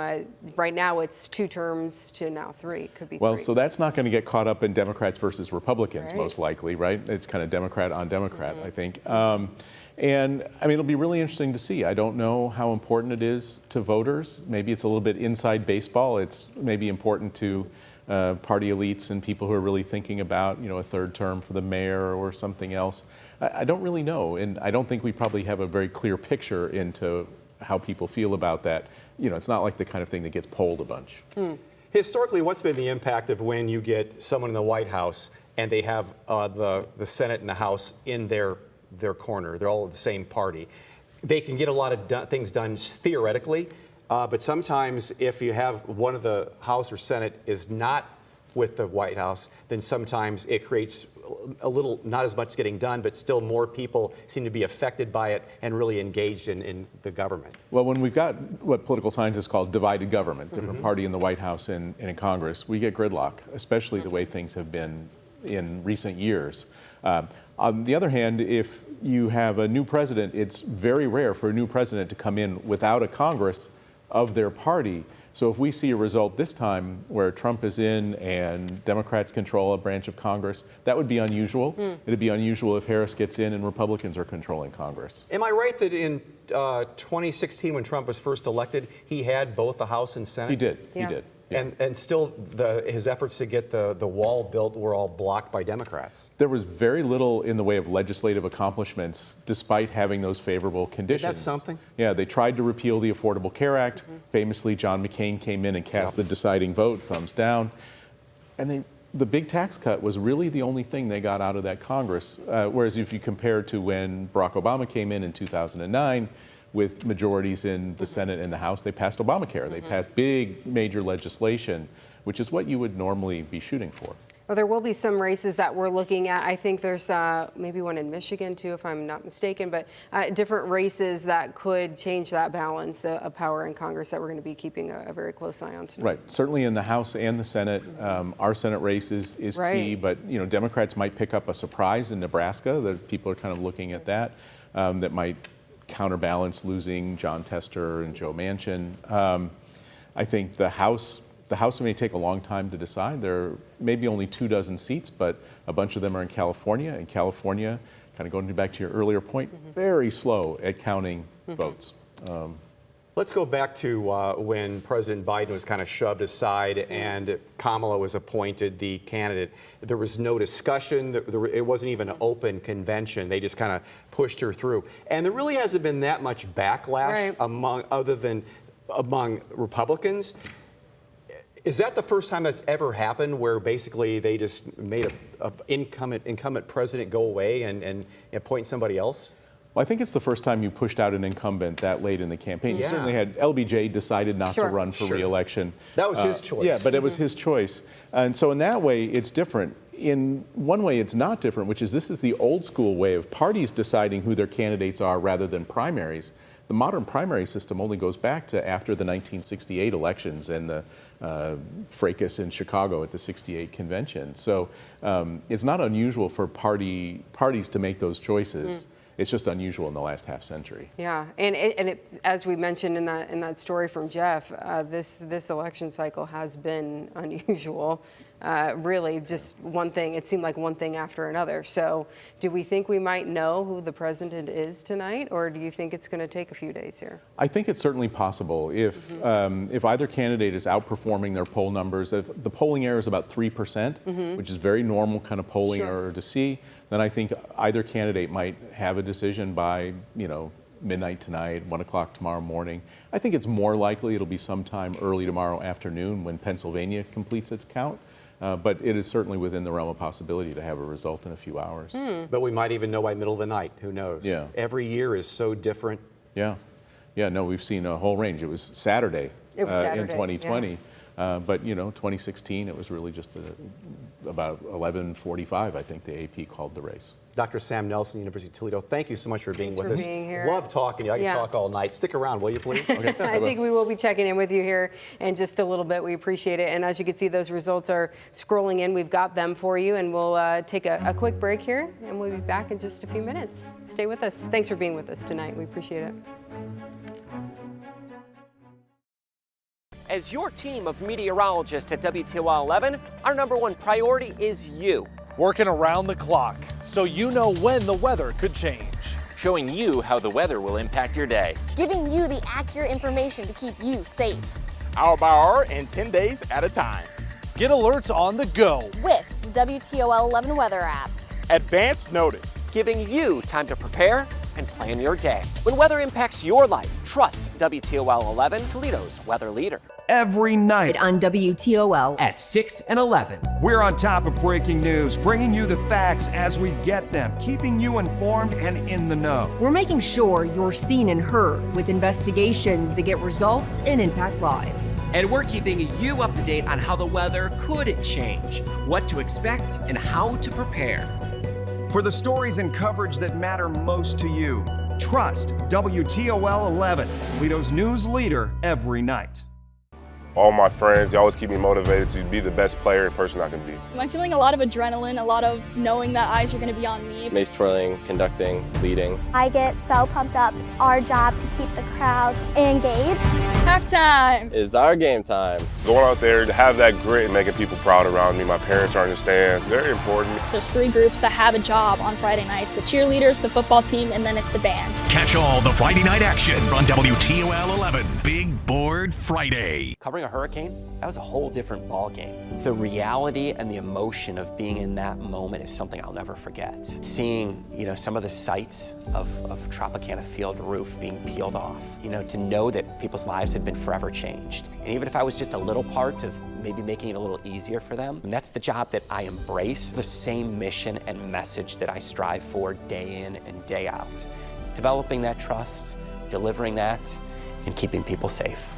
right now it's 2 terms to now 3, could be 3. Well, so that's not going to get caught up in Democrats versus Republicans, most likely, right? It's kind of Democrat on Democrat, I think. And I mean, it'll be really interesting to see. I don't know how important it is to voters. Maybe it's a little bit inside baseball. It's maybe important to party elites and people who are really thinking about, a 3rd term for the mayor or something else. I don't really know, and I don't think we probably have a very clear picture into how people feel about that. It's not like the kind of thing that gets polled a bunch. Historically, what's been the impact of when you get someone in the White House and they have the Senate and the House in their corner? They're all of the same party. They can get a lot of things done theoretically, but sometimes if you have one of the House or Senate is not with the White House, then sometimes it creates a little, not as much getting done, but still more people seem to be affected by it and really engaged in the government. Well, when we've got what political scientists call divided government, different party in the White House and in Congress, we get gridlock, especially the way things have been in recent years. On the other hand, if you have a new president, it's very rare for a new president to come in without a Congress of their party. So if we see a result this time where Trump is in and Democrats control a branch of Congress, that would be unusual. It'd be unusual if Harris gets in and Republicans are controlling Congress. Am I right that in 2016, when Trump was first elected, he had both the House and Senate? He did. Yeah. He did. And still, his efforts to get the wall built were all blocked by Democrats. There was very little in the way of legislative accomplishments, despite having those favorable conditions. That's something. Yeah, they tried to repeal the Affordable Care Act. Famously, John McCain came in and cast the deciding vote, thumbs down. And the big tax cut was really the only thing they got out of that Congress. Whereas if you compare to when Barack Obama came in 2009, with majorities in the Senate and the House. They passed Obamacare. They passed big, major legislation, which is what you would normally be shooting for. Well, there will be some races that we're looking at. I think there's maybe one in Michigan, too, if I'm not mistaken, but different races that could change that balance of power in Congress that we're going to be keeping a very close eye on tonight. Right. Certainly in the House and the Senate, our Senate race is key, but Democrats might pick up a surprise in Nebraska. That people are kind of looking at that. That might counterbalance losing John Tester and Joe Manchin. I think the House may take a long time to decide. There are maybe only 24 seats, but a bunch of them are in California. And California, kind of going back to your earlier point, very slow at counting votes. Let's go back to when President Biden was kind of shoved aside and Kamala was appointed the candidate. There was no discussion. It wasn't even an open convention. They just kind of pushed her through. And there really hasn't been that much backlash among Republicans. Is that the first time that's ever happened where basically they just made an incumbent president go away and appoint somebody else? Well, I think it's the first time you pushed out an incumbent that late in the campaign. You certainly had LBJ decided not to run for re-election. That was his choice. Yeah, but it was his choice. And so in that way, it's different. In one way, it's not different, which is this is the old school way of parties deciding who their candidates are rather than primaries. The modern primary system only goes back to after the 1968 elections and the fracas in Chicago at the '68 convention. So it's not unusual for parties to make those choices. It's just unusual in the last half century. Yeah, and as we mentioned in that story from Jeff, this election cycle has been unusual. Really, just one thing. It seemed like one thing after another. So, do we think we might know who the president is tonight, or do you think it's going to take a few days here? I think it's certainly possible if either candidate is outperforming their poll numbers. If the polling error is about 3%, which is very normal kind of polling error to see, then I think either candidate might have a decision by midnight tonight, 1 o'clock tomorrow morning. I think it's more likely it'll be sometime early tomorrow afternoon when Pennsylvania completes its count. But it is certainly within the realm of possibility to have a result in a few hours. But we might even know by middle of the night. Who knows? Yeah. Every year is so different. Yeah. Yeah, no, we've seen a whole range. It was Saturday, in 2020. Yeah. But, 2016, it was really just about 11:45, I think the AP called the race. Dr. Sam Nelson, University of Toledo, thank you so much for being with us. Thanks for being here. Love talking to you. I can talk all night. Stick around, will you, please? Okay. I think we will be checking in with you here in just a little bit. We appreciate it. And as you can see, those results are scrolling in. We've got them for you. And we'll take a quick break here, and we'll be back in just a few minutes. Stay with us. Thanks for being with us tonight. We appreciate it. As your team of meteorologists at WTOL 11, our #1 priority is you. Working around the clock so you know when the weather could change. Showing you how the weather will impact your day. Giving you the accurate information to keep you safe. Hour by hour and 10 days at a time. Get alerts on the go with the WTOL 11 weather app. Advanced notice. Giving you time to prepare and plan your day. When weather impacts your life, trust WTOL 11, Toledo's weather leader. Every night on WTOL at 6 and 11. We're on top of breaking news, bringing you the facts as we get them, keeping you informed and in the know. We're making sure you're seen and heard with investigations that get results and impact lives. And we're keeping you up to date on how the weather could change, what to expect, and how to prepare. For the stories and coverage that matter most to you, trust WTOL 11, Toledo's news leader every night. All my friends, they always keep me motivated to be the best player and person I can be. I'm feeling a lot of adrenaline, a lot of knowing that eyes are going to be on me. Mace twirling, conducting, leading. I get so pumped up. It's our job to keep the crowd engaged. Halftime! It's our game time. Going out there to have that grit and making people proud around me. My parents are in the stands. Very important. So there's 3 groups that have a job on Friday nights. The cheerleaders, the football team, and then it's the band. Catch all the Friday night action on WTOL 11 Big Board Friday. Covering a hurricane, that was a whole different ball game. The reality and the emotion of being in that moment is something I'll never forget. Seeing, some of the sights of Tropicana Field roof being peeled off, to know that people's lives had been forever changed. And even if I was just a little part of maybe making it a little easier for them, and that's the job that I embrace, the same mission and message that I strive for day in and day out. It's developing that trust, delivering that and keeping people safe.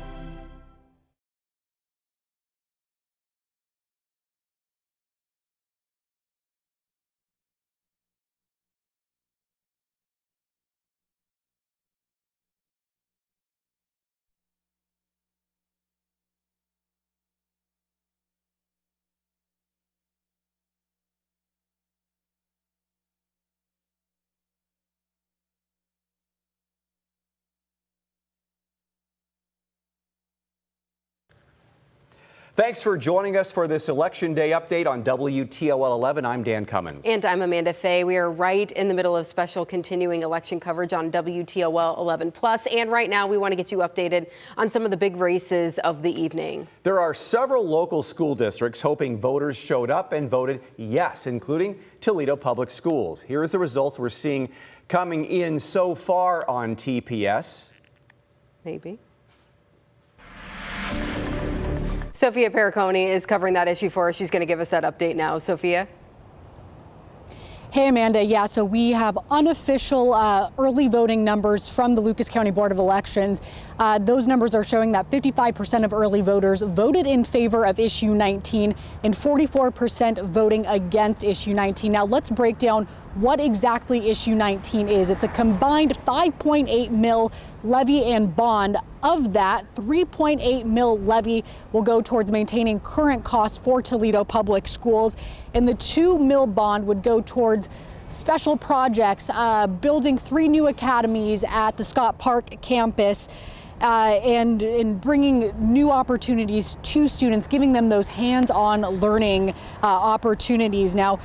Thanks for joining us for this Election Day update on WTOL 11. I'm Dan Cummins. And I'm Amanda Fay. We are right in the middle of special continuing election coverage on WTOL 11 Plus. And right now we want to get you updated on some of the big races of the evening. There are several local school districts hoping voters showed up and voted yes, including Toledo Public Schools. Here is the results we're seeing coming in so far on TPS. Maybe. Sophia Pericone is covering that issue for us. She's going to give us that update now. Sophia? Hey, Amanda. Yeah, so we have unofficial early voting numbers from the Lucas County Board of Elections. Those numbers are showing that 55% of early voters voted in favor of issue 19 and 44% voting against issue 19. Now, let's break down what exactly issue 19 is. It's a combined 5.8 mil levy and bond. Of that, 3.8 mil levy will go towards maintaining current costs for Toledo Public Schools, and the 2 mil bond would go towards special projects, building 3 new academies at the Scott Park campus, and bringing new opportunities to students, giving them those hands-on learning opportunities. Now,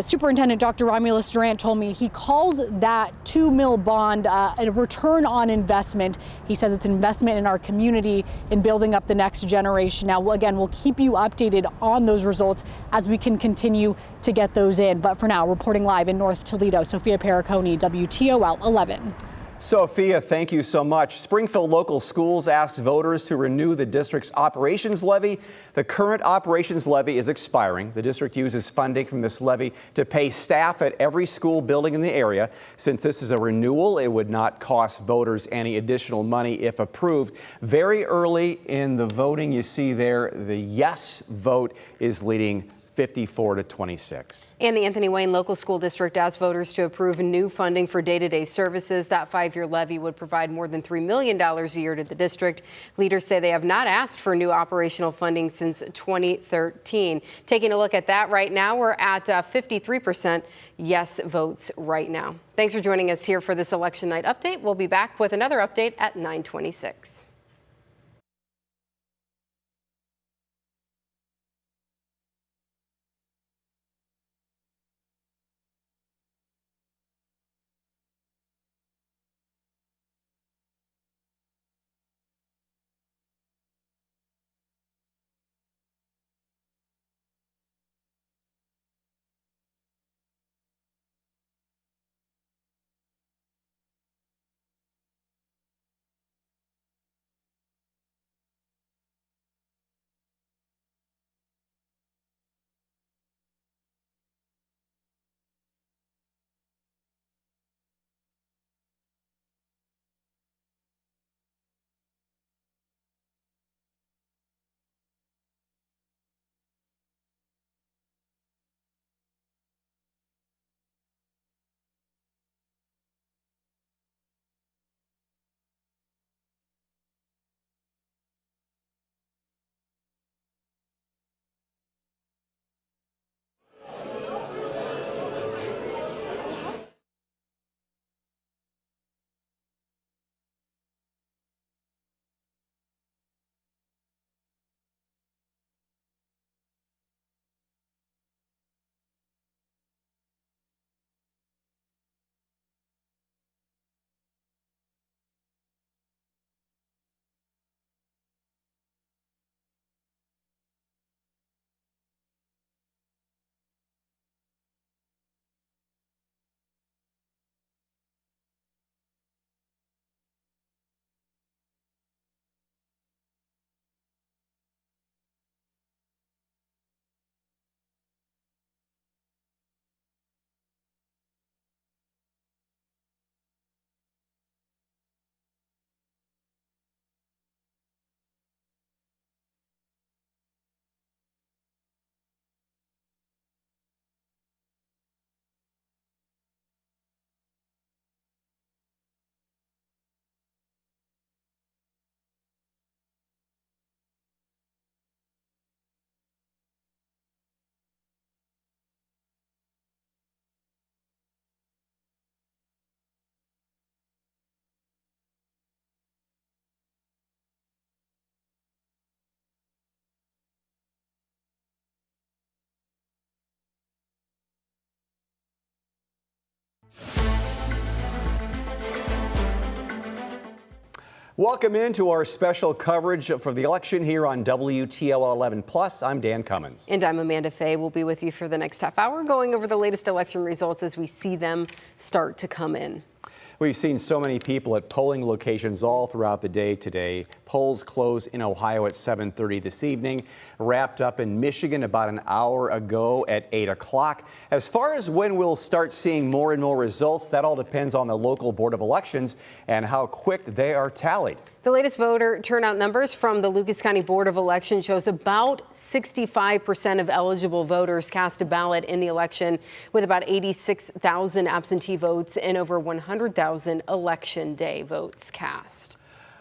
Superintendent Dr. Romulus Durant told me he calls that 2 mil bond a return on investment. He says it's investment in our community in building up the next generation. Now, again, we'll keep you updated on those results as we can continue to get those in. But for now, reporting live in North Toledo, Sophia Pericone, WTOL 11. Sophia, thank you so much. Springfield Local Schools asked voters to renew the district's operations levy. The current operations levy is expiring. The district uses funding from this levy to pay staff at every school building in the area. Since this is a renewal, it would not cost voters any additional money if approved. Very early in the voting, you see there the yes vote is leading 54 to 26. And the Anthony Wayne Local School District asked voters to approve new funding for day-to-day services. That 5-year levy would provide more than $3 million a year to the district. Leaders say they have not asked for new operational funding since 2013. Taking a look at that right now, we're at 53% yes votes right now. Thanks for joining us here for this election night update. We'll be back with another update at 9:26. Welcome into our special coverage for the election here on WTOL 11+. I'm Dan Cummins. And I'm Amanda Fay. We'll be with you for the next half hour, going over the latest election results as we see them start to come in. We've seen so many people at polling locations all throughout the day today. Polls close in Ohio at 7:30 this evening, wrapped up in Michigan about an hour ago at 8 o'clock. As far as when we'll start seeing more and more results, that all depends on the local Board of Elections and how quick they are tallied. The latest voter turnout numbers from the Lucas County Board of Elections shows about 65% of eligible voters cast a ballot in the election, with about 86,000 absentee votes and over 100,000 election day votes cast.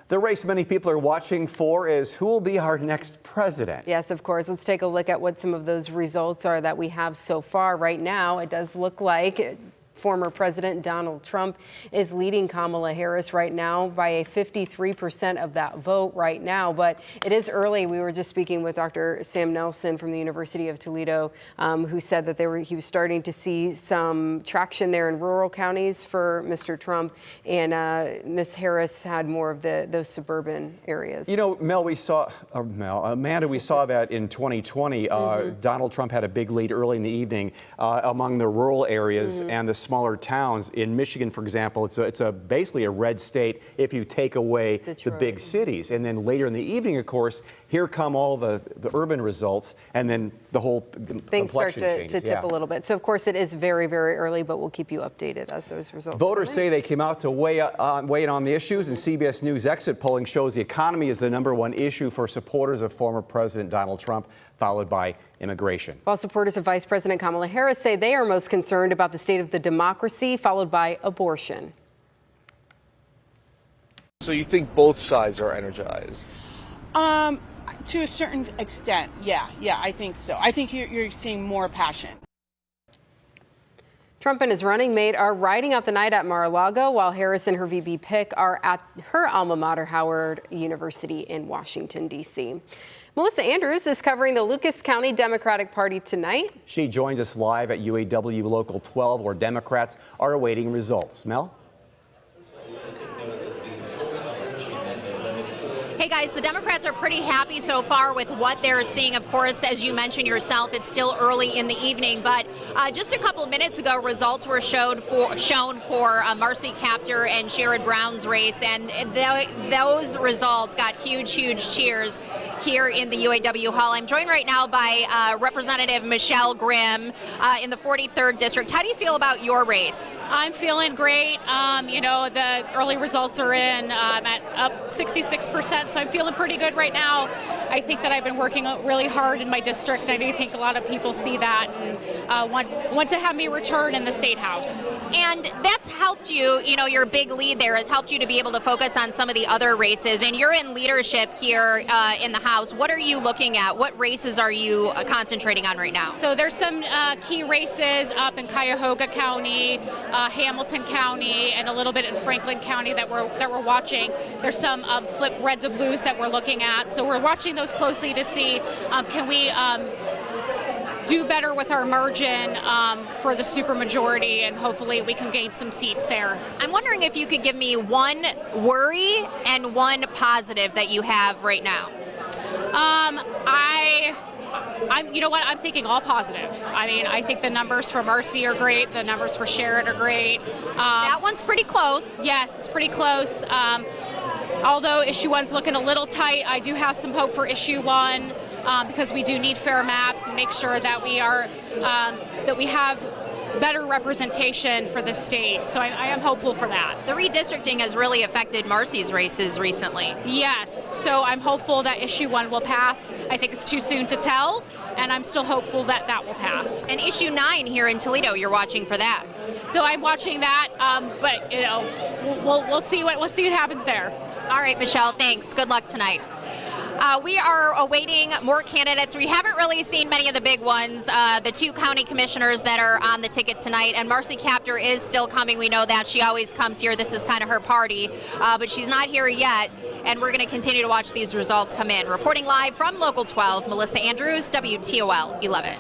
The race many people are watching for is who will be our next president. Yes, of course. Let's take a look at what some of those results are that we have so far. Right now, it does look like former President Donald Trump is leading Kamala Harris right now by a 53% of that vote right now. But it is early. We were just speaking with Dr. Sam Nelson from the University of Toledo, who said that he was starting to see some traction there in rural counties for Mr. Trump, and Ms. Harris had more of those suburban areas. You know, Amanda, we saw that in 2020. Donald Trump had a big lead early in the evening among the rural areas and the smaller towns. In Michigan, for example, it's basically a red state if you take away the big cities. And then later in the evening, of course, here come all the urban results, and then the whole things start complexion to tip a little bit. So, of course, it is very, very early, but we'll keep you updated as those results Voters say they came out to weigh in on the issues, and CBS News exit polling shows the economy is the #1 issue for supporters of former President Donald Trump, followed by immigration. While supporters of Vice President Kamala Harris say they are most concerned about the state of the democracy, followed by abortion. So you think both sides are energized? To a certain extent, yeah, I think so. I think you're seeing more passion. Trump and his running mate are riding out the night at Mar-a-Lago, while Harris and her VP pick are at her alma mater, Howard University in Washington, D.C. Melissa Andrews is covering the Lucas County Democratic Party tonight. She joins us live at UAW Local 12, where Democrats are awaiting results. Mel? Hey guys, the Democrats are pretty happy so far with what they're seeing. Of course, as you mentioned yourself, it's still early in the evening, but just a couple minutes ago, results were shown for Marcy Kaptur and Sherrod Brown's race, and those results got huge cheers here in the UAW Hall. I'm joined right now by Representative Michelle Grimm in the 43rd District. How do you feel about your race? I'm feeling great. You know, the early results are in. I'm at up 66%, so I'm feeling pretty good right now. I think that I've been working really hard in my district. I do think a lot of people see that and want to have me return in the State House. And that's helped you, you know, your big lead there has helped you to be able to focus on some of the other races. And you're in leadership here in the House. What are you looking at? What races are you concentrating on right now? So there's some key races up in Cuyahoga County, Hamilton County, and a little bit in Franklin County that we're watching. There's some flip red to blues that we're looking at. So we're watching those closely to see can we do better with our margin for the supermajority, and hopefully we can gain some seats there. I'm wondering if you could give me one worry and one positive that you have right now. You know what? I'm thinking all positive. I mean, I think the numbers for Marcy are great. The numbers for Sherrod are great. That one's pretty close. Yes, it's pretty close. Although issue 1's looking a little tight, I do have some hope for issue 1 because we do need fair maps and make sure that we have better representation for the state. So I am hopeful for that. The redistricting has really affected Marcy's races recently. Yes, so I'm hopeful that issue 1 will pass. I think it's too soon to tell, and I'm still hopeful that that will pass. And issue 9 here in Toledo, you're watching for that. So I'm watching that, but you know, we'll see what happens there. All right, Michelle, thanks. Good luck tonight. We are awaiting more candidates. We haven't really seen many of the big ones, the 2 county commissioners that are on the ticket tonight, and Marcy Kaptur is still coming. We know that. She always comes here. This is kind of her party, but she's not here yet, and we're going to continue to watch these results come in. Reporting live from Local 12, Melissa Andrews, WTOL 11.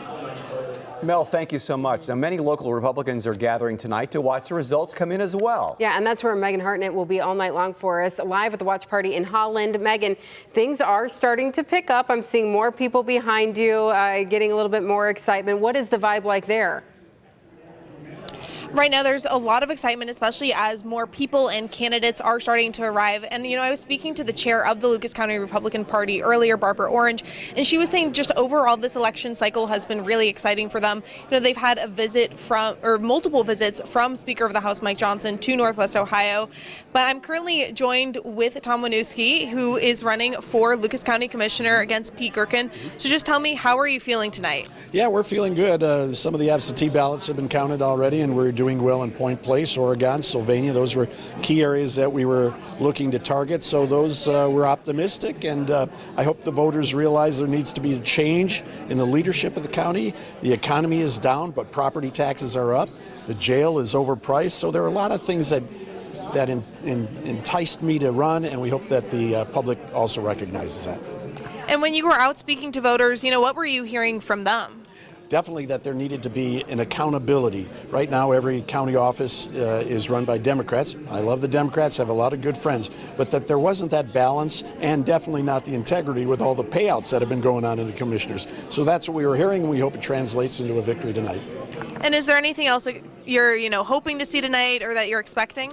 Mel, thank you so much. Now, many local Republicans are gathering tonight to watch the results come in as well. Yeah, and that's where Megan Hartnett will be all night long for us, live at the watch party in Holland. Megan, things are starting to pick up. I'm seeing more people behind you, getting a little bit more excitement. What is the vibe like there? Right now, there's a lot of excitement, especially as more people and candidates are starting to arrive. And, I was speaking to the chair of the Lucas County Republican Party earlier, Barbara Orange, and she was saying just overall this election cycle has been really exciting for them. They've had a visit multiple visits from Speaker of the House Mike Johnson to Northwest Ohio. But I'm currently joined with Tom Winooski, who is running for Lucas County Commissioner against Pete Gerken. So just tell me, how are you feeling tonight? Yeah, we're feeling good. Some of the absentee ballots have been counted already, and we're doing well in Point Place, Oregon, Sylvania. Those were key areas that we were looking to target. So those we're optimistic, and I hope the voters realize there needs to be a change in the leadership of the county. The economy is down, but property taxes are up. The jail is overpriced. So there are a lot of things that enticed me to run, and we hope that the public also recognizes that. And when you were out speaking to voters, what were you hearing from them? Definitely that there needed to be an accountability. Right now, every county office is run by Democrats. I love the Democrats, have a lot of good friends, but that there wasn't that balance and definitely not the integrity with all the payouts that have been going on in the commissioners. So that's what we were hearing, and we hope it translates into a victory tonight. And is there anything else that you're hoping to see tonight or that you're expecting?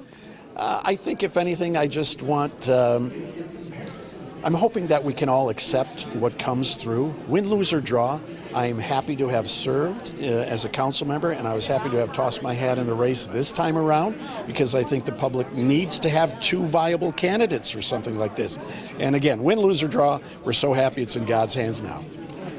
I think, if anything, I just want... I'm hoping that we can all accept what comes through. Win, lose, or draw, I am happy to have served as a council member, and I was happy to have tossed my hat in the race this time around, because I think the public needs to have two viable candidates for something like this. And again, win, lose, or draw, we're so happy it's in God's hands now.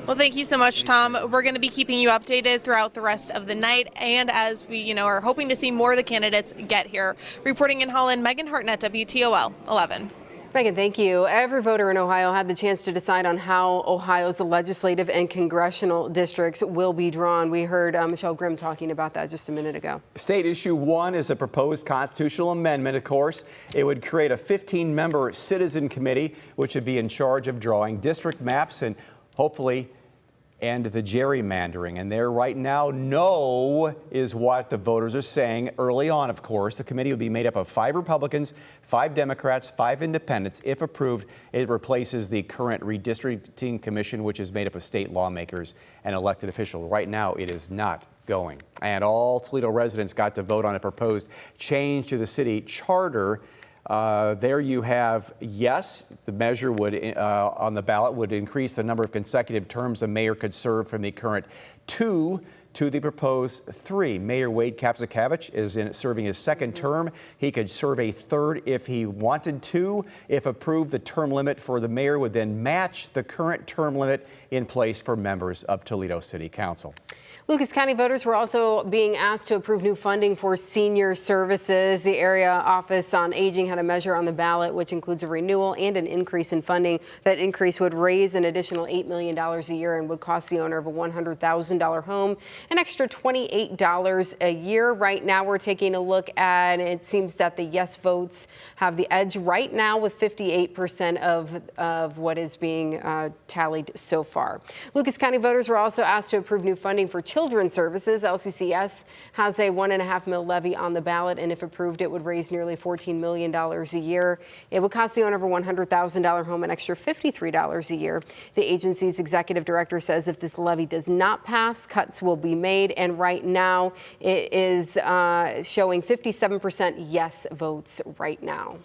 Well, thank you so much, Tom. We're going to be keeping you updated throughout the rest of the night, and as we, are hoping to see more of the candidates get here. Reporting in Holland, Megan Hartnett, WTOL 11. Megan, thank you. Every voter in Ohio had the chance to decide on how Ohio's legislative and congressional districts will be drawn. We heard Michelle Grimm talking about that just a minute ago. State Issue 1 is a proposed constitutional amendment, of course. It would create a 15-member citizen committee, which would be in charge of drawing district maps and hopefully end the gerrymandering. And there right now, no is what the voters are saying. Early on, of course, the committee would be made up of 5 Republicans, 5 Democrats, 5 independents. If approved, it replaces the current redistricting commission, which is made up of state lawmakers and elected officials. Right now, it is not going. And all Toledo residents got to vote on a proposed change to the city charter. There you have, yes, the measure would, on the ballot, would increase the number of consecutive terms a mayor could serve from the current 2 to the proposed 3. Mayor Wade Kapsakavich is serving his 2nd term. He could serve a 3rd if he wanted to. If approved, the term limit for the mayor would then match the current term limit in place for members of Toledo City Council. Lucas County voters were also being asked to approve new funding for senior services. The Area Office on Aging had a measure on the ballot, which includes a renewal and an increase in funding. That increase would raise an additional $8 million a year and would cost the owner of a $100,000 home an extra $28 a year. Right now, we're taking a look at, it seems that the yes votes have the edge right now with 58% of what is being tallied so far. Lucas County voters were also asked to approve new funding for children's services. LCCS has a $1.5 million levy on the ballot, and if approved, it would raise nearly $14 million a year. It would cost the owner of a $100,000 home an extra $53 a year. The agency's executive director says if this levy does not pass, cuts will be made, and right now it is showing 57% yes votes right now.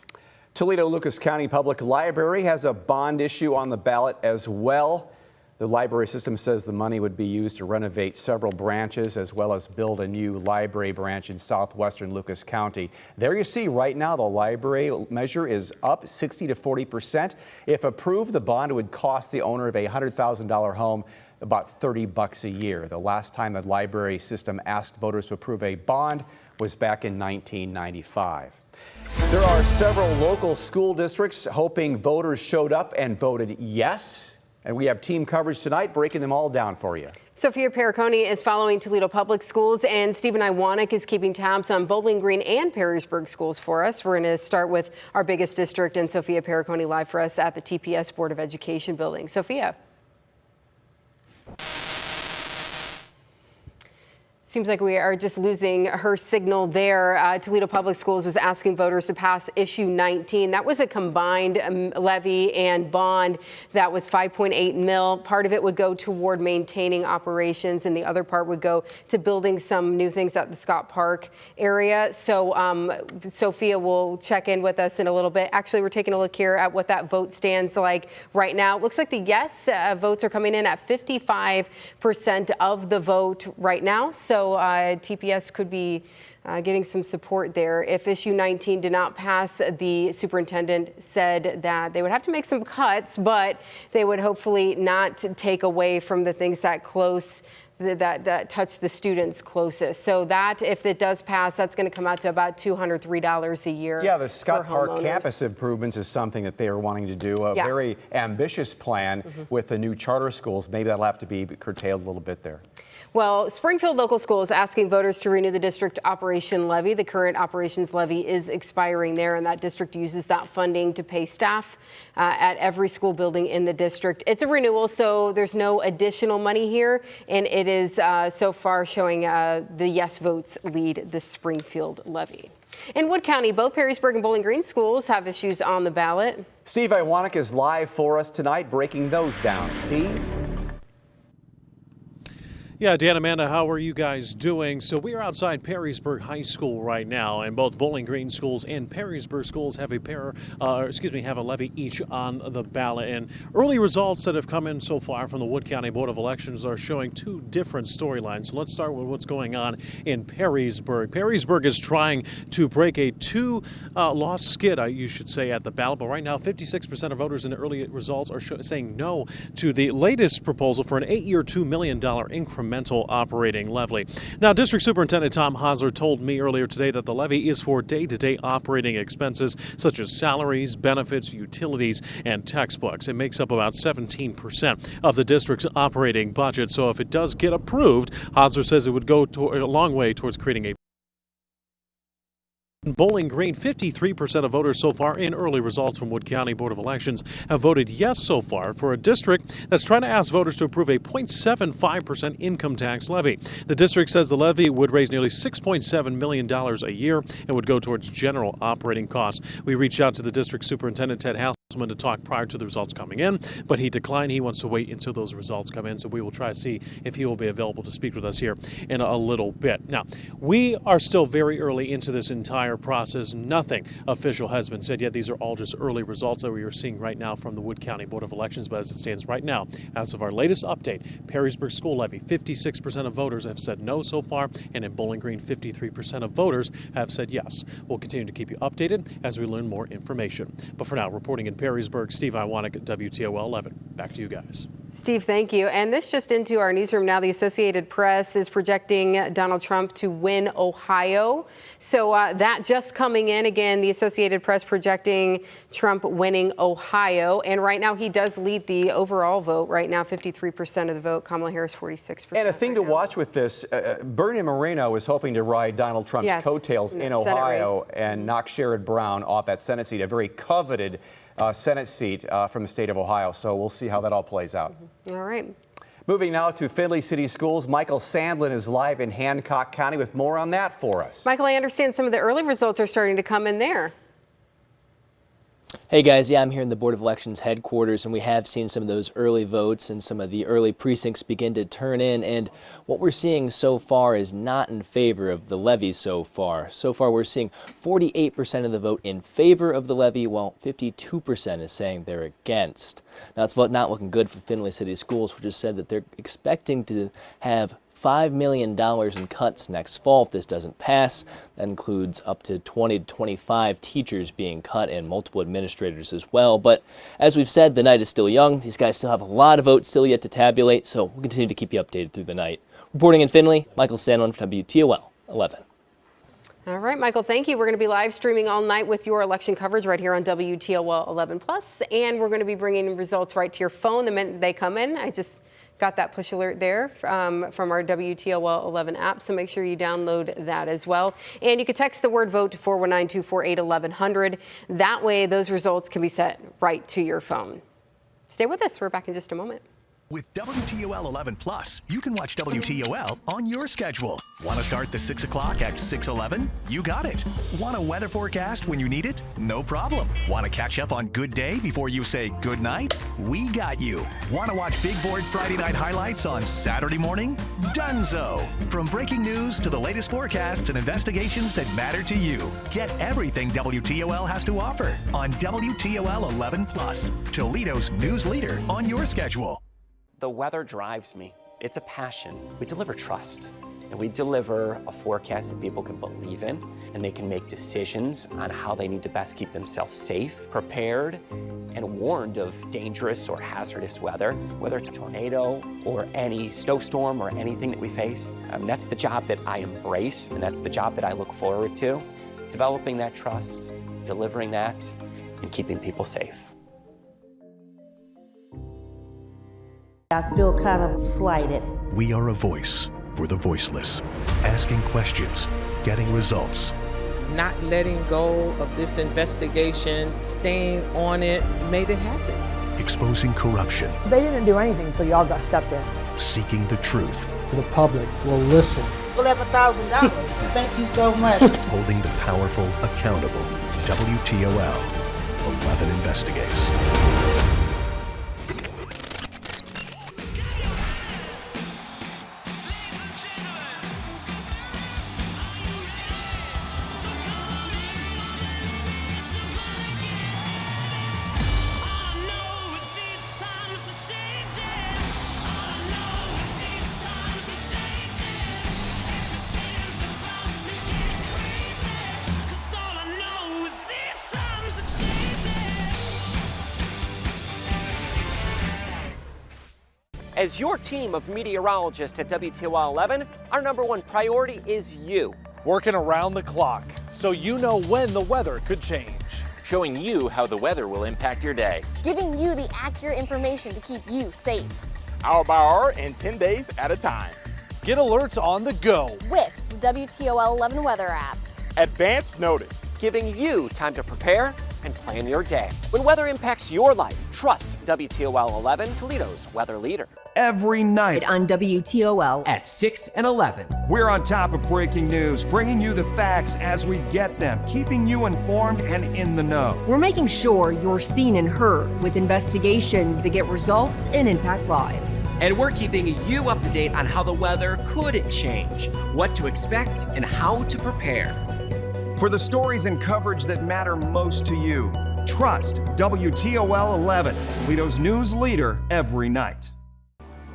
Toledo Lucas County Public Library has a bond issue on the ballot as well. The library system says the money would be used to renovate several branches as well as build a new library branch in southwestern Lucas County. There you see right now the library measure is up 60 to 40%. If approved, the bond would cost the owner of a $100,000 home about $30 a year. The last time the library system asked voters to approve a bond was back in 1995. There are several local school districts hoping voters showed up and voted yes. And we have team coverage tonight, breaking them all down for you. Sophia Perricone is following Toledo Public Schools, and Stephen Iwanek is keeping tabs on Bowling Green and Perrysburg schools for us. We're going to start with our biggest district, and Sophia Perricone live for us at the TPS Board of Education building. Sophia. Seems like we are just losing her signal there. Toledo Public Schools was asking voters to pass issue 19. That was a combined levy and bond that was $5.8 million. Part of it would go toward maintaining operations, and the other part would go to building some new things at the Scott Park area. So Sophia will check in with us in a little bit. Actually, we're taking a look here at what that vote stands like right now. It looks like the yes votes are coming in at 55% of the vote right now. So TPS could be getting some support there. If issue 19 did not pass, the superintendent said that they would have to make some cuts, but they would hopefully not take away from the things that touch the students closest. So that, if it does pass, that's going to come out to about $203 a year. Yeah, the Scott Park homeowners. campus improvements is something that they are wanting to do. A very ambitious plan with the new charter schools. Maybe that'll have to be curtailed a little bit there. Well, Springfield Local School is asking voters to renew the district operation levy. The current operations levy is expiring there, and that district uses that funding to pay staff at every school building in the district. It's a renewal, so there's no additional money here, and it is so far showing the yes votes lead the Springfield levy. In Wood County, both Perrysburg and Bowling Green schools have issues on the ballot. Steve Iwanek is live for us tonight, breaking those down. Steve? Yeah, Dan, Amanda, how are you guys doing? So we are outside Perrysburg High School right now, and both Bowling Green schools and Perrysburg schools have have a levy each on the ballot. And early results that have come in so far from the Wood County Board of Elections are showing two different storylines. So let's start with what's going on in Perrysburg. Perrysburg is trying to break a two-loss skid, you should say, at the ballot. But right now, 56% of voters in the early results are saying no to the latest proposal for an 8-year, $2 million incremental operating levy. Now, District Superintendent Tom Hosler told me earlier today that the levy is for day-to-day operating expenses such as salaries, benefits, utilities, and textbooks. It makes up about 17% of the district's operating budget. So if it does get approved, Hosler says it would go a long way towards creating a Bowling Green, 53% of voters so far in early results from Wood County Board of Elections have voted yes so far for a district that's trying to ask voters to approve a 0.75% income tax levy. The district says the levy would raise nearly $6.7 million a year and would go towards general operating costs. We reached out to the district superintendent, Ted Hasselman, to talk prior to the results coming in, but he declined. He wants to wait until those results come in, so we will try to see if he will be available to speak with us here in a little bit. Now, we are still very early into this entire process. Nothing official has been said yet. These are all just early results that we are seeing right now from the Wood County Board of Elections. But as it stands right now, as of our latest update, Perrysburg school levy, 56% of voters have said no so far, and in Bowling Green, 53% of voters have said yes. We'll continue to keep you updated as we learn more information. But for now, reporting in Perrysburg, Steve Iwanek, WTOL 11. Back to you guys. Steve, thank you. And this just into our newsroom now. The Associated Press is projecting Donald Trump to win Ohio. So that just coming in. Again, the Associated Press projecting Trump winning Ohio. And right now he does lead the overall vote. Right now, 53% of the vote. Kamala Harris, 46%. And a thing to watch with this, Bernie Moreno is hoping to ride Donald Trump's coattails in Ohio and knock Sherrod Brown off that Senate seat, a very coveted Senate seat from the state of Ohio. So we'll see how that all plays out. All right. Moving now to Findlay City Schools. Michael Sandlin is live in Hancock County with more on that for us. Michael, I understand some of the early results are starting to come in there. Hey guys, yeah, I'm here in the Board of Elections headquarters, and we have seen some of those early votes and some of the early precincts begin to turn in, and what we're seeing so far is not in favor of the levy so far. So far we're seeing 48% of the vote in favor of the levy, while 52% is saying they're against. Now it's not looking good for Findlay City Schools, which has said that they're expecting to have $5 million in cuts next fall if this doesn't pass. That includes up to 20 to 25 teachers being cut and multiple administrators as well. But as we've said, the night is still young. These guys still have a lot of votes still yet to tabulate, so we'll continue to keep you updated through the night. Reporting in Findlay, Michael Sandlin for WTOL 11. All right, Michael, thank you. We're going to be live streaming all night with your election coverage right here on WTOL 11+, and we're going to be bringing results right to your phone the minute they come in. I just got that push alert there from our WTOL 11 app, so make sure you download that as well. And you can text the word VOTE to 419-248-1100. That way, those results can be set right to your phone. Stay with us. We're back in just a moment. With WTOL 11 Plus, you can watch WTOL on your schedule. Want to start the 6 o'clock at 6:11? You got it. Want a weather forecast when you need it? No problem. Want to catch up on good day before you say good night? We got you. Want to watch Big Board Friday night highlights on Saturday morning? Dunzo. From breaking news to the latest forecasts and investigations that matter to you. Get everything WTOL has to offer on WTOL 11 Plus, Toledo's news leader on your schedule. The weather drives me. It's a passion. We deliver trust, and we deliver a forecast that people can believe in, and they can make decisions on how they need to best keep themselves safe, prepared, and warned of dangerous or hazardous weather, whether it's a tornado or any snowstorm or anything that we face. That's the job that I embrace, and that's the job that I look forward to. It's developing that trust, delivering that, and keeping people safe. I feel kind of slighted. We are a voice for the voiceless, asking questions, getting results. Not letting go of this investigation, staying on it, made it happen. Exposing corruption. They didn't do anything until y'all got stepped in. Seeking the truth. The public will listen. We'll have $1,000. Thank you so much. Holding the powerful accountable. WTOL 11 Investigates. As your team of meteorologists at WTOL 11, our #1 priority is you. Working around the clock, so you know when the weather could change. Showing you how the weather will impact your day. Giving you the accurate information to keep you safe. Hour by hour and 10 days at a time. Get alerts on the go. With the WTOL 11 weather app. Advanced notice. Giving you time to prepare and plan your day. When weather impacts your life, trust WTOL 11, Toledo's weather leader. Every night on WTOL at 6 and 11. We're on top of breaking news, bringing you the facts as we get them, keeping you informed and in the know. We're making sure you're seen and heard with investigations that get results and impact lives. And we're keeping you up to date on how the weather could change, what to expect, and how to prepare. For the stories and coverage that matter most to you, trust WTOL 11, Toledo's news leader every night.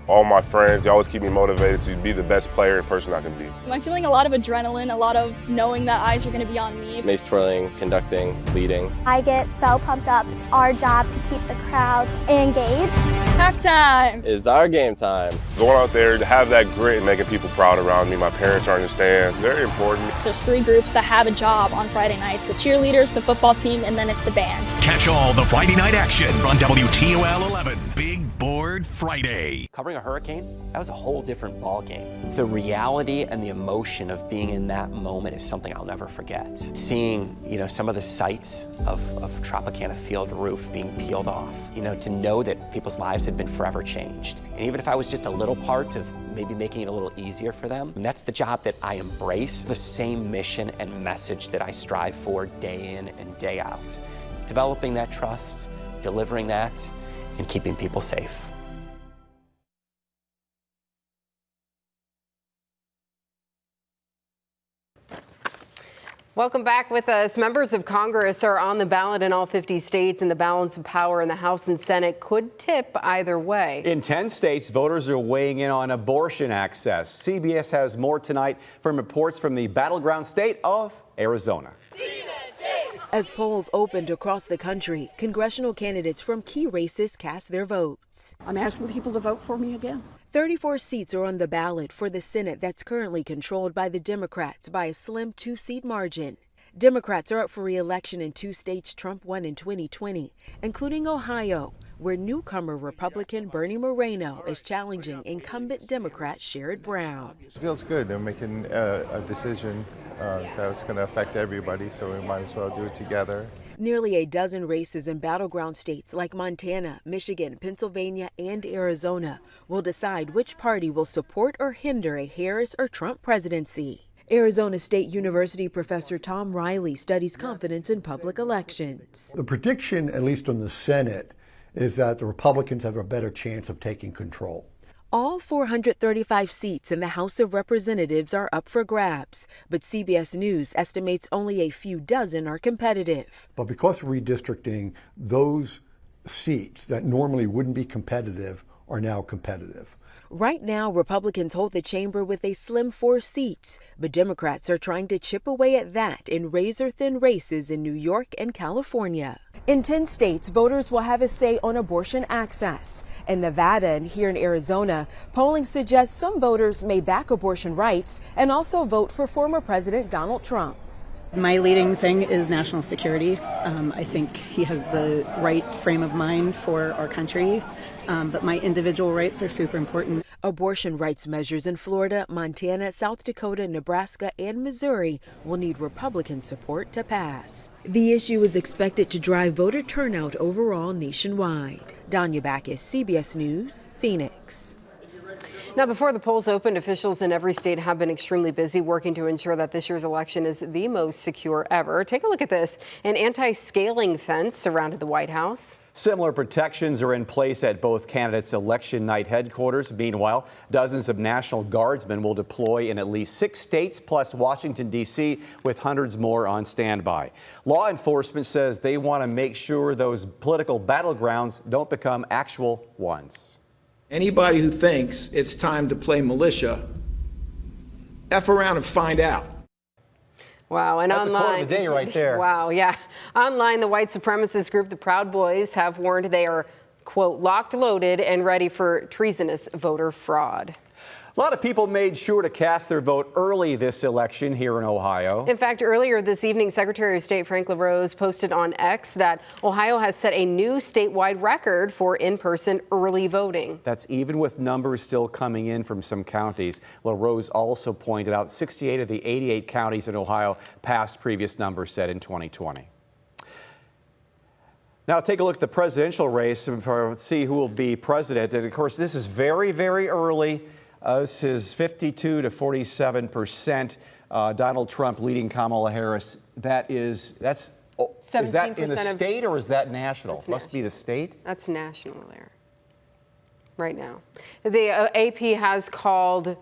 All my friends, they always keep me motivated to be the best player and person I can be. I'm feeling a lot of adrenaline, a lot of knowing that eyes are going to be on me. Mace twirling, conducting, leading. I get so pumped up. It's our job to keep the crowd engaged. Halftime! It's our game time. Going out there to have that grit and making people proud around me. My parents are in the stands. Very important. So there's 3 groups that have a job on Friday nights. The cheerleaders, the football team, and then it's the band. Catch all the Friday night action on WTOL 11 Big Board Friday. Covering a hurricane, that was a whole different ball game. The reality and the emotion of being in that moment is something I'll never forget. Seeing, some of the sights of Tropicana Field roof being peeled off, to know that people's lives had been forever changed. And even if I was just a little part of maybe making it a little easier for them, and that's the job that I embrace, the same mission and message that I strive for day in and day out. It's developing that trust, delivering that, and keeping people safe. Welcome back with us. Members of Congress are on the ballot in all 50 states, and the balance of power in the House and Senate could tip either way. In 10 states, voters are weighing in on abortion access. CBS has more tonight from reports from the battleground state of Arizona. As polls opened across the country, congressional candidates from key races cast their votes. I'm asking people to vote for me again. 34 seats are on the ballot for the Senate that's currently controlled by the Democrats by a slim 2-seat margin. Democrats are up for re-election in 2 states Trump won in 2020, including Ohio, where newcomer Republican Bernie Moreno is challenging incumbent Democrat Sherrod Brown. It feels good. They're making a decision that's going to affect everybody, so we might as well do it together. Nearly a dozen races in battleground states like Montana, Michigan, Pennsylvania, and Arizona will decide which party will support or hinder a Harris or Trump presidency. Arizona State University professor Tom Riley studies confidence in public elections. The prediction, at least on the Senate, is that the Republicans have a better chance of taking control. All 435 seats in the House of Representatives are up for grabs, but CBS News estimates only a few dozen are competitive. But because of redistricting, those seats that normally wouldn't be competitive are now competitive. Right now, Republicans hold the chamber with a slim 4 seats, but Democrats are trying to chip away at that in razor-thin races in New York and California. In 10 states, voters will have a say on abortion access. In Nevada and here in Arizona, polling suggests some voters may back abortion rights and also vote for former President Donald Trump. My leading thing is national security. I think he has the right frame of mind for our country, but my individual rights are super important. Abortion rights measures in Florida, Montana, South Dakota, Nebraska, and Missouri will need Republican support to pass. The issue is expected to drive voter turnout overall nationwide. Danya Backus, CBS News, Phoenix. Now, before the polls opened, officials in every state have been extremely busy working to ensure that this year's election is the most secure ever. Take a look at this. An anti-scaling fence surrounded the White House. Similar protections are in place at both candidates' election night headquarters. Meanwhile, dozens of National Guardsmen will deploy in at least 6 states plus Washington, D.C., with hundreds more on standby. Law enforcement says they want to make sure those political battlegrounds don't become actual ones. Anybody who thinks it's time to play militia, F around and find out. Wow, and that's online, a quote of the day right there. Wow, yeah. Online, the white supremacist group, the Proud Boys, have warned they are, quote, locked, loaded, and ready for treasonous voter fraud. A lot of people made sure to cast their vote early this election here in Ohio. In fact, earlier this evening, Secretary of State Frank LaRose posted on X that Ohio has set a new statewide record for in-person early voting. That's even with numbers still coming in from some counties. LaRose also pointed out 68 of the 88 counties in Ohio passed previous numbers set in 2020. Now take a look at the presidential race and see who will be president. And of course, this is very, very early. This is 52 to 47%. Donald Trump leading Kamala Harris. Is that in the state or is that national? Must be the state. That's national there right now. The AP has called,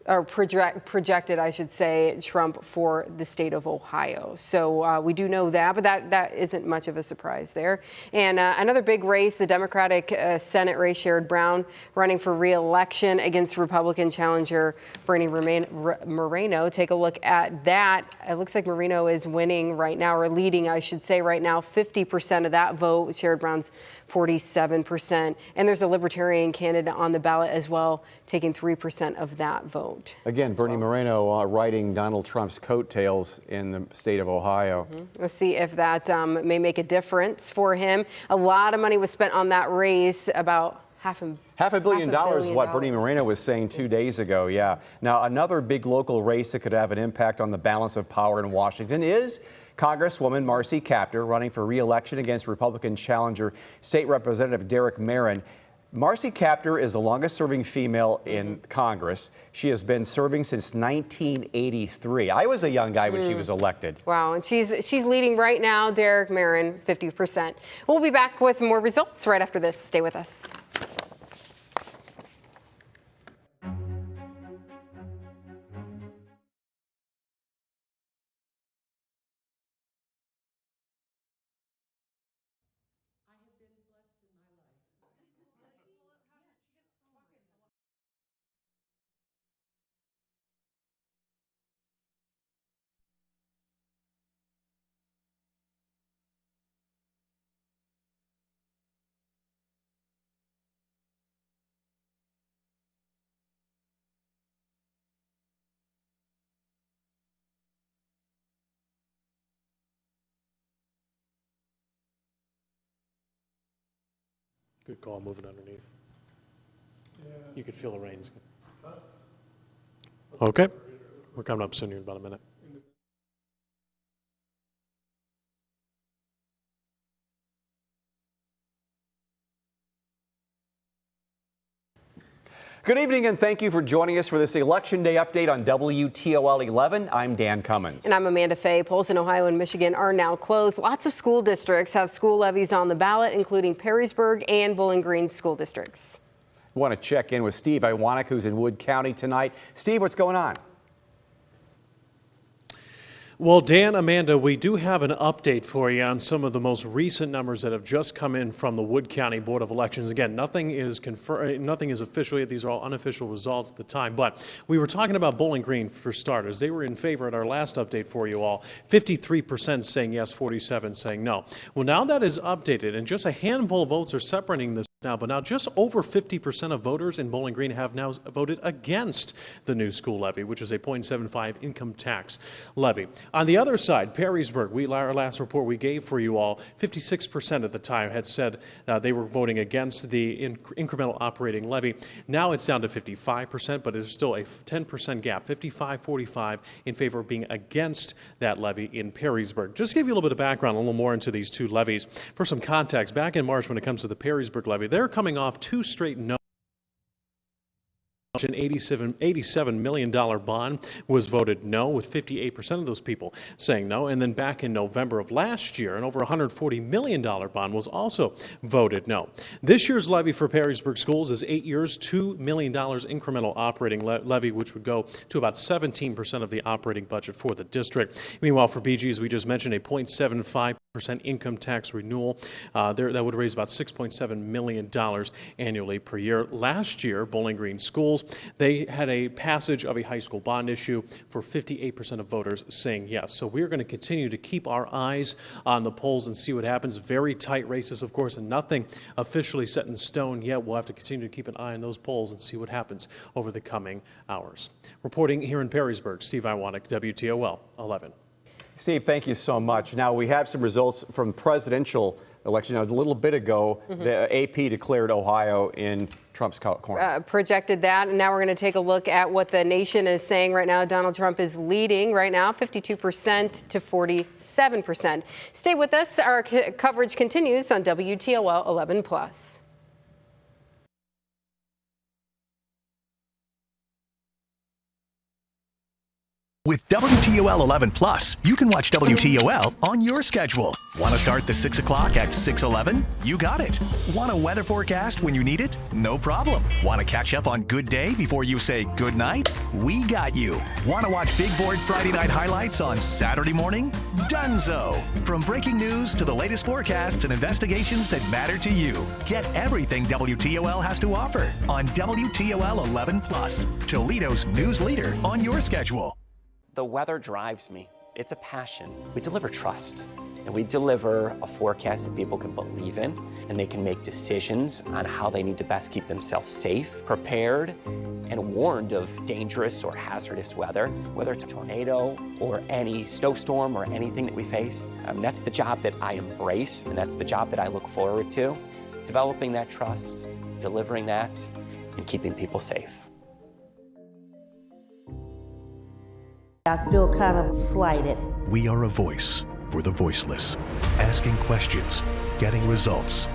or projected, I should say, Trump for the state of Ohio. So we do know that, but that isn't much of a surprise there. And another big race, the Democratic Senate race, Sherrod Brown running for re-election against Republican challenger Bernie Moreno. Take a look at that. It looks like Moreno is winning right now, or leading, I should say, right now, 50% of that vote. Sherrod Brown's 47%. And there's a Libertarian candidate on the ballot as well, taking 3% of that vote. Again, Bernie Moreno riding Donald Trump's coattails in the state of Ohio. We'll see if that may make a difference for him. A lot of money was spent on that race, about half a billion dollars is what Bernie Moreno was saying 2 days ago, yeah. Now, another big local race that could have an impact on the balance of power in Washington is Congresswoman Marcy Kaptur running for re-election against Republican challenger State Representative Derek Merrin. Marcy Kaptur is the longest-serving female in Congress. She has been serving since 1983. I was a young guy when she was elected. Wow, and she's leading right now, Derek Merrin, 50%. We'll be back with more results right after this. Stay with us. Good call moving underneath. Yeah. You could feel the rains. Okay. We're coming up soon here in about a minute. Good evening and thank you for joining us for this Election Day update on WTOL 11. I'm Dan Cummins. And I'm Amanda Fay. Polls in Ohio and Michigan are now closed. Lots of school districts have school levies on the ballot, including Perrysburg and Bowling Green school districts. We want to check in with Steve Iwanek, who's in Wood County tonight. Steve, what's going on? Well, Dan, Amanda, we do have an update for you on some of the most recent numbers that have just come in from the Wood County Board of Elections. Again, nothing is confirmed, nothing is official yet. These are all unofficial results at the time. But we were talking about Bowling Green for starters. They were in favor at our last update for you all. 53% saying yes, 47% saying no. Well, now that is updated, and just a handful of votes are separating this now. But now just over 50% of voters in Bowling Green have now voted against the new school levy, which is a 0.75 income tax levy. On the other side, Perrysburg, our last report we gave for you all, 56% at the time had said they were voting against the incremental operating levy. Now it's down to 55%, but there's still a 10% gap, 55-45 in favor of being against that levy in Perrysburg. Just to give you a little bit of background, a little more into these two levies. For some context, back in March when it comes to the Perrysburg levy, they're coming off two straight no. An $87 million bond was voted no, with 58% of those people saying no. And then back in November of last year, an over $140 million bond was also voted no. This year's levy for Perrysburg schools is 8 years, $2 million incremental operating levy, which would go to about 17% of the operating budget for the district. Meanwhile, for BGs, we just mentioned a 0.75% income tax renewal. That would raise about $6.7 million annually per year. Last year, Bowling Green schools, they had a passage of a high school bond issue for 58% of voters saying yes. So we're going to continue to keep our eyes on the polls and see what happens. Very tight races, of course, and nothing officially set in stone yet. We'll have to continue to keep an eye on those polls and see what happens over the coming hours. Reporting here in Perrysburg, Steve Iwanek, WTOL 11. Steve, thank you so much. Now, we have some results from presidential election. Now, a little bit ago, the AP declared Ohio in Trump's corner. Projected that, and now we're going to take a look at what the nation is saying right now. Donald Trump is leading right now, 52% to 47%. Stay with us. Our coverage continues on WTOL 11+. With WTOL 11 Plus, you can watch WTOL on your schedule. Want to start the 6 o'clock at 6:11? You got it. Want a weather forecast when you need it? No problem. Want to catch up on Good Day before you say good night? We got you. Want to watch Big Board Friday night highlights on Saturday morning? Dunzo. From breaking news to the latest forecasts and investigations that matter to you. Get everything WTOL has to offer on WTOL 11 Plus, Toledo's news leader on your schedule. The weather drives me. It's a passion. We deliver trust, and we deliver a forecast that people can believe in, and they can make decisions on how they need to best keep themselves safe, prepared, and warned of dangerous or hazardous weather, whether it's a tornado or any snowstorm or anything that we face. That's the job that I embrace, and that's the job that I look forward to. It's developing that trust, delivering that, and keeping people safe. I feel kind of slighted. We are a voice for the voiceless, asking questions, getting results.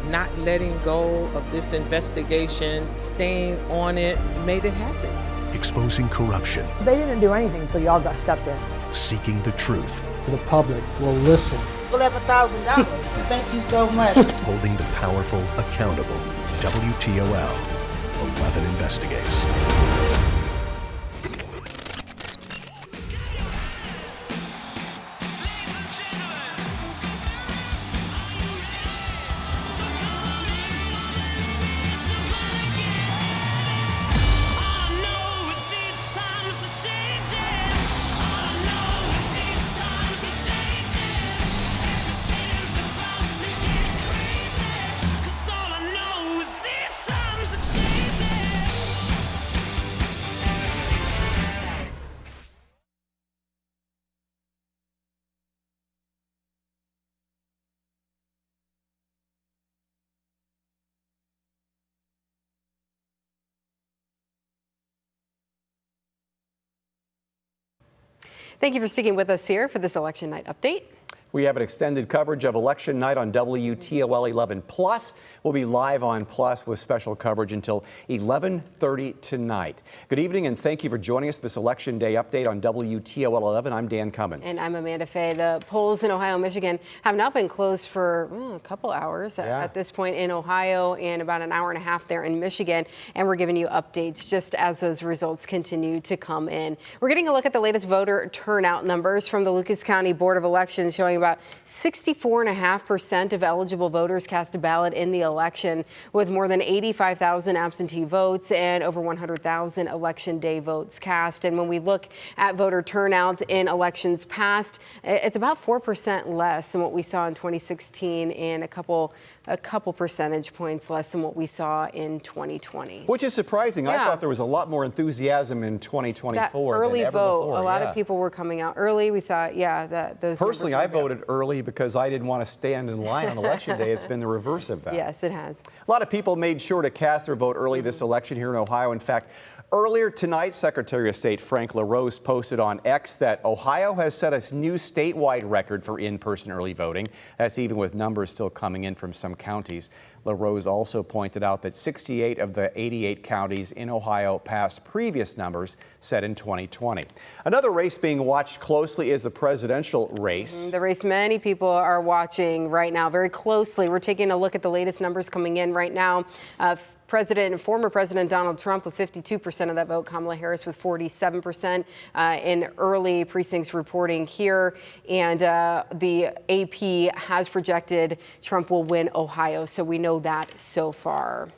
Not letting go of this investigation, staying on it, made it happen. Exposing corruption. They didn't do anything until y'all got stepped in. Seeking the truth. The public will listen. We'll have $1,000. Thank you so much. Holding the powerful accountable. WTOL 11 investigates. Thank you for sticking with us here for this election night update. We have an extended coverage of election night on WTOL 11 Plus. We'll be live on Plus with special coverage until 11:30 tonight. Good evening and thank you for joining us for this Election Day update on WTOL 11. I'm Dan Cummins. And I'm Amanda Fay. The polls in Ohio and Michigan have now been closed for a couple hours at this point in Ohio and about an hour and a half there in Michigan. And we're giving you updates just as those results continue to come in. We're getting a look at the latest voter turnout numbers from the Lucas County Board of Elections showing about 64.5% of eligible voters cast a ballot in the election, with more than 85,000 absentee votes and over 100,000 election day votes cast. And when we look at voter turnout in elections past, it's about 4% less than what we saw in 2016 and a couple percentage points less than what we saw in 2020. Which is surprising. I thought there was a lot more enthusiasm in 2024 that early than ever vote. before. A lot of people were coming out early. We thought, that those. Personally, I voted early because I didn't want to stand in line on election day. It's been the reverse of that. Yes, it has. A lot of people made sure to cast their vote early this election here in Ohio. In fact, earlier tonight, Secretary of State Frank LaRose posted on X that Ohio has set a new statewide record for in-person early voting. That's even with numbers still coming in from some counties. LaRose also pointed out that 68 of the 88 counties in Ohio passed previous numbers set in 2020. Another race being watched closely is the presidential race. The race many people are watching right now very closely. We're taking a look at the latest numbers coming in right now. Former President Donald Trump with 52% of that vote, Kamala Harris with 47% in early precincts reporting here. And the AP has projected Trump will win Ohio, so we know that so far.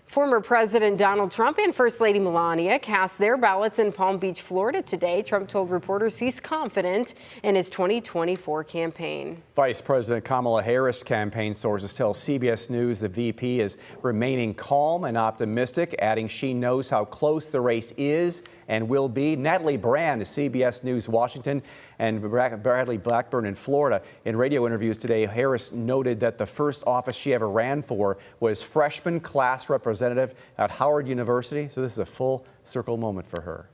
Former President Donald Trump and First Lady Melania cast their ballots in Palm Beach, Florida today. Trump told reporters he's confident in his 2024 campaign. Vice President Kamala Harris campaign sources tell CBS News the VP is remaining calm and optimistic, adding she knows how close the race is and will be. Natalie Brand is CBS News Washington and Bradley Blackburn in Florida. In radio interviews today, Harris noted that the first office she ever ran for was freshman class representative at Howard University. So this is a full circle moment for her.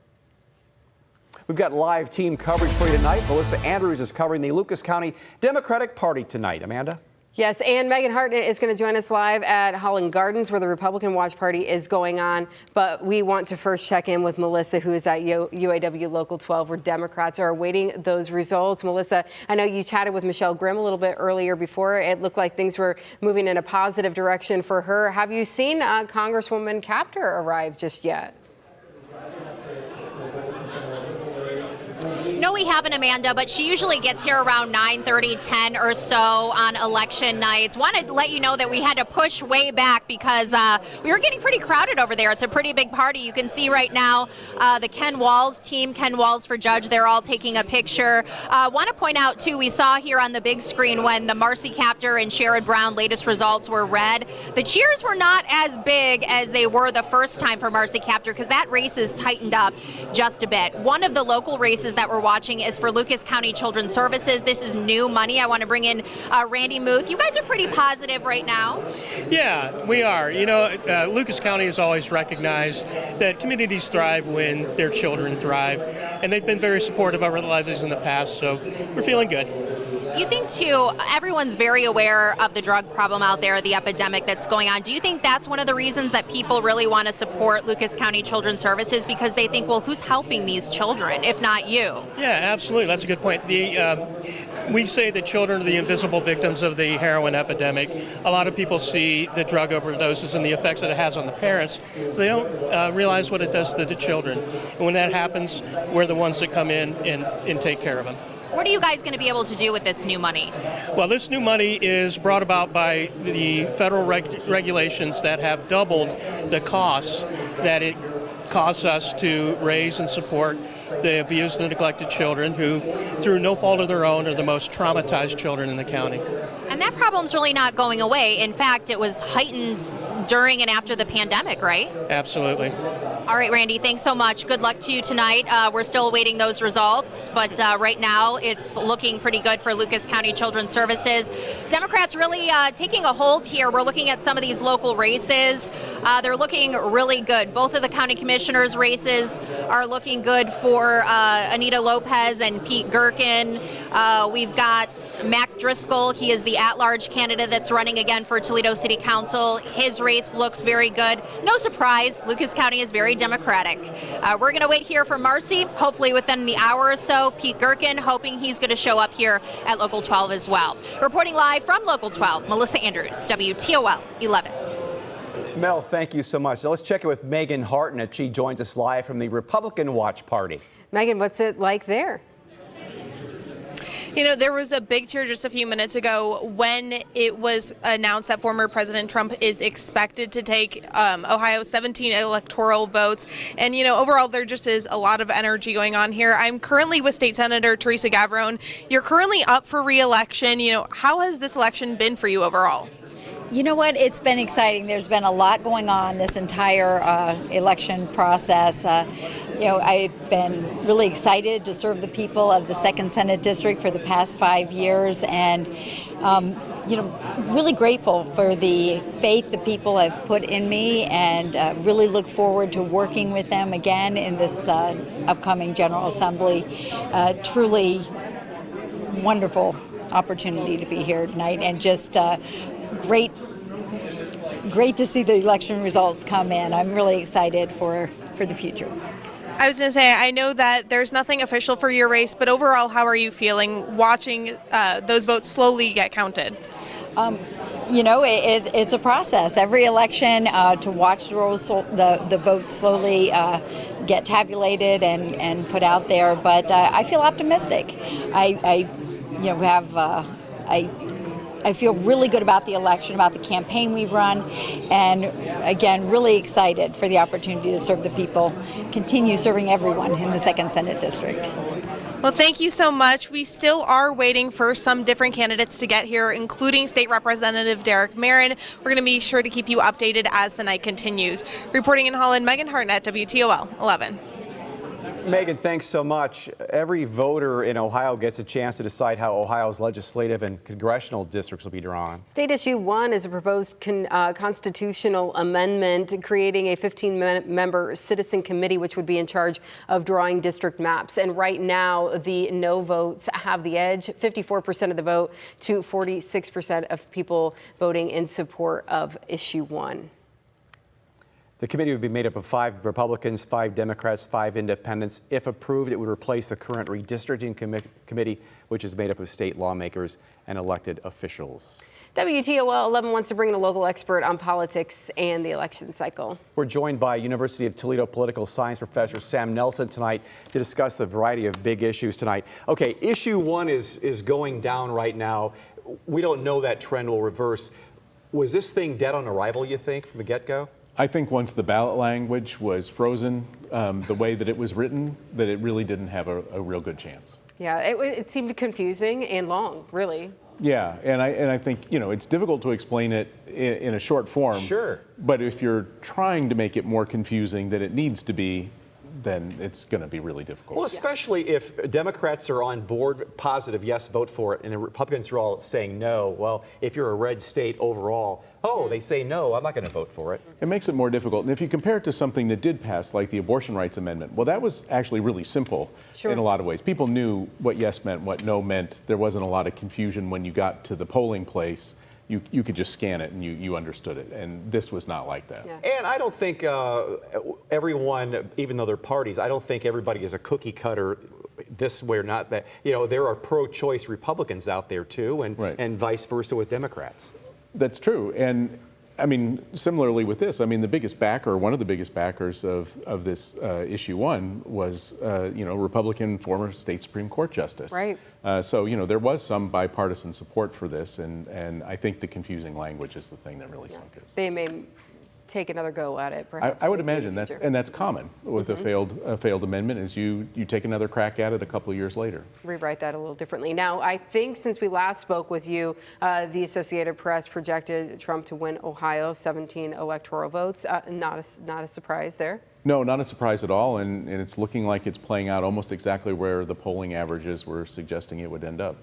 We've got live team coverage for you tonight. Melissa Andrews is covering the Lucas County Democratic Party tonight. Amanda? Yes, and Megan Hartnett is going to join us live at Holland Gardens where the Republican Watch Party is going on. But we want to first check in with Melissa, who is at UAW Local 12, where Democrats are awaiting those results. Melissa, I know you chatted with Michelle Grimm a little bit earlier before. It looked like things were moving in a positive direction for her. Have you seen Congresswoman Capter arrive just yet? No, we haven't, Amanda, but she usually gets here around 9:30, 10 or so on election nights. Wanted to let you know that we had to push way back because we were getting pretty crowded over there. It's a pretty big party. You can see right now the Ken Walls team, Ken Walls for Judge, they're all taking a picture. Want to point out, too, we saw here on the big screen when the Marcy Captor and Sherrod Brown latest results were read, the cheers were not as big as they were the first time for Marcy Captor because that race is tightened up just a bit. One of the local races that we're watching is for Lucas County Children's Services. This is new money. I want to bring in Randy Muth. You guys are pretty positive right now. Yeah, we are. You know, Lucas County has always recognized that communities thrive when their children thrive, and they've been very supportive of our levies in the past, so we're feeling good. You think, too, everyone's very aware of the drug problem out there, the epidemic that's going on. Do you think that's one of the reasons that people really want to support Lucas County Children's Services because they think, well, who's helping these children, if not you? Yeah, absolutely. That's a good point. We say that children are the invisible victims of the heroin epidemic. A lot of people see the drug overdoses and the effects that it has on the parents, but they don't realize what it does to the children. And when that happens, we're the ones that come in and take care of them. What are you guys going to be able to do with this new money? Well, this new money is brought about by the federal regulations that have doubled the costs that it costs us to raise and support the abused and neglected children who, through no fault of their own, are the most traumatized children in the county. And that problem's really not going away. In fact, it was heightened during and after the pandemic, right? Absolutely. All right, Randy, thanks so much. Good luck to you tonight. We're still awaiting those results, but right now it's looking pretty good for Lucas County Children's Services. Democrats really taking a hold here. We're looking at some of these local races. They're looking really good. Both of the county commissioners' races are looking good for Anita Lopez and Pete Gherkin. We've got Mac Driscoll. He is the at-large candidate that's running again for Toledo City Council. His race looks very good. No surprise, Lucas County is very Democratic. We're going to wait here for Marcy, hopefully within the hour or so. Pete Gherkin, hoping he's going to show up here at Local 12 as well. Reporting live from Local 12, Melissa Andrews, WTOL 11. Mel, thank you so much. Now let's check it with Megan Hartnett. She joins us live from the Republican Watch Party. Megan, what's it like there? You know, there was a big cheer just a few minutes ago when it was announced that former President Trump is expected to take Ohio's 17 electoral votes. And, you know, overall, there just is a lot of energy going on here. I'm currently with State Senator Teresa Gavrone. You're currently up for re-election. You know, how has this election been for you overall? You know what? It's been exciting. There's been a lot going on this entire election process. You know, I've been really excited to serve the people of the 2nd Senate District for the past 5 years, and you know, really grateful for the faith that people have put in me, and really look forward to working with them again in this upcoming General Assembly. Truly wonderful opportunity to be here tonight, and just great to see the election results come in. I'm really excited for the future. I was going to say, I know that there's nothing official for your race, but overall, how are you feeling watching those votes slowly get counted? You know, it's a process. Every election, to watch the votes slowly get tabulated and put out there. But I feel optimistic. I feel really good about the election, about the campaign we've run, and again, really excited for the opportunity to serve the people, continue serving everyone in the 2nd Senate District. Well, thank you so much. We still are waiting for some different candidates to get here, including State Representative Derek Marin. We're going to be sure to keep you updated as the night continues. Reporting in Holland, Megan Hartnett, WTOL 11. Megan, thanks so much. Every voter in Ohio gets a chance to decide how Ohio's legislative and congressional districts will be drawn. State Issue 1 is a proposed constitutional amendment creating a 15-member citizen committee which would be in charge of drawing district maps. And right now, the no votes have the edge, 54% of the vote to 46% of people voting in support of Issue 1. The committee would be made up of 5 Republicans, 5 Democrats, 5 independents. If approved, it would replace the current redistricting committee, which is made up of state lawmakers and elected officials. WTOL 11 wants to bring in a local expert on politics and the election cycle. We're joined by University of Toledo political science professor Sam Nelson tonight to discuss the variety of big issues tonight. Okay, issue 1 is going down right now. We don't know that trend will reverse. Was this thing dead on arrival, you think, from the get-go? I think once the ballot language was frozen the way that it was written, that it really didn't have a real good chance. Yeah, it seemed confusing and long, really. Yeah, and I think, you know, it's difficult to explain it in a short form. Sure. But if you're trying to make it more confusing than it needs to be, then it's going to be really difficult. Well, especially if Democrats are on board, positive, yes, vote for it, and the Republicans are all saying no. Well, if you're a red state overall, they say no, I'm not going to vote for it. It makes it more difficult. And if you compare it to something that did pass, like the abortion rights amendment, well, that was actually really simple in a lot of ways. People knew what yes meant, what no meant. There wasn't a lot of confusion when you got to the polling place. You could just scan it and you understood it. And this was not like that. Yeah. And I don't think everyone, even though they're parties, I don't think everybody is a cookie cutter this way or not that. You know, there are pro-choice Republicans out there too, and vice versa with Democrats. That's true. And I mean, similarly with this, I mean, the biggest backer, one of the biggest backers of this issue 1 was, Republican former state Supreme Court justice. Right. So, you know, there was some bipartisan support for this, and I think the confusing language is the thing that really sunk it. They may take another go at it, perhaps. I would imagine that's common with a failed amendment, is you take another crack at it a couple of years later. Rewrite that a little differently. Now, I think since we last spoke with you, the Associated Press projected Trump to win Ohio, 17 electoral votes. Not a surprise there. No, not a surprise at all, and it's looking like it's playing out almost exactly where the polling averages were suggesting it would end up.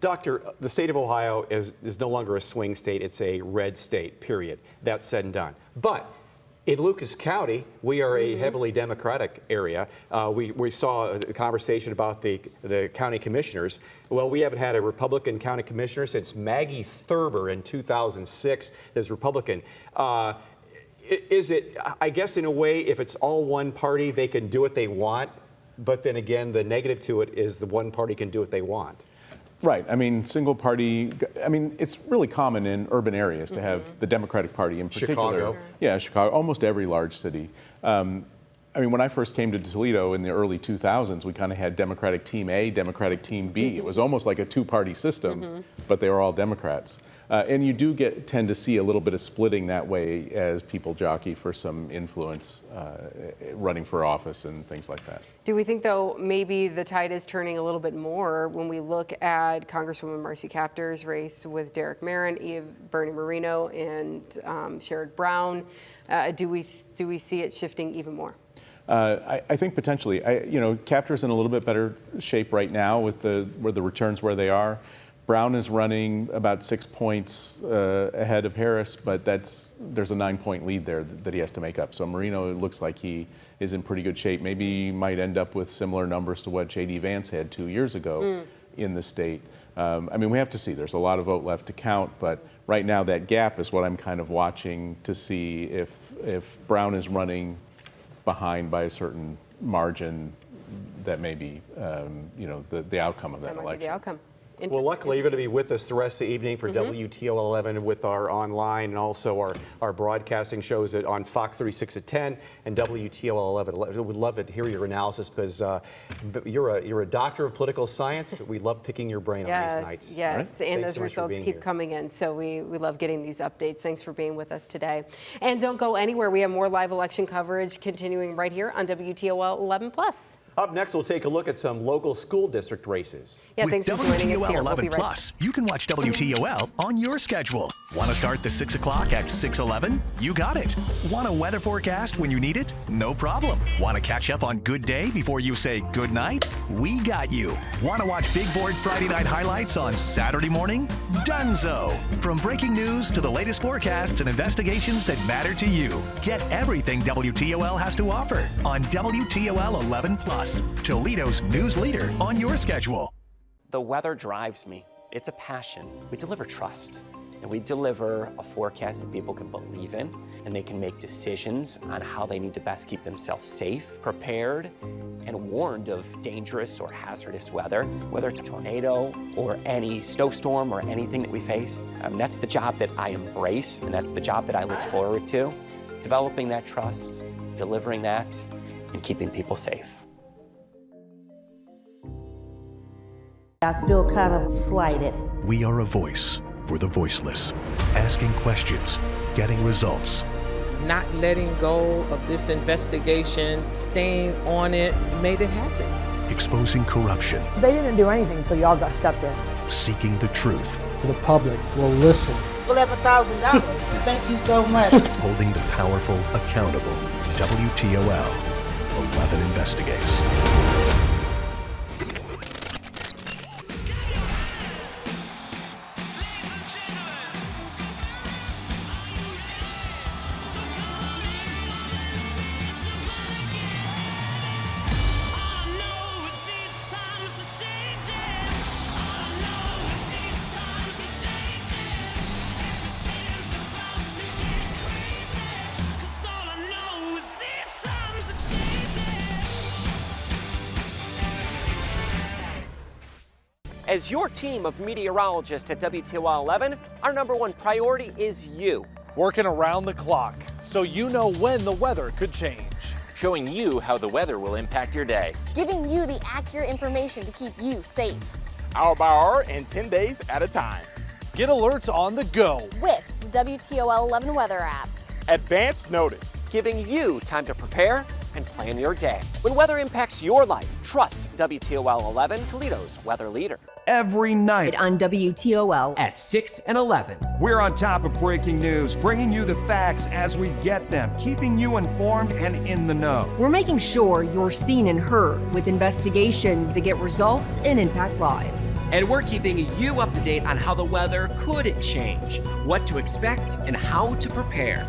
Doctor, the state of Ohio is no longer a swing state, it's a red state, period. That's said and done. But in Lucas County, we are a heavily Democratic area. We saw a conversation about the county commissioners. Well, we haven't had a Republican county commissioner since Maggie Thurber in 2006. There's Republican. Is it, I guess in a way, if it's all one party, they can do what they want, but then again, the negative to it is the one party can do what they want. Right. I mean, single party, I mean, it's really common in urban areas to have the Democratic Party in particular. Chicago. Yeah, Chicago, almost every large city. I mean, when I first came to Toledo in the early 2000s, we kind of had Democratic Team A, Democratic Team B. It was almost like a two-party system, but they were all Democrats. And you do tend to see a little bit of splitting that way as people jockey for some influence running for office and things like that. Do we think, though, maybe the tide is turning a little bit more when we look at Congresswoman Marcy Kaptur's race with Derek Merrin, Bernie Moreno, and Sherrod Brown? Do we see it shifting even more? I think potentially. Kaptur's in a little bit better shape right now with the returns where they are. Brown is running about 6 points ahead of Harris, but there's a 9-point lead there that he has to make up. So Moreno, it looks like he is in pretty good shape. Maybe he might end up with similar numbers to what J.D. Vance had 2 years ago in the state. I mean, we have to see. There's a lot of vote left to count, but right now that gap is what I'm kind of watching to see if Brown is running behind by a certain margin, that may be, the outcome of that election. Might be the outcome. Well, luckily, you're going to be with us the rest of the evening for WTOL 11 with our online and also our broadcasting shows on Fox 36 at 10 and WTOL 11. We'd love to hear your analysis because you're a doctor of political science. We love picking your brain on these nights. Yes, right? and those results keep coming in. So we love getting these updates. Thanks for being with us today. And don't go anywhere. We have more live election coverage continuing right here on WTOL 11+. Up next, we'll take a look at some local school district races. Yeah, With thanks for joining us here. WTOL 11 Plus, you can watch WTOL on your schedule. Want to start the 6 o'clock at 6:11? You got it. Want a weather forecast when you need it? No problem. Want to catch up on good day before you say good night? We got you. Want to watch Big Board Friday night highlights on Saturday morning? Dunzo. From breaking news to the latest forecasts and investigations that matter to you. Get everything WTOL has to offer on WTOL 11 Plus, Toledo's news leader on your schedule. The weather drives me. It's a passion. We deliver trust. And we deliver a forecast that people can believe in, and they can make decisions on how they need to best keep themselves safe, prepared, and warned of dangerous or hazardous weather, whether it's a tornado or any snowstorm or anything that we face. That's the job that I embrace, and that's the job that I look forward to. It's developing that trust, delivering that, and keeping people safe. I feel kind of slighted. We are a voice for the voiceless, asking questions, getting results. Not letting go of this investigation, staying on it, made it happen. Exposing corruption. They didn't do anything until y'all got stepped in. Seeking the truth. The public will listen. $11,000. Thank you so much. Holding the powerful accountable. WTOL 11 investigates. As your team of meteorologists at WTOL 11, our #1 priority is you. Working around the clock, so you know when the weather could change. Showing you how the weather will impact your day. Giving you the accurate information to keep you safe. Hour by hour and 10 days at a time. Get alerts on the go with the WTOL 11 weather app. Advanced notice. Giving you time to prepare and plan your day. When weather impacts your life, trust WTOL 11, Toledo's weather leader. Every night on WTOL at 6 and 11. We're on top of breaking news, bringing you the facts as we get them, keeping you informed and in the know. We're making sure you're seen and heard with investigations that get results and impact lives. And we're keeping you up to date on how the weather could change, what to expect, and how to prepare.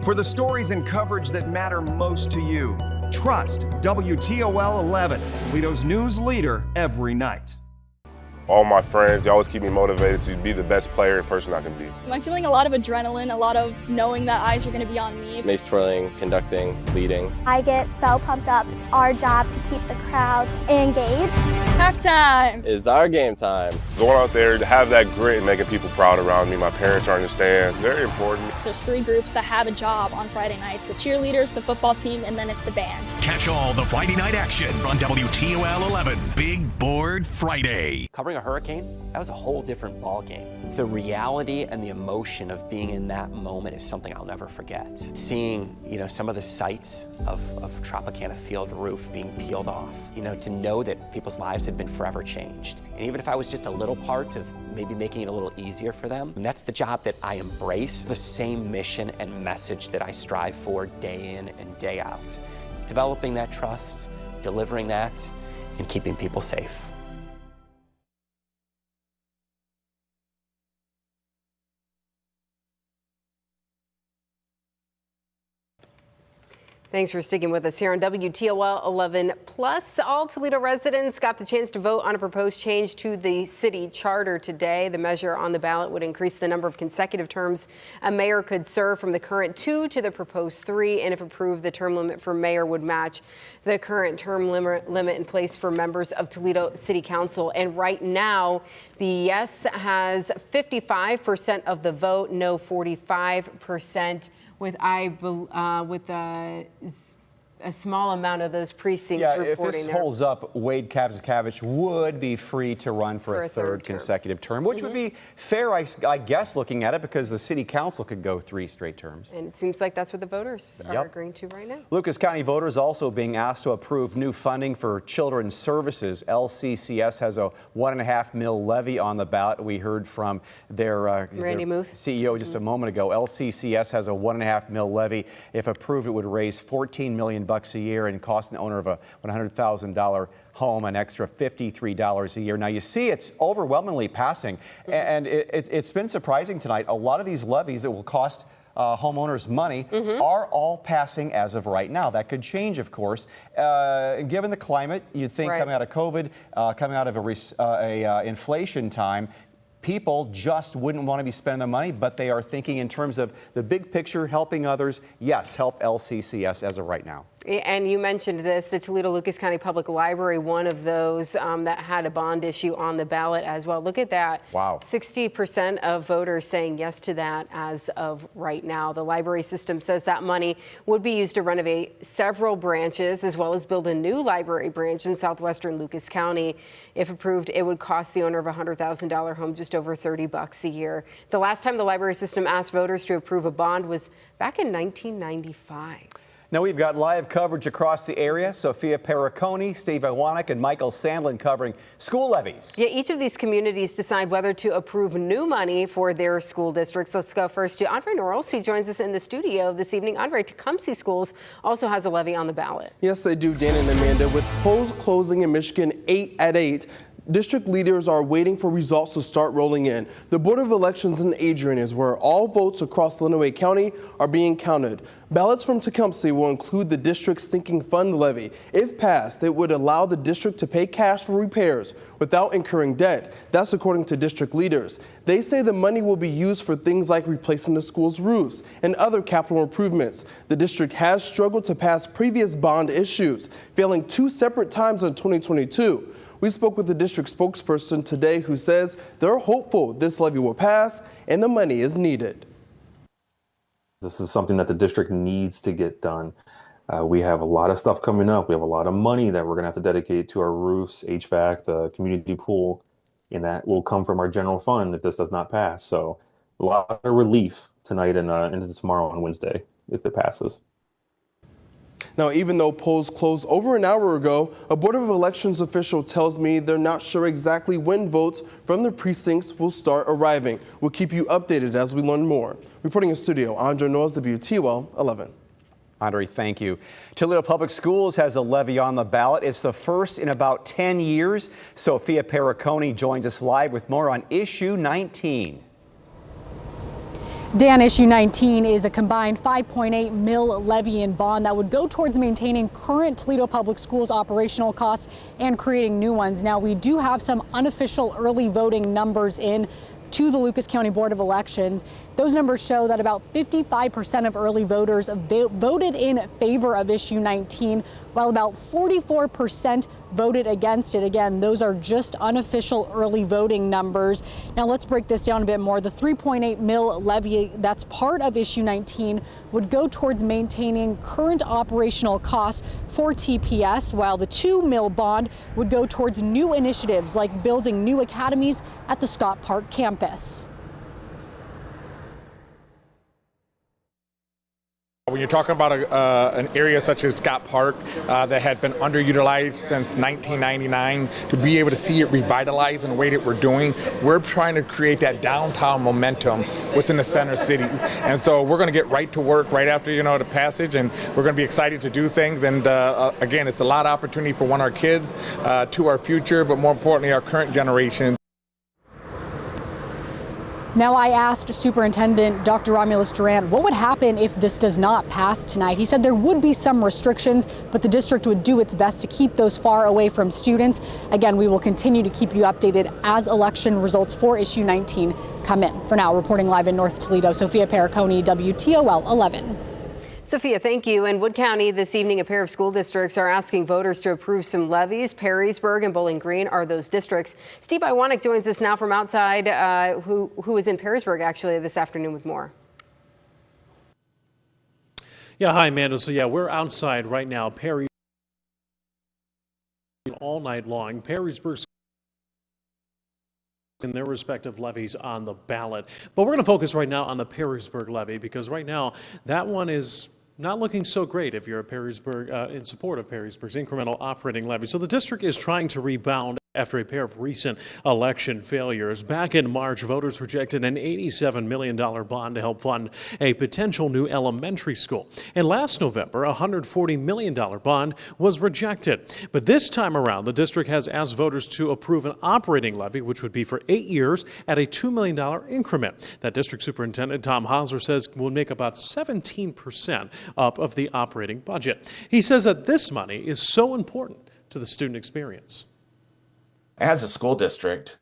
For the stories and coverage that matter most to you, trust WTOL 11, Toledo's news leader every night. All my friends, they always keep me motivated to be the best player and person I can be. I'm feeling a lot of adrenaline, a lot of knowing that eyes are going to be on me. Mace twirling, conducting, leading. I get so pumped up. It's our job to keep the crowd engaged. Halftime! It's our game time. Going out there to have that grit and making people proud around me. My parents are in the stands. Very important. There's 3 groups that have a job on Friday nights: the cheerleaders, the football team, and then it's the band. Catch all the Friday night action on WTOL 11. Big Board Friday. Covering a hurricane, that was a whole different ball game. The reality and the emotion of being in that moment is something I'll never forget. Seeing, some of the sights of Tropicana Field roof being peeled off, to know that people's lives had been forever changed. And even if I was just a little part of maybe making it a little easier for them, and that's the job that I embrace, the same mission and message that I strive for day in and day out. It's developing that trust, delivering that, and keeping people safe. Thanks for sticking with us here on WTOL 11 Plus. All Toledo residents got the chance to vote on a proposed change to the city charter today. The measure on the ballot would increase the number of consecutive terms a mayor could serve from the current 2 to the proposed 3. And if approved, the term limit for mayor would match the current term limit in place for members of Toledo City Council. And right now, the yes has 55% of the vote, no 45%. With a small amount of those precincts reporting. If this holds up, Wade Kabzikavich would be free to run for a third consecutive term, which would be fair, I guess, looking at it, because the city council could go 3 straight terms. And it seems like that's what the voters are agreeing to right now. Lucas County voters also being asked to approve new funding for children's services. LCCS has a $1.5 million levy on the ballot. We heard from their Randy Muth, CEO just a moment ago. LCCS has a $1.5 million levy. If approved, it would raise $14 million a year and cost an owner of a $100,000 home an extra $53 a year. Now, you see it's overwhelmingly passing, and it's been surprising tonight. A lot of these levies that will cost homeowners money are all passing as of right now. That could change, of course. Given the climate, you'd think coming out of COVID, coming out of a inflation time, people just wouldn't want to be spending their money, but they are thinking in terms of the big picture, helping others. Yes, help LCCS as of right now. And you mentioned this, the Toledo Lucas County Public Library, one of those that had a bond issue on the ballot as well. Look at that. Wow. 60% of voters saying yes to that as of right now. The library system says that money would be used to renovate several branches as well as build a new library branch in southwestern Lucas County. If approved, it would cost the owner of a $100,000 home just over $30 a year. The last time the library system asked voters to approve a bond was back in 1995. Now we've got live coverage across the area. Sophia Perricone, Steve Iwanek, and Michael Sandlin covering school levies. Yeah, each of these communities decide whether to approve new money for their school districts. Let's go first to Andre Norris, who joins us in the studio this evening. Andre, Tecumseh Schools also has a levy on the ballot. Yes, they do, Dan and Amanda. With polls closing in Michigan 8 at 8, district leaders are waiting for results to start rolling in. The Board of Elections in Adrian is where all votes across Lenawee County are being counted. Ballots from Tecumseh will include the district's sinking fund levy. If passed, it would allow the district to pay cash for repairs without incurring debt. That's according to district leaders. They say the money will be used for things like replacing the school's roofs and other capital improvements. The district has struggled to pass previous bond issues, failing 2 separate times in 2022. We spoke with the district spokesperson today who says they're hopeful this levy will pass and the money is needed. This is something that the district needs to get done. We have a lot of stuff coming up. We have a lot of money that we're going to have to dedicate to our roofs, HVAC, the community pool, and that will come from our general fund if this does not pass. So a lot of relief tonight and into tomorrow on Wednesday if it passes. Now, even though polls closed over an hour ago, a Board of Elections official tells me they're not sure exactly when votes from the precincts will start arriving. We'll keep you updated as we learn more. Reporting in studio, Andre Noyes, WTOL 11. Andre, thank you. Toledo Public Schools has a levy on the ballot. It's the first in about 10 years. Sophia Perricone joins us live with more on Issue 19. Dan, Issue 19 is a combined $5.8 million levy and bond that would go towards maintaining current Toledo Public Schools operational costs and creating new ones. Now, we do have some unofficial early voting numbers in to the Lucas County Board of Elections. Those numbers show that about 55% of early voters voted in favor of Issue 19, while about 44% voted against it. Again, those are just unofficial early voting numbers. Now let's break this down a bit more. The $3.8 million levy that's part of Issue 19 would go towards maintaining current operational costs for TPS, while the $2 million bond would go towards new initiatives like building new academies at the Scott Park campus. When you're talking about an area such as Scott Park that had been underutilized since 1999, to be able to see it revitalized in the way that we're doing, we're trying to create that downtown momentum within the center city. And so we're going to get right to work right after, the passage, and we're going to be excited to do things. And again, it's a lot of opportunity for our kids, to our future, but more importantly, our current generation. Now, I asked Superintendent Dr. Romulus Durant what would happen if this does not pass tonight. He said there would be some restrictions, but the district would do its best to keep those far away from students. Again, we will continue to keep you updated as election results for Issue 19 come in. For now, reporting live in North Toledo, Sophia Perricone, WTOL 11. Sophia, thank you. In Wood County this evening, a pair of school districts are asking voters to approve some levies. Perrysburg and Bowling Green are those districts. Steve Iwanek joins us now from outside, who is in Perrysburg actually this afternoon with more. Yeah, hi, Amanda. So, we're outside right now. Perry all night long. Perrysburg in their respective levies on the ballot. But we're going to focus right now on the Perrysburg levy because right now that one is not looking so great if you're a Perrysburg in support of Perrysburg's incremental operating levy. So the district is trying to rebound after a pair of recent election failures. Back in March, voters rejected an $87 million bond to help fund a potential new elementary school. And last November, a $140 million bond was rejected. But this time around, the district has asked voters to approve an operating levy, which would be for 8 years at a $2 million increment. That district superintendent, Tom Hosler, says will make about 17% up of the operating budget. He says that this money is so important to the student experience. As a school district,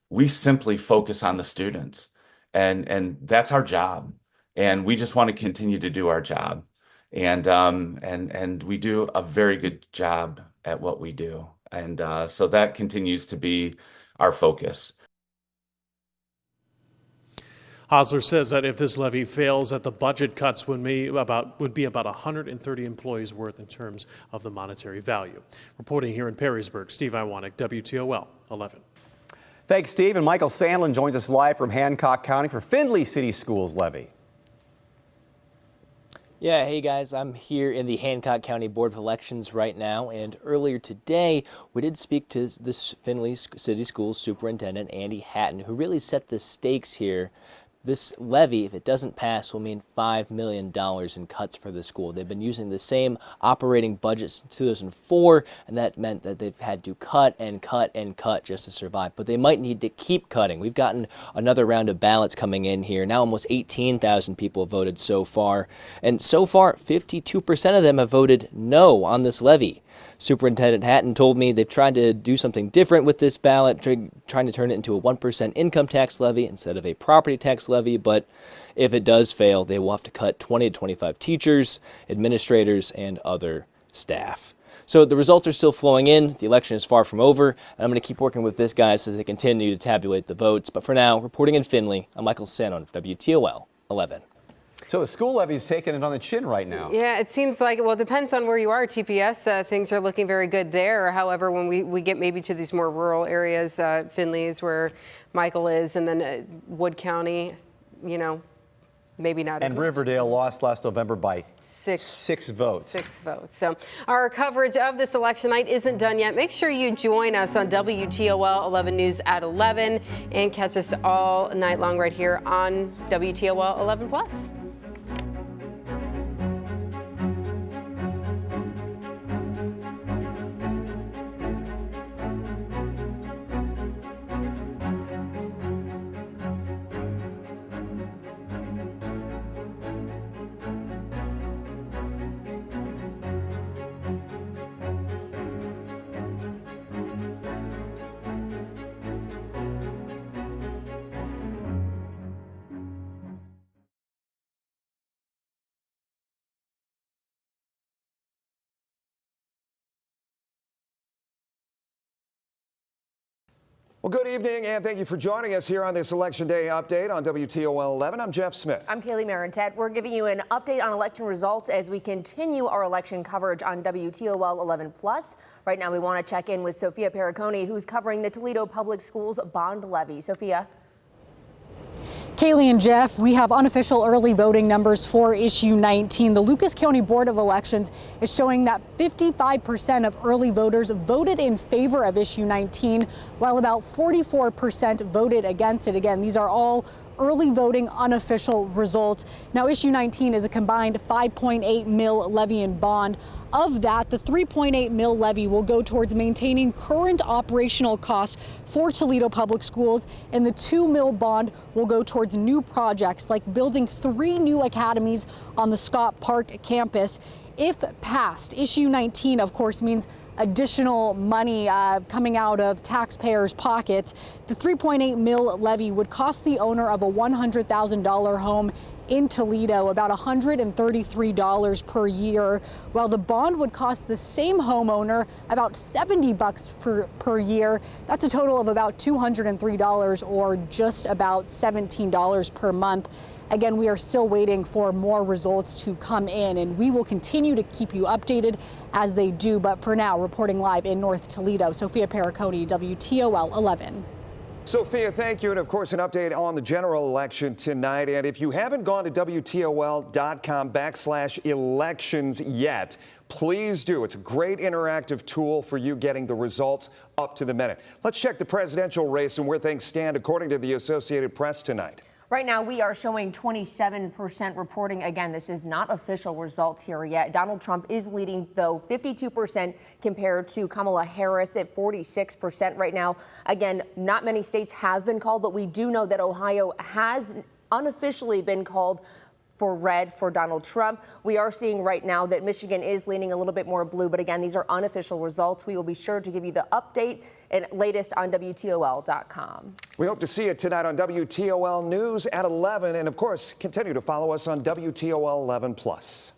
we simply focus on the students, and that's our job. And we just want to continue to do our job. And we do a very good job at what we do. And so that continues to be our focus. Hosler says that if this levy fails, that the budget cuts would be about 130 employees worth in terms of the monetary value. Reporting here in Perrysburg, Steve Iwanek, WTOL 11. Thanks, Steve. And Michael Sandlin joins us live from Hancock County for Findlay City Schools levy. Yeah, hey guys, I'm here in the Hancock County Board of Elections right now, and earlier today we did speak to this Findlay City Schools Superintendent Andy Hatton, who really set the stakes here. This levy, if it doesn't pass, will mean $5 million in cuts for the school. They've been using the same operating budget since 2004, and that meant that they've had to cut and cut and cut just to survive. But they might need to keep cutting. We've gotten another round of ballots coming in here. Now almost 18,000 people have voted so far. And so far, 52% of them have voted no on this levy. Superintendent Hatton told me they've tried to do something different with this ballot, trying to turn it into a 1% income tax levy instead of a property tax levy. But if it does fail, they will have to cut 20 to 25 teachers, administrators, and other staff. So the results are still flowing in. The election is far from over. And I'm going to keep working with this guys as they continue to tabulate the votes. But for now, reporting in Findlay, I'm Michael Sandlin for WTOL 11. So the school levy's taking it on the chin right now. Yeah, it seems like, well, it depends on where you are. TPS, things are looking very good there. However, when we get maybe to these more rural areas, Findlay is where Michael is, and then Wood County, maybe not as And much. Riverdale lost last November by six votes. 6 votes. So our coverage of this election night isn't done yet. Make sure you join us on WTOL 11 News at 11 and catch us all night long right here on WTOL 11 Plus. Well, good evening, and thank you for joining us here on this Election Day update on WTOL 11. I'm Jeff Smith. I'm Kaylee Marintet. We're giving you an update on election results as we continue our election coverage on WTOL 11 Plus. Right now, we want to check in with Sophia Pericone, who's covering the Toledo Public Schools bond levy. Sophia. Kaylee and Jeff, we have unofficial early voting numbers for issue 19. The Lucas County Board of Elections is showing that 55% of early voters voted in favor of issue 19, while about 44% voted against it. Again, these are all early voting unofficial results. Now, issue 19 is a combined 5.8 mil levy and bond. Of that, the 3.8 mil levy will go towards maintaining current operational costs for Toledo Public Schools, and the 2 mil bond will go towards new projects like building 3 new academies on the Scott Park campus. If passed, issue 19, of course, means additional money coming out of taxpayers' pockets. The 3.8 mil levy would cost the owner of a $100,000 home in Toledo about $133 per year, while the bond would cost the same homeowner about $70 per year. That's a total of about $203, or just about $17 per month. Again, we are still waiting for more results to come in, and we will continue to keep you updated as they do. But for now, reporting live in North Toledo, Sophia Pericone, WTOL 11. Sophia, thank you. And of course, an update on the general election tonight. And if you haven't gone to WTOL.com/elections yet, please do. It's a great interactive tool for you getting the results up to the minute. Let's check the presidential race and where things stand according to the Associated Press tonight. Right now, we are showing 27% reporting. Again, this is not official results here yet. Donald Trump is leading, though, 52% compared to Kamala Harris at 46% right now. Again, not many states have been called, but we do know that Ohio has unofficially been called for red for Donald Trump. We are seeing right now that Michigan is leaning a little bit more blue, but again, these are unofficial results. We will be sure to give you the update and latest on WTOL.com. We hope to see you tonight on WTOL News at 11. And of course, continue to follow us on WTOL 11 Plus.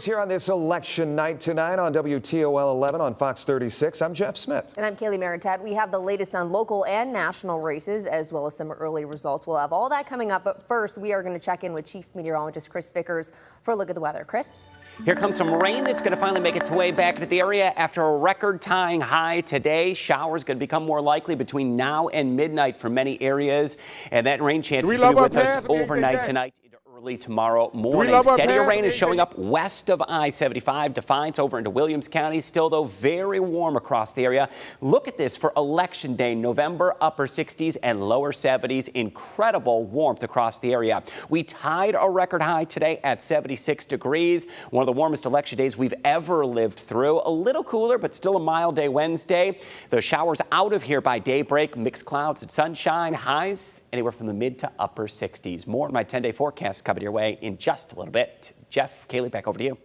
stories here on this election night tonight on WTOL 11 on Fox 36. I'm Jeff Smith. And I'm Kaylee Maritat. We have the latest on local and national races, as well as some early results. We'll have all that coming up. But first, we are going to check in with Chief Meteorologist Chris Vickers for a look at the weather. Chris? Here comes some rain that's going to finally make its way back into the area after a record-tying high today. Showers going to become more likely between now and midnight for many areas. And that rain chance is going to be with us overnight tonight. Early tomorrow morning. Steadier rain is showing up west of I-75, Defiance over into Williams County. Still, though, very warm across the area. Look at this for Election Day, November, upper 60s and lower 70s. Incredible warmth across the area. We tied a record high today at 76 degrees. One of the warmest election days we've ever lived through. A little cooler, but still a mild day Wednesday. The showers out of here by daybreak. Mixed clouds and sunshine. Highs anywhere from the mid to upper 60s. More of my 10-day forecast coming your way in just a little bit. Jeff, Kaylee, back over to you.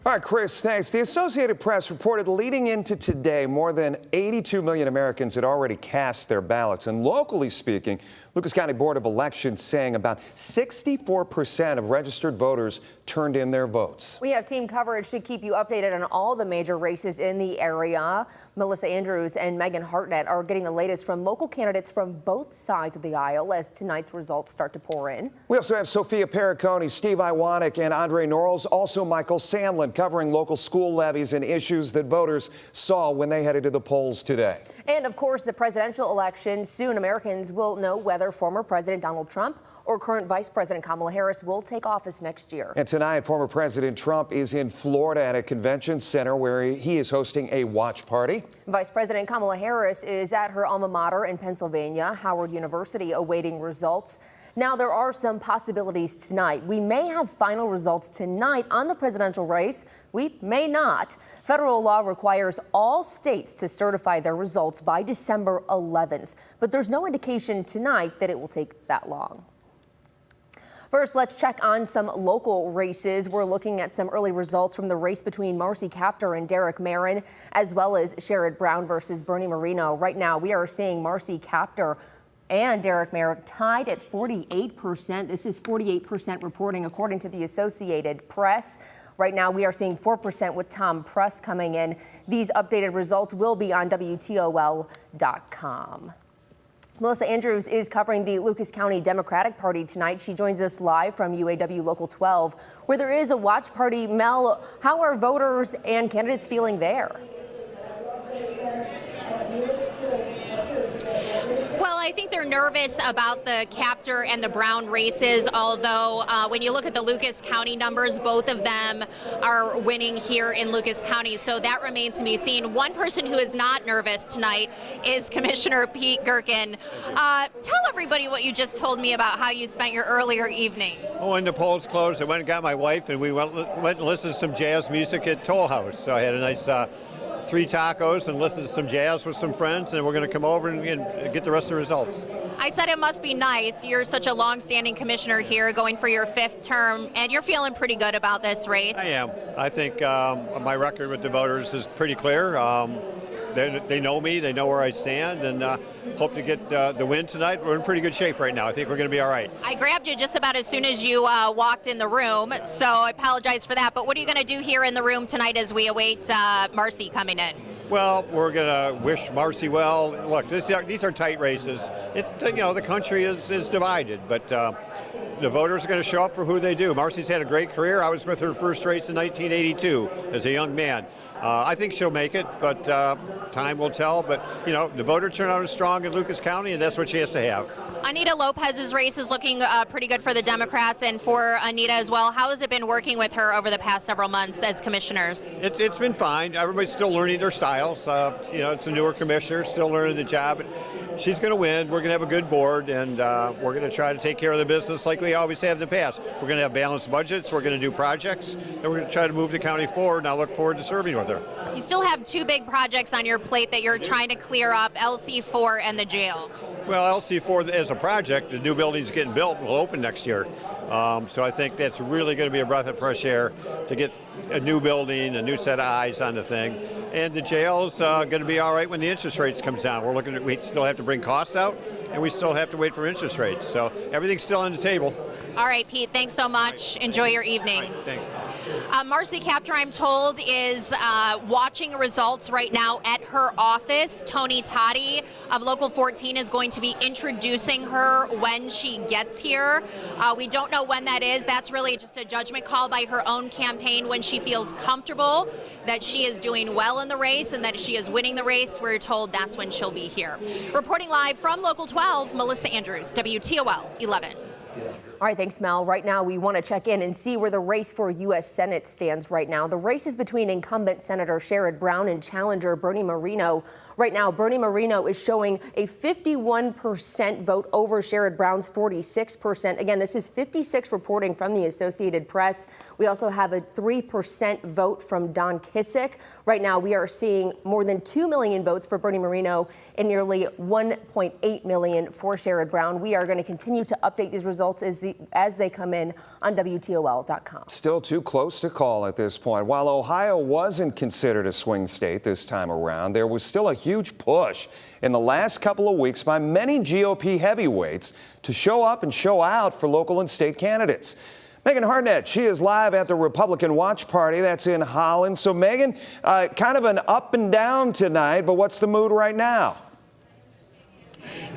All right, Chris, thanks. The Associated Press reported leading into today more than 82 million Americans had already cast their ballots. And locally speaking, Lucas County Board of Elections saying about 64% of registered voters turned in their votes. We have team coverage to keep you updated on all the major races in the area. Melissa Andrews and Megan Hartnett are getting the latest from local candidates from both sides of the aisle as tonight's results start to pour in. We also have Sophia Perricone, Steve Iwanek, and Andre Norrells, also Michael Sandlin, covering local school levies and issues that voters saw when they headed to the polls today. And of course, the presidential election. Soon Americans will know whether former President Donald Trump or current Vice President Kamala Harris will take office next year. And tonight, former President Trump is in Florida at a convention center where he is hosting a watch party. Vice President Kamala Harris is at her alma mater in Pennsylvania, Howard University, awaiting results. Now, there are some possibilities tonight. We may have final results tonight on the presidential race. We may not. Federal law requires all states to certify their results by December 11th. But there's no indication tonight that it will take that long. First, let's check on some local races. We're looking at some early results from the race between Marcy Kaptur and Derek Marin, as well as Sherrod Brown versus Bernie Moreno. Right now, we are seeing Marcy Kaptur and Derek Marin tied at 48%. This is 48% reporting according to the Associated Press. Right now, we are seeing 4% with Tom Press coming in. These updated results will be on WTOL.com. Melissa Andrews is covering the Lucas County Democratic Party tonight. She joins us live from UAW Local 12, where there is a watch party. Mel, how are voters and candidates feeling there? Well, I think they're nervous about the Kaptur and the Brown races, although when you look at the Lucas County numbers, both of them are winning here in Lucas County. So that remains to be seen. One person who is not nervous tonight is Commissioner Pete Gerken. Tell everybody what you just told me about how you spent your earlier evening. Oh, when the polls closed, I went and got my wife, and we went and listened to some jazz music at Toll House. So I had a nice 3 tacos and listen to some jazz with some friends, and we're going to come over and get the rest of the results. I said it must be nice. You're such a long-standing commissioner here, going for your 5th term, and you're feeling pretty good about this race. I am. I think my record with the voters is pretty clear. They know me, they know where I stand, and hope to get the win tonight. We're in pretty good shape right now. I think we're going to be all right. I grabbed you just about as soon as you walked in the room, so I apologize for that. But what are you going to do here in the room tonight as we await Marcy coming in? Well, we're going to wish Marcy well. Look, these are tight races. The country is divided, but the voters are going to show up for who they do. Marcy's had a great career. I was with her first race in 1982 as a young man. I think she'll make it, but time will tell. But, the voter turnout is strong in Lucas County, and that's what she has to have. Anita Lopez's race is looking pretty good for the Democrats and for Anita as well. How has it been working with her over the past several months as commissioners? It's been fine. Everybody's still learning their styles. It's a newer commissioner, still learning the job. But she's going to win. We're going to have a good board, and we're going to try to take care of the business like we always have in the past. We're going to have balanced budgets. We're going to do projects, and we're going to try to move the county forward, and I look forward to serving with her. You still have 2 big projects on your plate that you're trying to clear up, LC4 and the jail. Well, LC4 as a project, the new building's getting built, will open next year. So I think that's really going to be a breath of fresh air to get a new building, a new set of eyes on the thing. And the jail's going to be all right when the interest rates comes down. We still have to bring costs out, and we still have to wait for interest rates. So everything's still on the table. All right, Pete, thanks so much. Enjoy your evening. Right, thanks. Marcy Kaptur, I'm told, is watching results right now at her office. Tony Toddy of Local 14 is going to be introducing her when she gets here. We don't know when that is. That's really just a judgment call by her own campaign when she feels comfortable that she is doing well in the race and that she is winning the race. We're told that's when she'll be here. Reporting live from Local 12, Melissa Andrews, WTOL 11. All right, thanks, Mel. Right now, we want to check in and see where the race for U.S. Senate stands right now. The race is between incumbent Senator Sherrod Brown and challenger Bernie Moreno. Right now, Bernie Moreno is showing a 51% vote over Sherrod Brown's 46%. Again, this is 56 reporting from the Associated Press. We also have a 3% vote from Don Kissick. Right now, we are seeing more than 2 million votes for Bernie Moreno and nearly 1.8 million for Sherrod Brown. We are going to continue to update these results as they come in on WTOL.com. Still too close to call at this point. While Ohio wasn't considered a swing state this time around, there was still a huge push in the last couple of weeks by many GOP heavyweights to show up and show out for local and state candidates. Megan Hartnett, she is live at the Republican Watch Party that's in Holland. So, Megan, kind of an up and down tonight, but what's the mood right now?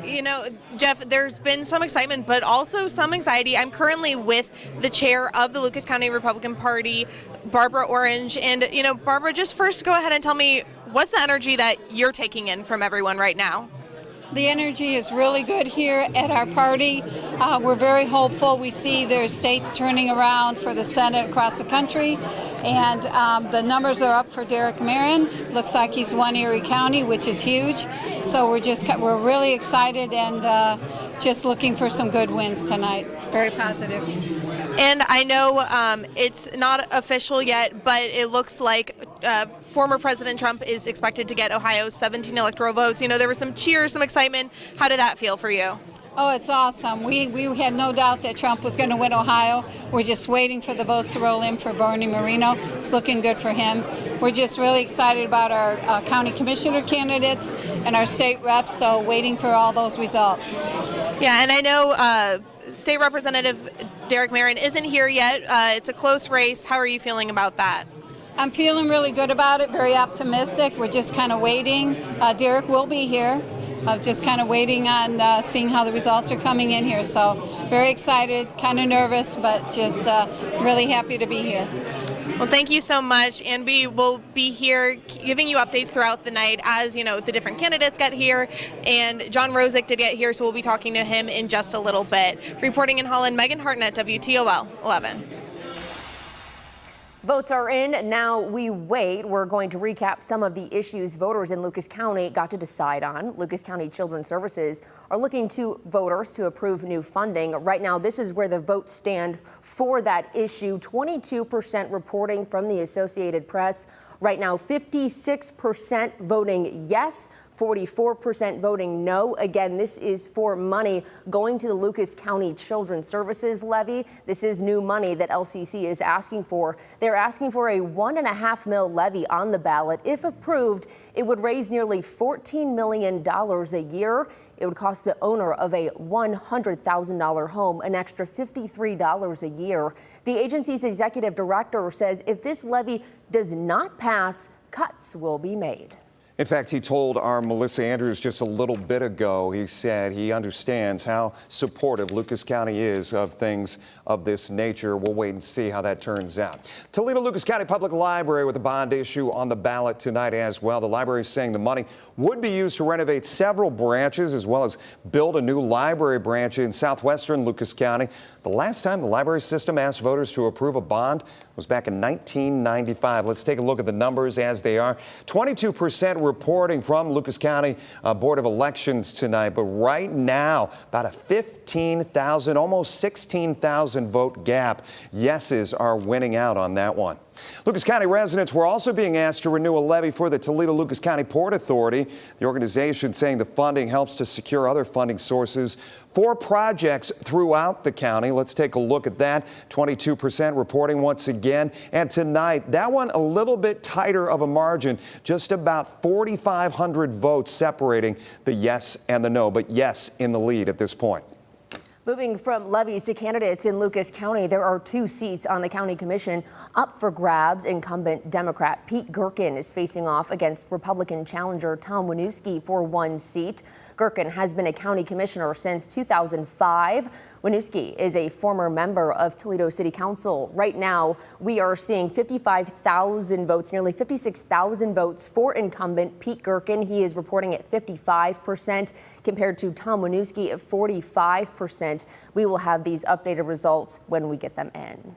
You know, Jeff, there's been some excitement, but also some anxiety. I'm currently with the chair of the Lucas County Republican Party, Barbara Orange. And, you know, Barbara, just first go ahead and tell me, what's the energy that you're taking in from everyone right now? The energy is really good here at our party. We're very hopeful. We see there's states turning around for the Senate across the country, and the numbers are up for Derek Merrin. Looks like he's won Erie County, which is huge. So we're really excited and just looking for some good wins tonight. Very positive. And I know it's not official yet, but it looks like former President Trump is expected to get Ohio's 17 electoral votes. You know, there was some cheers, some excitement. How did that feel for you? Oh, it's awesome. We had no doubt that Trump was going to win Ohio. We're just waiting for the votes to roll in for Bernie Moreno. It's looking good for him. We're just really excited about our county commissioner candidates and our state reps, so waiting for all those results. Yeah, and I know State Representative Derek Merrin isn't here yet. It's a close race. How are you feeling about that? I'm feeling really good about it, very optimistic. We're just kind of waiting. Derek will be here. Just kind of waiting on seeing how the results are coming in here. So very excited, kind of nervous, but just really happy to be here. Well, thank you so much, and we will be here giving you updates throughout the night as, you know, the different candidates get here, and John Rosick did get here, so we'll be talking to him in just a little bit. Reporting in Holland, Megan Hartnett, WTOL 11. Votes are in. Now we wait. We're going to recap some of the issues voters in Lucas County got to decide on. Lucas County Children's Services are looking to voters to approve new funding. Right now, this is where the votes stand for that issue. 22% reporting from the Associated Press. Right now, 56% voting yes, 44% voting no. Again, this is for money going to the Lucas County Children's Services levy. This is new money that LCC is asking for. They're asking for a $1.5 million levy on the ballot. If approved, it would raise nearly $14 million a year. It would cost the owner of a $100,000 home an extra $53 a year. The agency's executive director says if this levy does not pass, cuts will be made. In fact, he told our Melissa Andrews just a little bit ago, he said he understands how supportive Lucas County is of things of this nature. We'll wait and see how that turns out. Toledo Lucas County Public Library with a bond issue on the ballot tonight as well. The library is saying the money would be used to renovate several branches as well as build a new library branch in southwestern Lucas County. The last time the library system asked voters to approve a bond was back in 1995. Let's take a look at the numbers as they are. 22% reporting from Lucas County Board of Elections tonight, but right now about a 15,000, almost 16,000 vote gap. Yeses are winning out on that one. Lucas County residents were also being asked to renew a levy for the Toledo-Lucas County Port Authority. The organization saying the funding helps to secure other funding sources for projects throughout the county. Let's take a look at that. 22% reporting once again. And tonight, that one a little bit tighter of a margin, just about 4,500 votes separating the yes and the no, but yes in the lead at this point. Moving from levies to candidates in Lucas County, there are 2 seats on the county commission up for grabs. Incumbent Democrat Pete Gerken is facing off against Republican challenger Tom Winooski for 1 seat. Gerken has been a county commissioner since 2005. Winooski is a former member of Toledo City Council. Right now, we are seeing 55,000 votes, nearly 56,000 votes for incumbent Pete Gerken. He is reporting at 55% compared to Tom Winooski at 45%. We will have these updated results when we get them in.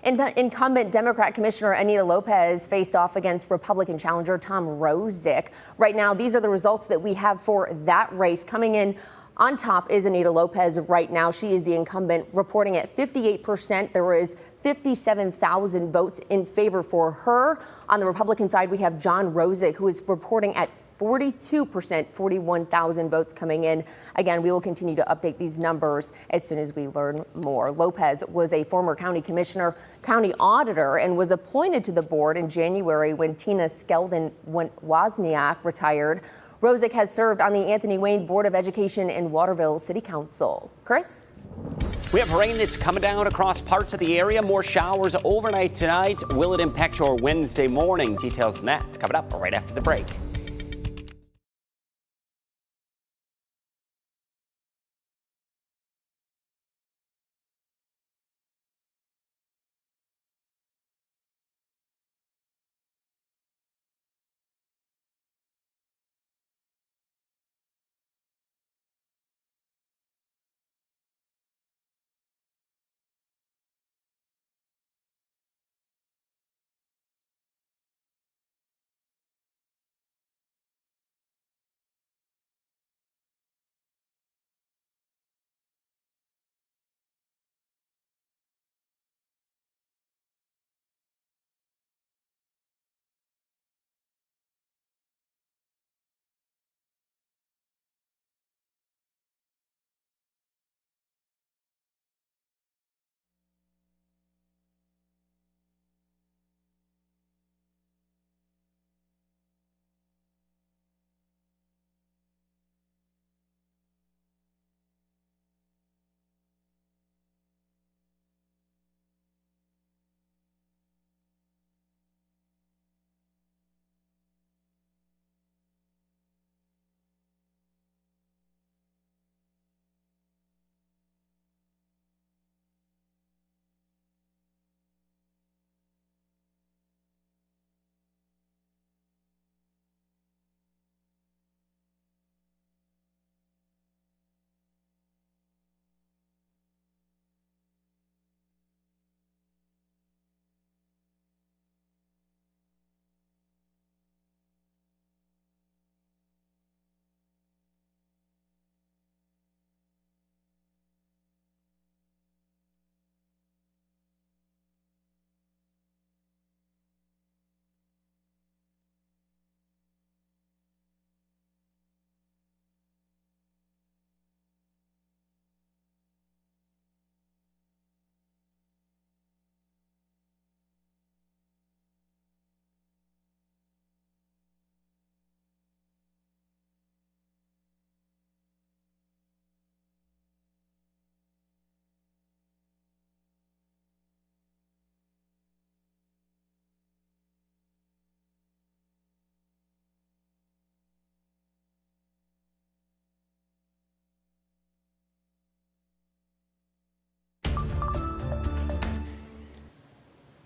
Incumbent Democrat Commissioner Anita Lopez faced off against Republican challenger Tom Rosick. Right now, these are the results that we have for that race. Coming in on top is Anita Lopez right now. She is the incumbent, reporting at 58%. There is 57,000 votes in favor for her. On the Republican side, we have John Rosick, who is reporting at 42%, 41,000 votes coming in. Again, we will continue to update these numbers as soon as we learn more. Lopez was a former county commissioner, county auditor, and was appointed to the board in January when Tina Skeldon-Wozniak retired. Rosick has served on the Anthony Wayne Board of Education and Waterville City Council. Chris? We have rain that's coming down across parts of the area. More showers overnight tonight. Will it impact your Wednesday morning? Details on that coming up right after the break.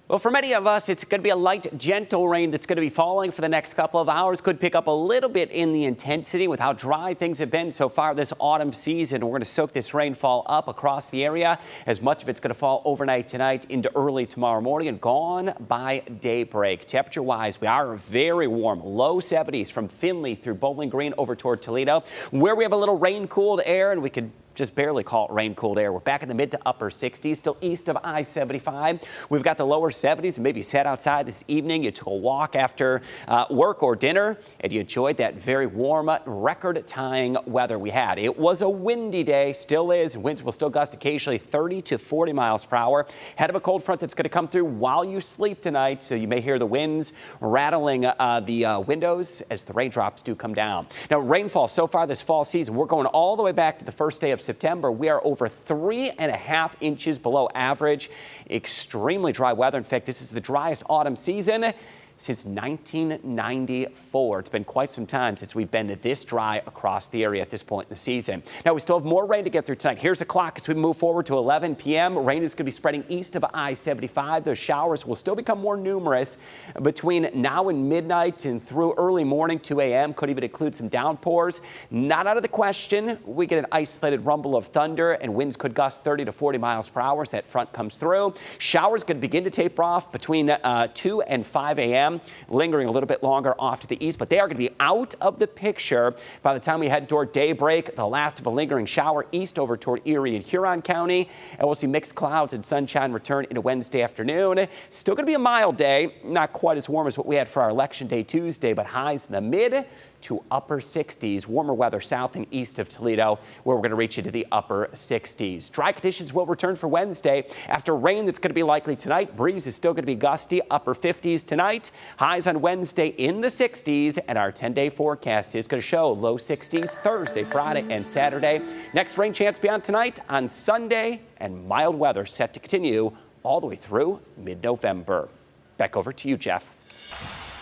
Well, for many of us, it's going to be a light, gentle rain that's going to be falling for the next couple of hours. Could pick up a little bit in the intensity with how dry things have been so far this autumn season. We're going to soak this rainfall up across the area, as much of it's going to fall overnight tonight into early tomorrow morning and gone by daybreak. Temperature-wise, we are very warm, low 70s from Findlay through Bowling Green over toward Toledo, where we have a little rain-cooled air and we could just barely call it rain-cooled air. We're back in the mid to upper 60s, still east of I-75. We've got the lower 70s, and maybe you sat outside this evening, you took a walk after work or dinner, and you enjoyed that very warm, record-tying weather we had. It was a windy day, still is, and winds will still gust occasionally 30 to 40 miles per hour. Head of a cold front that's going to come through while you sleep tonight, so you may hear the winds rattling the windows as the raindrops do come down. Now, rainfall so far this fall season, we're going all the way back to the first day of September. We are over 3.5 inches below average. Extremely dry weather. In fact, this is the driest autumn season since 1994. It's been quite some time since we've been this dry across the area at this point in the season. Now, we still have more rain to get through tonight. Here's the clock as we move forward to 11 p.m. Rain is going to be spreading east of I-75. Those showers will still become more numerous between now and midnight and through early morning, 2 a.m. Could even include some downpours. Not out of the question. We get an isolated rumble of thunder, and winds could gust 30 to 40 miles per hour as that front comes through. Showers going to begin to taper off between 2 and 5 a.m. Lingering a little bit longer off to the east, but they are going to be out of the picture by the time we head toward daybreak. The last of a lingering shower east over toward Erie and Huron County, and we'll see mixed clouds and sunshine return into Wednesday afternoon. Still going to be a mild day, not quite as warm as what we had for our Election Day Tuesday, but highs in the mid to upper 60s. Warmer weather south and east of Toledo, where we're going to reach into the upper 60s. Dry conditions will return for Wednesday after rain that's going to be likely tonight. Breeze is still going to be gusty, upper 50s tonight. Highs on Wednesday in the 60s, and our 10-day forecast is going to show low 60s Thursday, Friday, and Saturday. Next rain chance beyond tonight on Sunday, and mild weather set to continue all the way through mid-November. Back over to you, Jeff.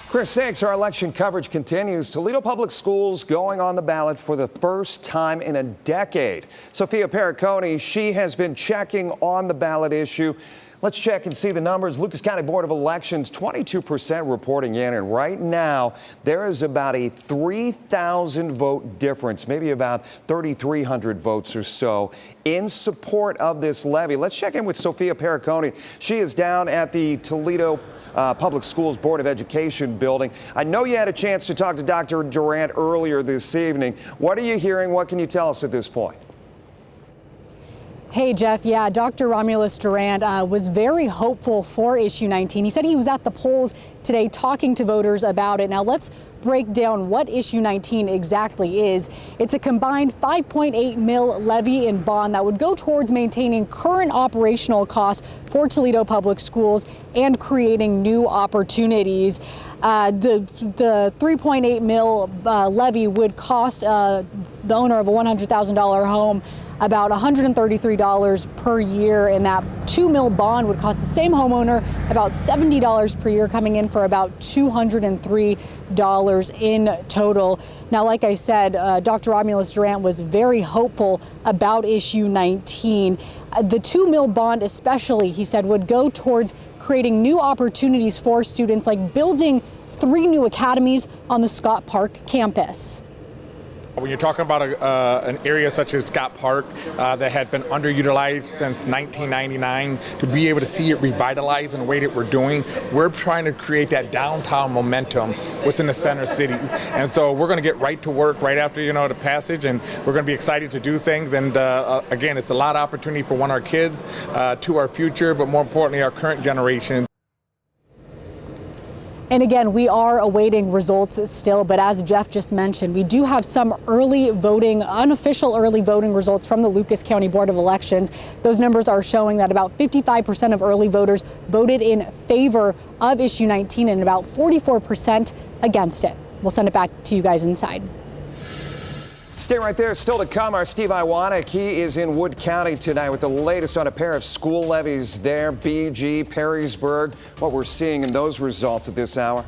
Chris, thanks. Our election coverage continues. Toledo Public Schools going on the ballot for the first time in a decade. Sophia Perricone, she has been checking on the ballot issue. Let's check and see the numbers. Lucas County Board of Elections, 22% reporting in, and right now there is about a 3,000 vote difference, maybe about 3,300 votes or so in support of this levy. Let's check in with Sophia Perricone. She is down at the Toledo Public Schools Board of Education building. I know you had a chance to talk to Dr. Durant earlier this evening. What are you hearing? What can you tell us at this point? Hey, Jeff. Yeah, Dr. Romulus Durant was very hopeful for issue 19. He said he was at the polls today talking to voters about it. Now, let's break down what issue 19 exactly is. It's a combined $5.8 million levy and bond that would go towards maintaining current operational costs for Toledo Public Schools and creating new opportunities. The $3.8 million levy would cost the owner of a $100,000 home about $133 per year, and that $2 million bond would cost the same homeowner about $70 per year, coming in for about $203 in total. Now, like I said, Dr. Romulus Durant was very hopeful about issue 19. The $2 million bond especially, he said, would go towards creating new opportunities for students, like building 3 new academies on the Scott Park campus. When you're talking about an area such as Scott Park that had been underutilized since 1999, to be able to see it revitalized in the way that we're doing, we're trying to create that downtown momentum within the center city. And so we're going to get right to work right after, the passage, and we're going to be excited to do things. And again, it's a lot of opportunity for our kids, to our future, but more importantly, our current generation. And again, we are awaiting results still, but as Jeff just mentioned, we do have some early voting, unofficial early voting results from the Lucas County Board of Elections. Those numbers are showing that about 55% of early voters voted in favor of issue 19 and about 44% against it. We'll send it back to you guys inside. Stay right there. Still to come, our Steve Iwanek. He is in Wood County tonight with the latest on a pair of school levies there, BG, Perrysburg, what we're seeing in those results at this hour.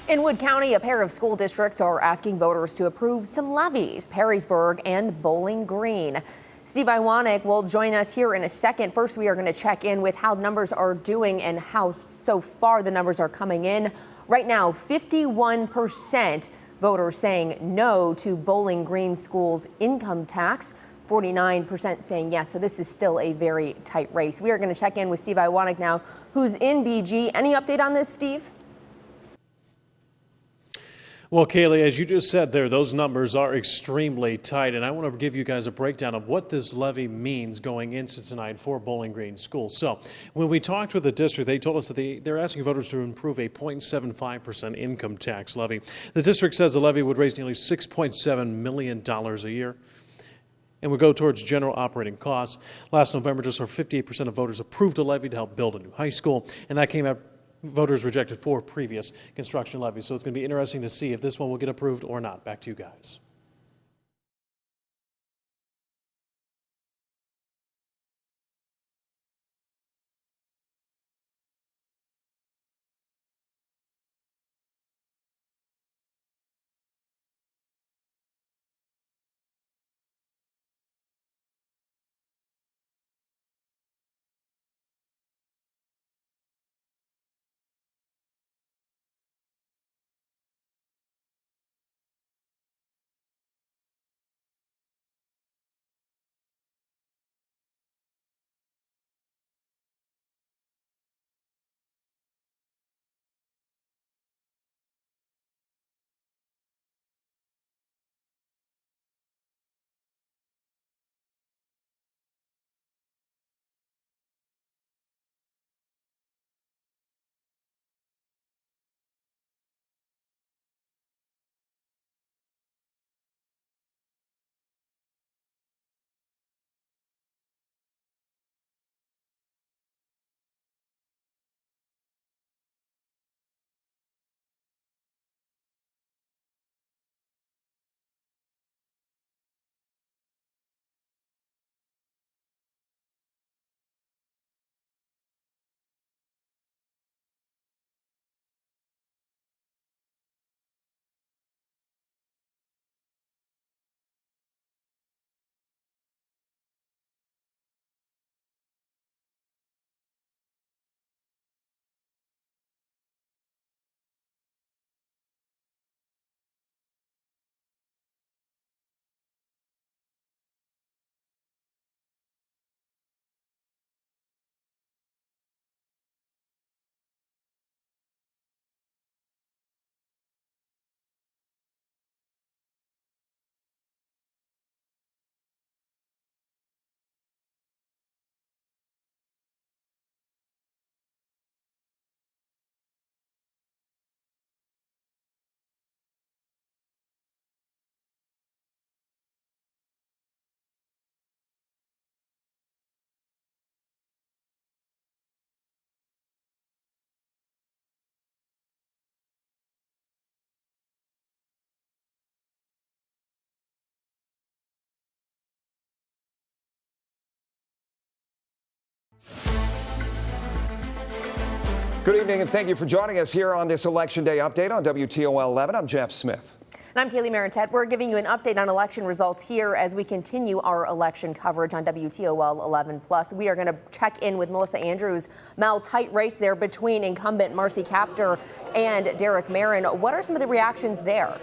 In Wood County, a pair of school districts are asking voters to approve some levies, Perrysburg and Bowling Green. Steve Iwanek will join us here in a second. First, we are going to check in with how numbers are doing and how so far the numbers are coming in. Right now, 51% voters saying no to Bowling Green School's income tax, 49% saying yes. So this is still a very tight race. We are going to check in with Steve Iwanek now, who's in BG. Any update on this, Steve? Well, Kaylee, as you just said there, those numbers are extremely tight, and I want to give you guys a breakdown of what this levy means going into tonight for Bowling Green School. So when we talked with the district, they told us that they're asking voters to approve a 0.75% income tax levy. The district says the levy would raise nearly $6.7 million a year and would go towards general operating costs. Last November, just over 58% of voters approved a levy to help build a new high school, and that came out. Voters rejected 4 previous construction levies. So it's going to be interesting to see if this one will get approved or not. Back to you guys. Good evening, and thank you for joining us here on this Election Day update on WTOL 11. I'm Jeff Smith. And I'm Kaylee Maritet. We're giving you an update on election results here as we continue our election coverage on WTOL 11+. We are going to check in with Melissa Andrews. Mel, tight race there between incumbent Marcy Kaptur and Derek Marin. What are some of the reactions there?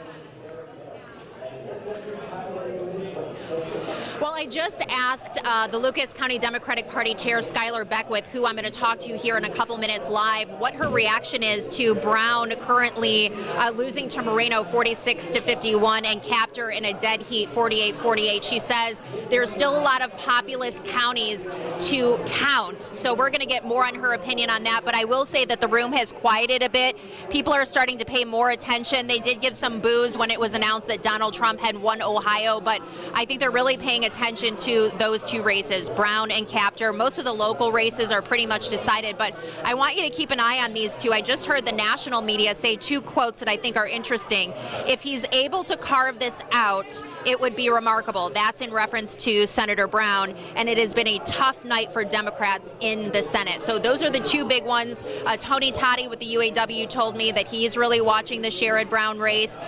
Well, I just asked the Lucas County Democratic Party Chair Skylar Beckwith, who I'm going to talk to here in a couple minutes live, what her reaction is to Brown currently losing to Moreno 46-51 and Kaptur in a dead heat 48-48. She says there's still a lot of populous counties to count. So we're going to get more on her opinion on that. But I will say that the room has quieted a bit. People are starting to pay more attention. They did give some boos when it was announced that Donald Trump had won Ohio, but I think they're really paying attention attention to those two races, Brown and Captor. Most of the local races are pretty much decided, but I want you to keep an eye on these two. I just heard the national media say two quotes that I think are interesting. If he's able to carve this out, it would be remarkable. That's in reference to Senator Brown, and it has been a tough night for Democrats in the Senate. So those are the two big ones. Tony Toddy with the UAW told me that he's really watching the Sherrod Brown race.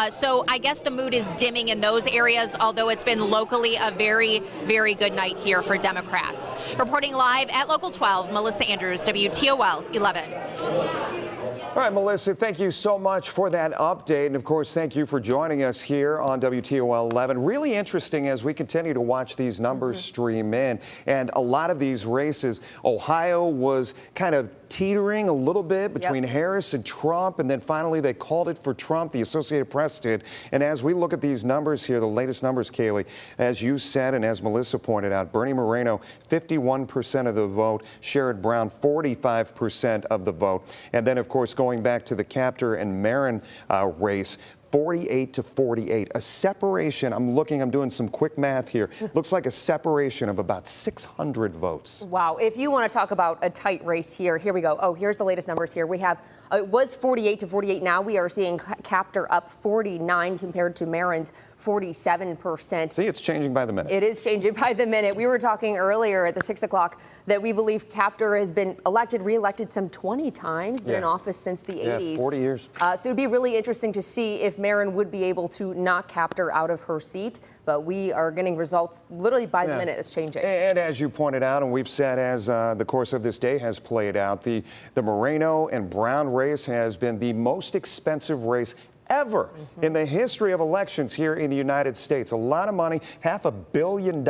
So I guess the mood is dimming in those areas, although it's been locally a very, very good night here for Democrats. Reporting live at Local 12, Melissa Andrews, WTOL 11. All right, Melissa, thank you so much for that update. And of course, thank you for joining us here on WTOL 11. Really interesting as we continue to watch these numbers stream in. And a lot of these races, Ohio was kind of teetering a little bit between Harris and Trump, and then finally they called it for Trump, the Associated Press did. And as we look at these numbers here, the latest numbers, Kaylee, as you said and as Melissa pointed out, Bernie Moreno, 51% of the vote, Sherrod Brown, 45% of the vote. And then, of course, going back to the Captor and Marin race, 48 to 48, a separation. I'm doing some quick math here. Looks like a separation of about 600 votes. Wow. If you want to talk about a tight race here we go. Oh, here's the latest numbers here. We have, it was 48 to 48. Now we are seeing Captor up 49 compared to Marin's 47%. See, it's changing by the minute. It is changing by the minute. We were talking earlier at the 6 o'clock that we believe Captor has been reelected some 20 times, been in office since the 80s. 40 years. So it'd be really interesting to see if Marin would be able to knock Captor out of her seat. But we are getting results literally by the minute. It's changing. And as you pointed out, and we've said as the course of this day has played out, the Moreno and Brown race has been the most expensive race ever in the history of elections here in the United States. A lot of money, $500 million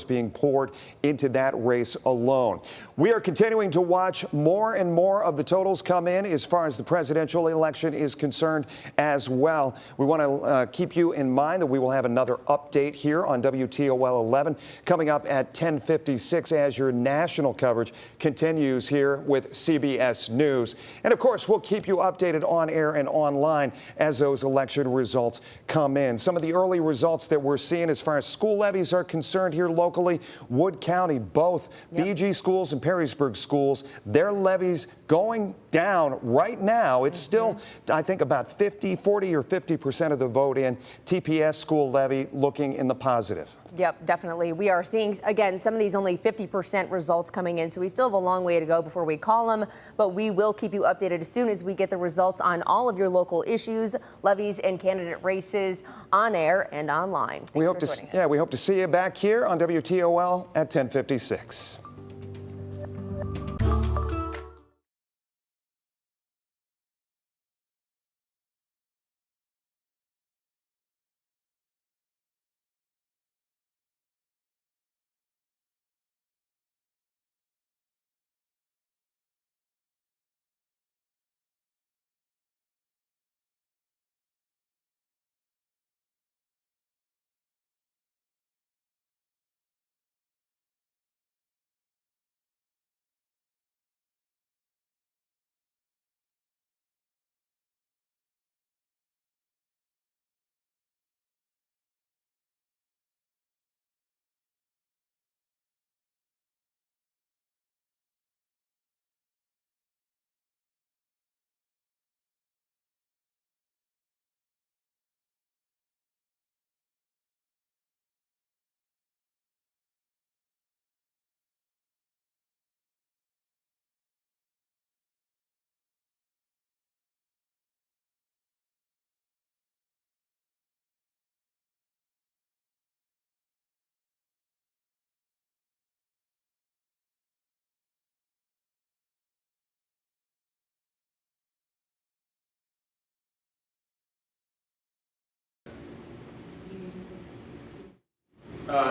being poured into that race alone. We are continuing to watch more and more of the totals come in as far as the presidential election is concerned as well. We want to keep you in mind that we will have another update here on WTOL 11 coming up at 10:56 as your national coverage continues here with CBS News. And of course, we'll keep you updated on air and online as those election results come in. Some of the early results that we're seeing as far as school levies are concerned here locally, Wood County, both BG schools and Perrysburg schools, their levies going down right now. It's still, I think, about 40 or 50% of the vote in. TPS school levy looking in the positive. Yep, definitely. We are seeing, again, some of these only 50% results coming in, so we still have a long way to go before we call them, but we will keep you updated as soon as we get the results on all of your local issues, levies, and candidate races on air and online. We hope to see you back here on WTOL at 10:56.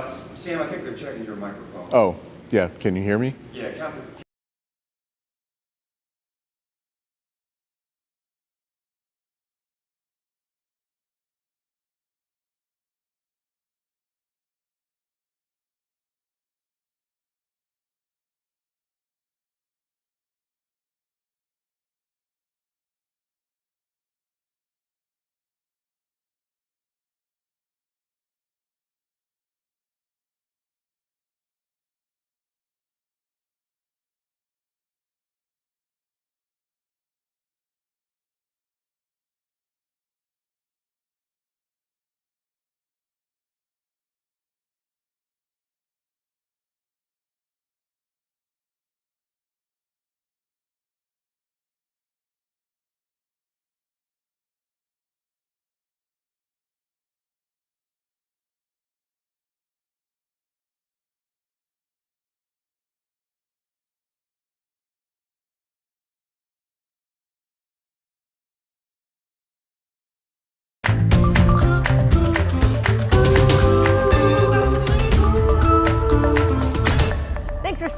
Sam, I think they're checking your microphone. Oh, yeah. Can you hear me? Yeah, count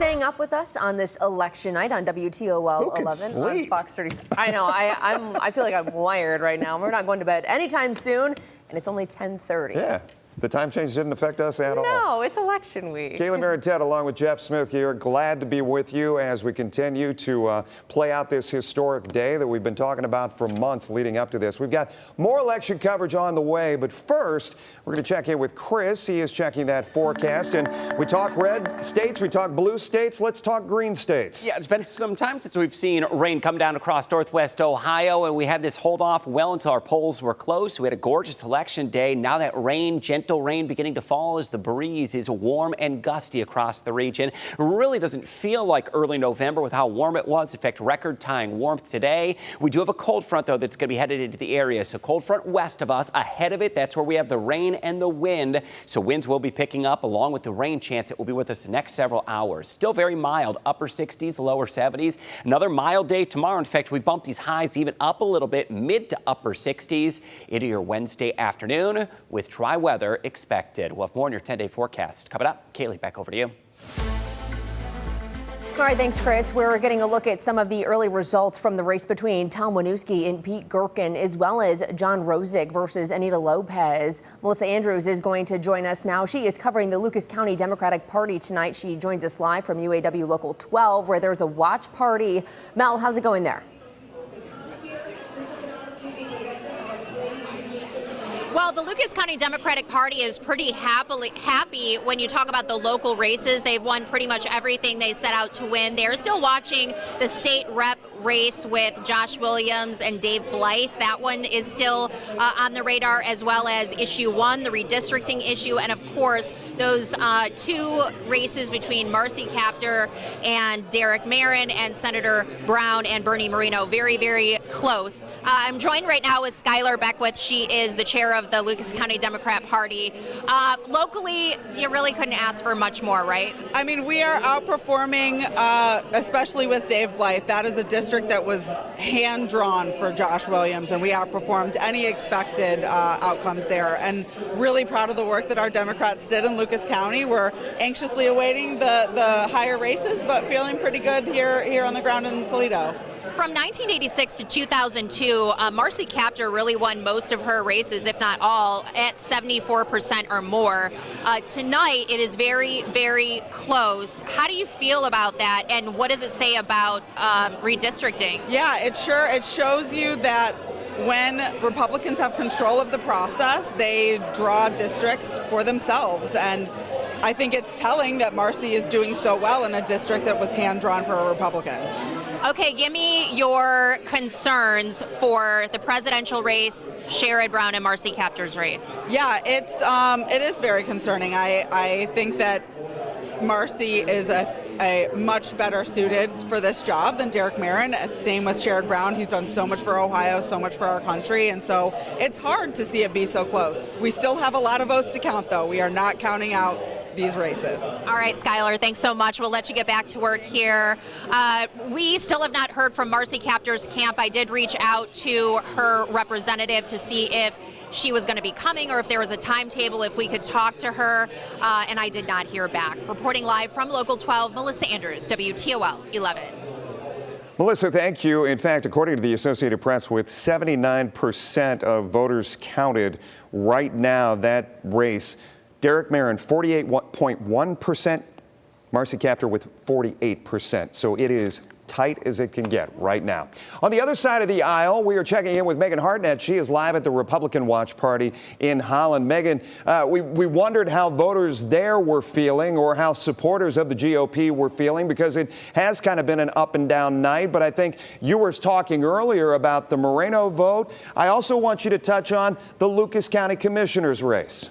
staying up with us on this election night on WTOL Who can 11 sleep? on Fox 30. I know. I feel like I'm wired right now. We're not going to bed anytime soon, and it's only 10:30. Yeah. The time change didn't affect us at all. No, it's election week. Kaylee, Mary, and Ted, along with Jeff Smith here, glad to be with you as we continue to play out this historic day that we've been talking about for months leading up to this. We've got more election coverage on the way, but first, we're going to check in with Chris. He is checking that forecast, and we talk red states, we talk blue states, let's talk green states. Yeah, it's been some time since we've seen rain come down across northwest Ohio, and we had this hold off well until our polls were closed. We had a gorgeous election day. Now that rain, gentle rain beginning to fall as the breeze is warm and gusty across the region. It really doesn't feel like early November with how warm it was. In fact, record-tying warmth today. We do have a cold front, though, that's going to be headed into the area. So cold front west of us. Ahead of it, that's where we have the rain and the wind. So winds will be picking up along with the rain chance. It will be with us the next several hours. Still very mild, upper 60s, lower 70s. Another mild day tomorrow. In fact, we bumped these highs even up a little bit, mid to upper 60s into your Wednesday afternoon with dry weather expected. We'll have more on your 10-day forecast. Coming up, Kaylee, back over to you. All right, thanks, Chris. We're getting a look at some of the early results from the race between Tom Winooski and Pete Gherkin, as well as John Rosick versus Anita Lopez. Melissa Andrews is going to join us now. She is covering the Lucas County Democratic Party tonight. She joins us live from UAW Local 12, where there's a watch party. Mel, how's it going there? Well, the Lucas County Democratic Party is pretty happy when you talk about the local races. They've won pretty much everything they set out to win. They're still watching the state rep race with Josh Williams and Dave Blythe. That one is still on the radar, as well as issue 1, the redistricting issue, and of course those 2 races between Marcy Kaptur and Derek Marin and Senator Brown and Bernie Moreno. Very, very close. I'm joined right now with Skylar Beckwith. She is the chair of the Lucas County Democrat Party. Locally, you really couldn't ask for much more, right? I mean, we are outperforming, especially with Dave Blythe. That is a district that was hand-drawn for Josh Williams, and we outperformed any expected outcomes there. And really proud of the work that our Democrats did in Lucas County. We're anxiously awaiting the higher races, but feeling pretty good here on the ground in Toledo. From 1986 to 2002, Marcy Kaptur really won most of her races, if not all, at 74% or more. Tonight, it is very, very close. How do you feel about that, and what does it say about redistricting? Yeah, it shows you that when Republicans have control of the process, they draw districts for themselves. And I think it's telling that Marcy is doing so well in a district that was hand-drawn for a Republican. Okay, give me your concerns for the presidential race, Sherrod Brown and Marcy Kaptur's race. Yeah, it is very concerning. I think that Marcy is a much better suited for this job than Derek Marin. Same with Sherrod Brown. He's done so much for Ohio, so much for our country, and so it's hard to see it be so close. We still have a lot of votes to count, though. We are not counting out these races. All right, Skylar, thanks so much. We'll let you get back to work here. We still have not heard from Marcy Kaptur's camp. I did reach out to her representative to see if she was going to be coming or if there was a timetable, if we could talk to her, and I did not hear back. Reporting live from Local 12, Melissa Andrews, WTOL 11. Melissa, thank you. In fact, according to the Associated Press, with 79% of voters counted right now, that race, Derek Marin, 48.1%, Marcy Kaptur with 48%. So it is tight as it can get right now. On the other side of the aisle, we are checking in with Megan Hartnett. She is live at the Republican Watch Party in Holland. Megan, we wondered how voters there were feeling or how supporters of the GOP were feeling, because it has kind of been an up and down night. But I think you were talking earlier about the Moreno vote. I also want you to touch on the Lucas County Commissioner's race.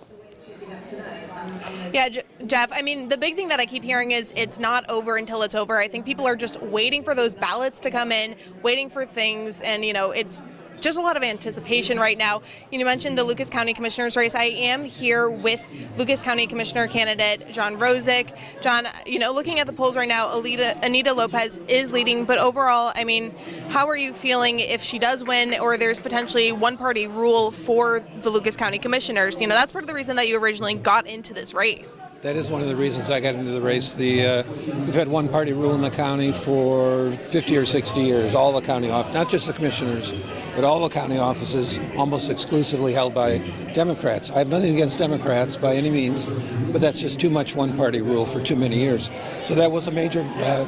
Yeah, Jeff, I mean, the big thing that I keep hearing is it's not over until it's over. I think people are just waiting for those ballots to come in, waiting for things, and, it's just a lot of anticipation right now. You mentioned the Lucas County Commissioner's race. I am here with Lucas County Commissioner candidate John Rosick. John, looking at the polls right now, Anita Lopez is leading, but overall, I mean, how are you feeling if she does win, or there's potentially one-party rule for the Lucas County Commissioners? That's part of the reason that you originally got into this race. That is one of the reasons I got into the race. We've had one-party rule in the county for 50 or 60 years. All the county offices, not just the commissioners, but all the county offices, almost exclusively held by Democrats. I have nothing against Democrats by any means, but that's just too much one-party rule for too many years. So that was a major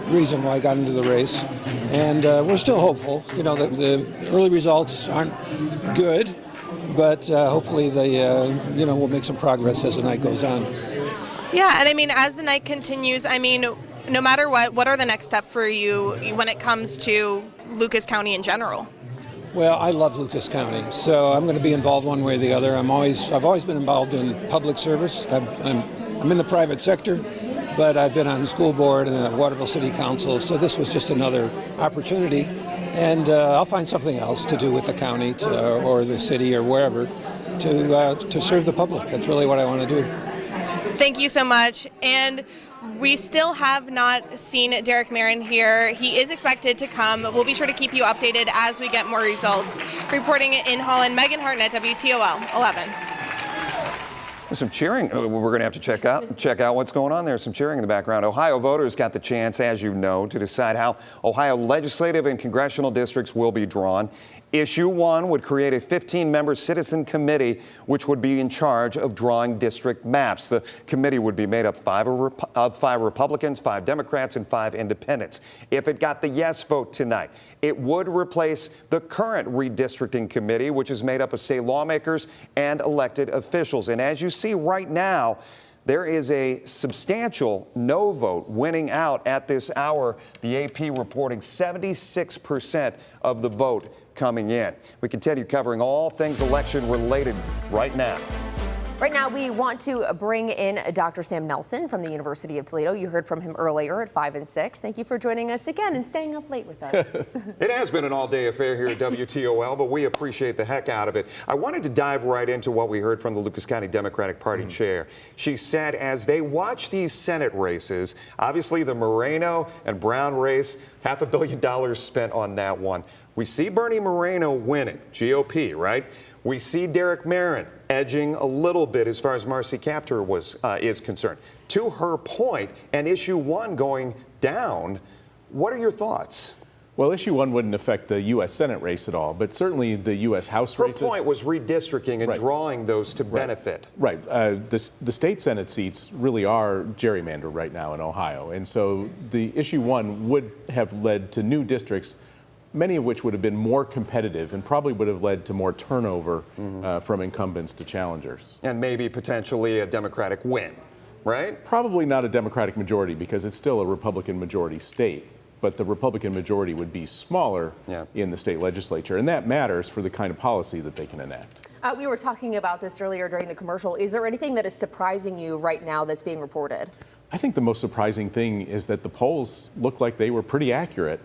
reason why I got into the race, and we're still hopeful. You know, the early results aren't good, but hopefully we'll make some progress as the night goes on. Yeah, and I mean, as the night continues, I mean, no matter what are the next steps for you when it comes to Lucas County in general? Well, I love Lucas County, so I'm going to be involved one way or the other. I've always been involved in public service. I'm in the private sector, but I've been on the school board and the Waterville City Council, so this was just another opportunity. And I'll find something else to do with the county or the city or wherever to serve the public. That's really what I want to do. Thank you so much. And we still have not seen Derek Marin here. He is expected to come. We'll be sure to keep you updated as we get more results. Reporting in Holland, Megan Hartnett, WTOL 11. Some cheering. We're going to have to check out what's going on there. Some cheering in the background. Ohio voters got the chance, as you know, to decide how Ohio legislative and congressional districts will be drawn. Issue 1 would create a 15-member citizen committee which would be in charge of drawing district maps. The committee would be made up of 5 Republicans, 5 Democrats, and 5 independents. If it got the yes vote tonight, it would replace the current redistricting committee, which is made up of state lawmakers and elected officials. And as you see right now, there is a substantial no vote winning out at this hour. The AP reporting 76% of the vote coming in. We continue covering all things election related right now. Right now, we want to bring in Dr. Sam Nelson from the University of Toledo. You heard from him earlier at 5 and 6. Thank you for joining us again and staying up late with us. It has been an all-day affair here at WTOL, but we appreciate the heck out of it. I wanted to dive right into what we heard from the Lucas County Democratic Party chair. She said as they watch these Senate races, obviously the Moreno and Brown race, $500 million spent on that one. We see Bernie Moreno winning, GOP, right? We see Derek Marin edging a little bit as far as Marcy Kaptur is concerned. To her point, and issue 1 going down, what are your thoughts? Well, issue 1 wouldn't affect the U.S. Senate race at all, but certainly the U.S. House races. Her point was redistricting and drawing those to benefit. Right. The state Senate seats really are gerrymandered right now in Ohio, and so the issue 1 would have led to new districts, many of which would have been more competitive and probably would have led to more turnover from incumbents to challengers. And maybe potentially a Democratic win, right? Probably not a Democratic majority because it's still a Republican majority state, but the Republican majority would be smaller in the state legislature, and that matters for the kind of policy that they can enact. We were talking about this earlier during the commercial. Is there anything that is surprising you right now that's being reported? I think the most surprising thing is that the polls look like they were pretty accurate.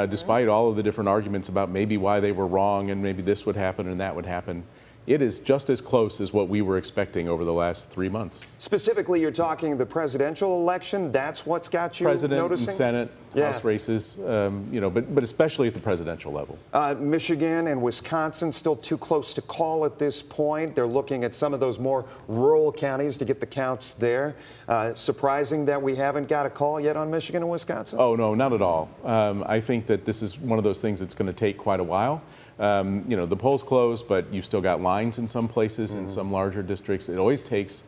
Despite all of the different arguments about maybe why they were wrong and maybe this would happen and that would happen. It is just as close as what we were expecting over the last 3 months. Specifically, you're talking the presidential election. That's what's got you President noticing? and Senate, House races, but especially at the presidential level. Michigan and Wisconsin still too close to call at this point. They're looking at some of those more rural counties to get the counts there. Surprising that we haven't got a call yet on Michigan and Wisconsin? Oh, no, not at all. I think that this is one of those things that's going to take quite a while. The polls closed, but you've still got lines in some places, in some larger districts. It always takes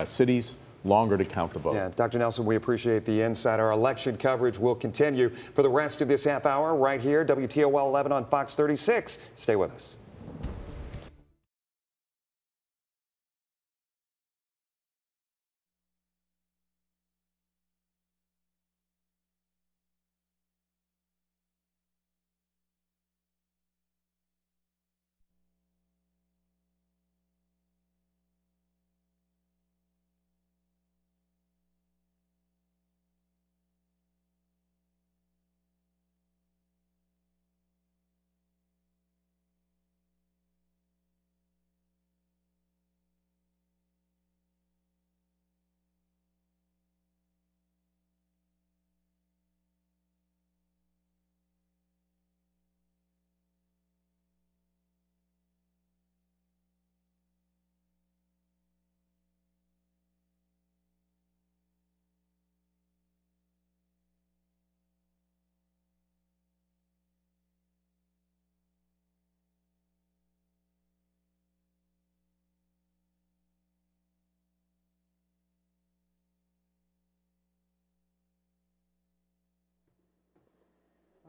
cities longer to count the vote. Yeah, Dr. Nelson, we appreciate the insight. Our election coverage will continue for the rest of this half hour right here, WTOL 11 on Fox 36. Stay with us.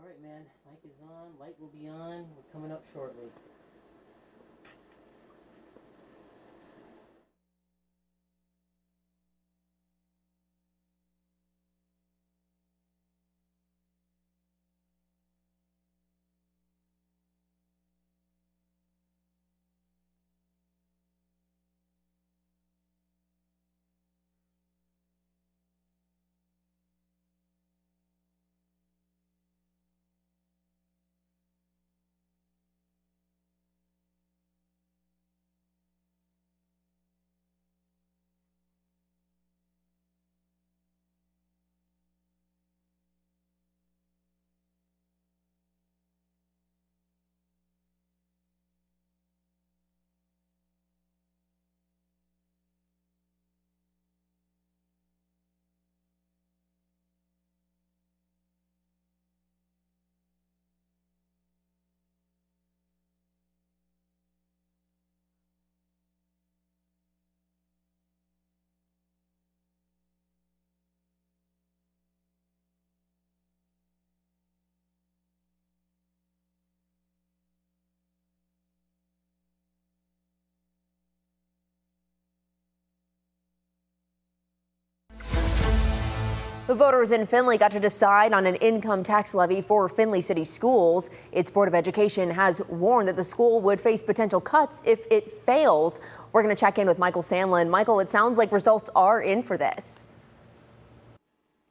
All right, man. Mic is on. Light will be on. We're coming up shortly. The voters in Findlay got to decide on an income tax levy for Findlay City Schools. Its Board of Education has warned that the school would face potential cuts if it fails. We're going to check in with Michael Sandlin. Michael, it sounds like results are in for this.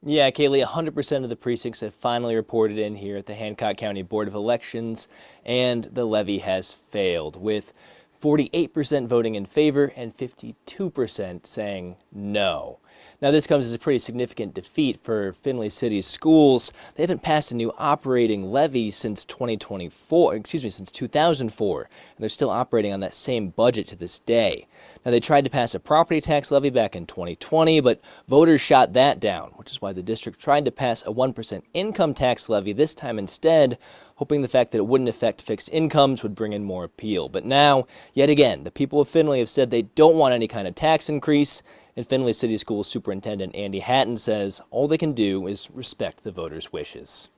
Yeah, Kaylee, 100% of the precincts have finally reported in here at the Hancock County Board of Elections, and the levy has failed, with 48% voting in favor and 52% saying no. Now, this comes as a pretty significant defeat for Findlay City Schools. They haven't passed a new operating levy since 2004, since 2004, and they're still operating on that same budget to this day. Now, they tried to pass a property tax levy back in 2020, but voters shot that down, which is why the district tried to pass a 1% income tax levy this time instead, hoping the fact that it wouldn't affect fixed incomes would bring in more appeal. But now, yet again, the people of Findlay have said they don't want any kind of tax increase, and Findlay City Schools Superintendent Andy Hatton says all they can do is respect the voters' wishes.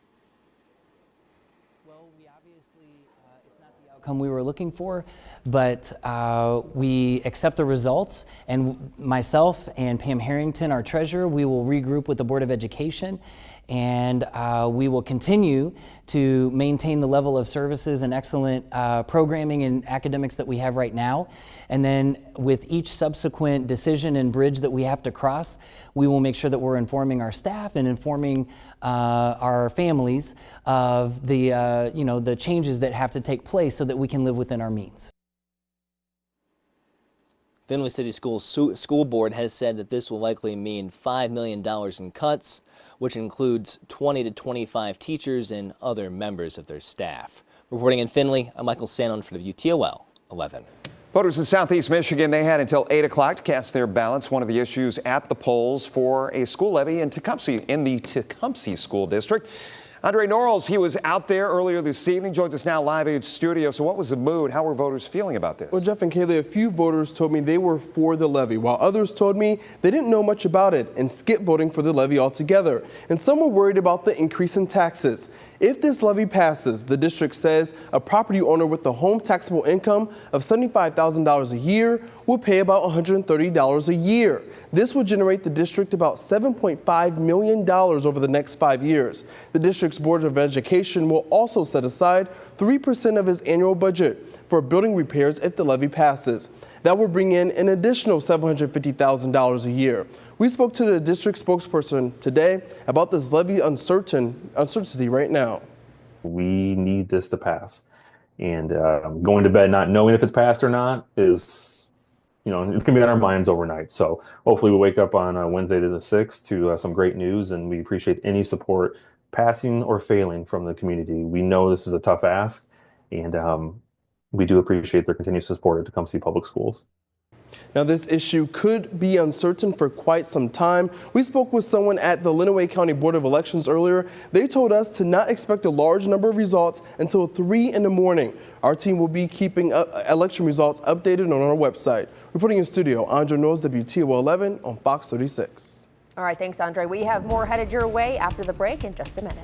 Well, it's not the outcome we were looking for, but we accept the results, and myself and Pam Harrington, our treasurer, we will regroup with the Board of Education, and we will continue to maintain the level of services and excellent programming and academics that we have right now. And then with each subsequent decision and bridge that we have to cross, we will make sure that we're informing our staff and informing our families of the the changes that have to take place so that we can live within our means. Findlay City Schools School Board has said that this will likely mean $5 million in cuts, which includes 20 to 25 teachers and other members of their staff. Reporting in Findlay, I'm Michael Sandlin for WTOL 11. Voters in Southeast Michigan, they had until 8 o'clock to cast their ballots. One of the issues at the polls for a school levy in the Tecumseh School District. Andre Norrells, he was out there earlier this evening, joins us now live in studio. So what was the mood? How were voters feeling about this? Well, Jeff and Kaylee, a few voters told me they were for the levy, while others told me they didn't know much about it and skipped voting for the levy altogether. And some were worried about the increase in taxes. If this levy passes, the district says a property owner with a home taxable income of $75,000 a year will pay about $130 a year. This would generate the district about $7.5 million over the next 5 years. The district's Board of Education will also set aside 3% of its annual budget for building repairs if the levy passes. That will bring in an additional $750,000 a year. We spoke to the district spokesperson today about this levy uncertainty right now. We need this to pass. And going to bed not knowing if it's passed or not is, it's going to be on our minds overnight. So hopefully we wake up on Wednesday the 6th to some great news, and we appreciate any support, passing or failing, from the community. We know this is a tough ask, and we do appreciate their continued support at Tecumseh Public Schools. Now, this issue could be uncertain for quite some time. We spoke with someone at the Lenawee County Board of Elections earlier. They told us to not expect a large number of results until 3 in the morning. Our team will be keeping election results updated on our website. Reporting in studio, Andre Norrells, WTOL 11 on Fox 36. All right, thanks, Andre. We have more headed your way after the break in just a minute.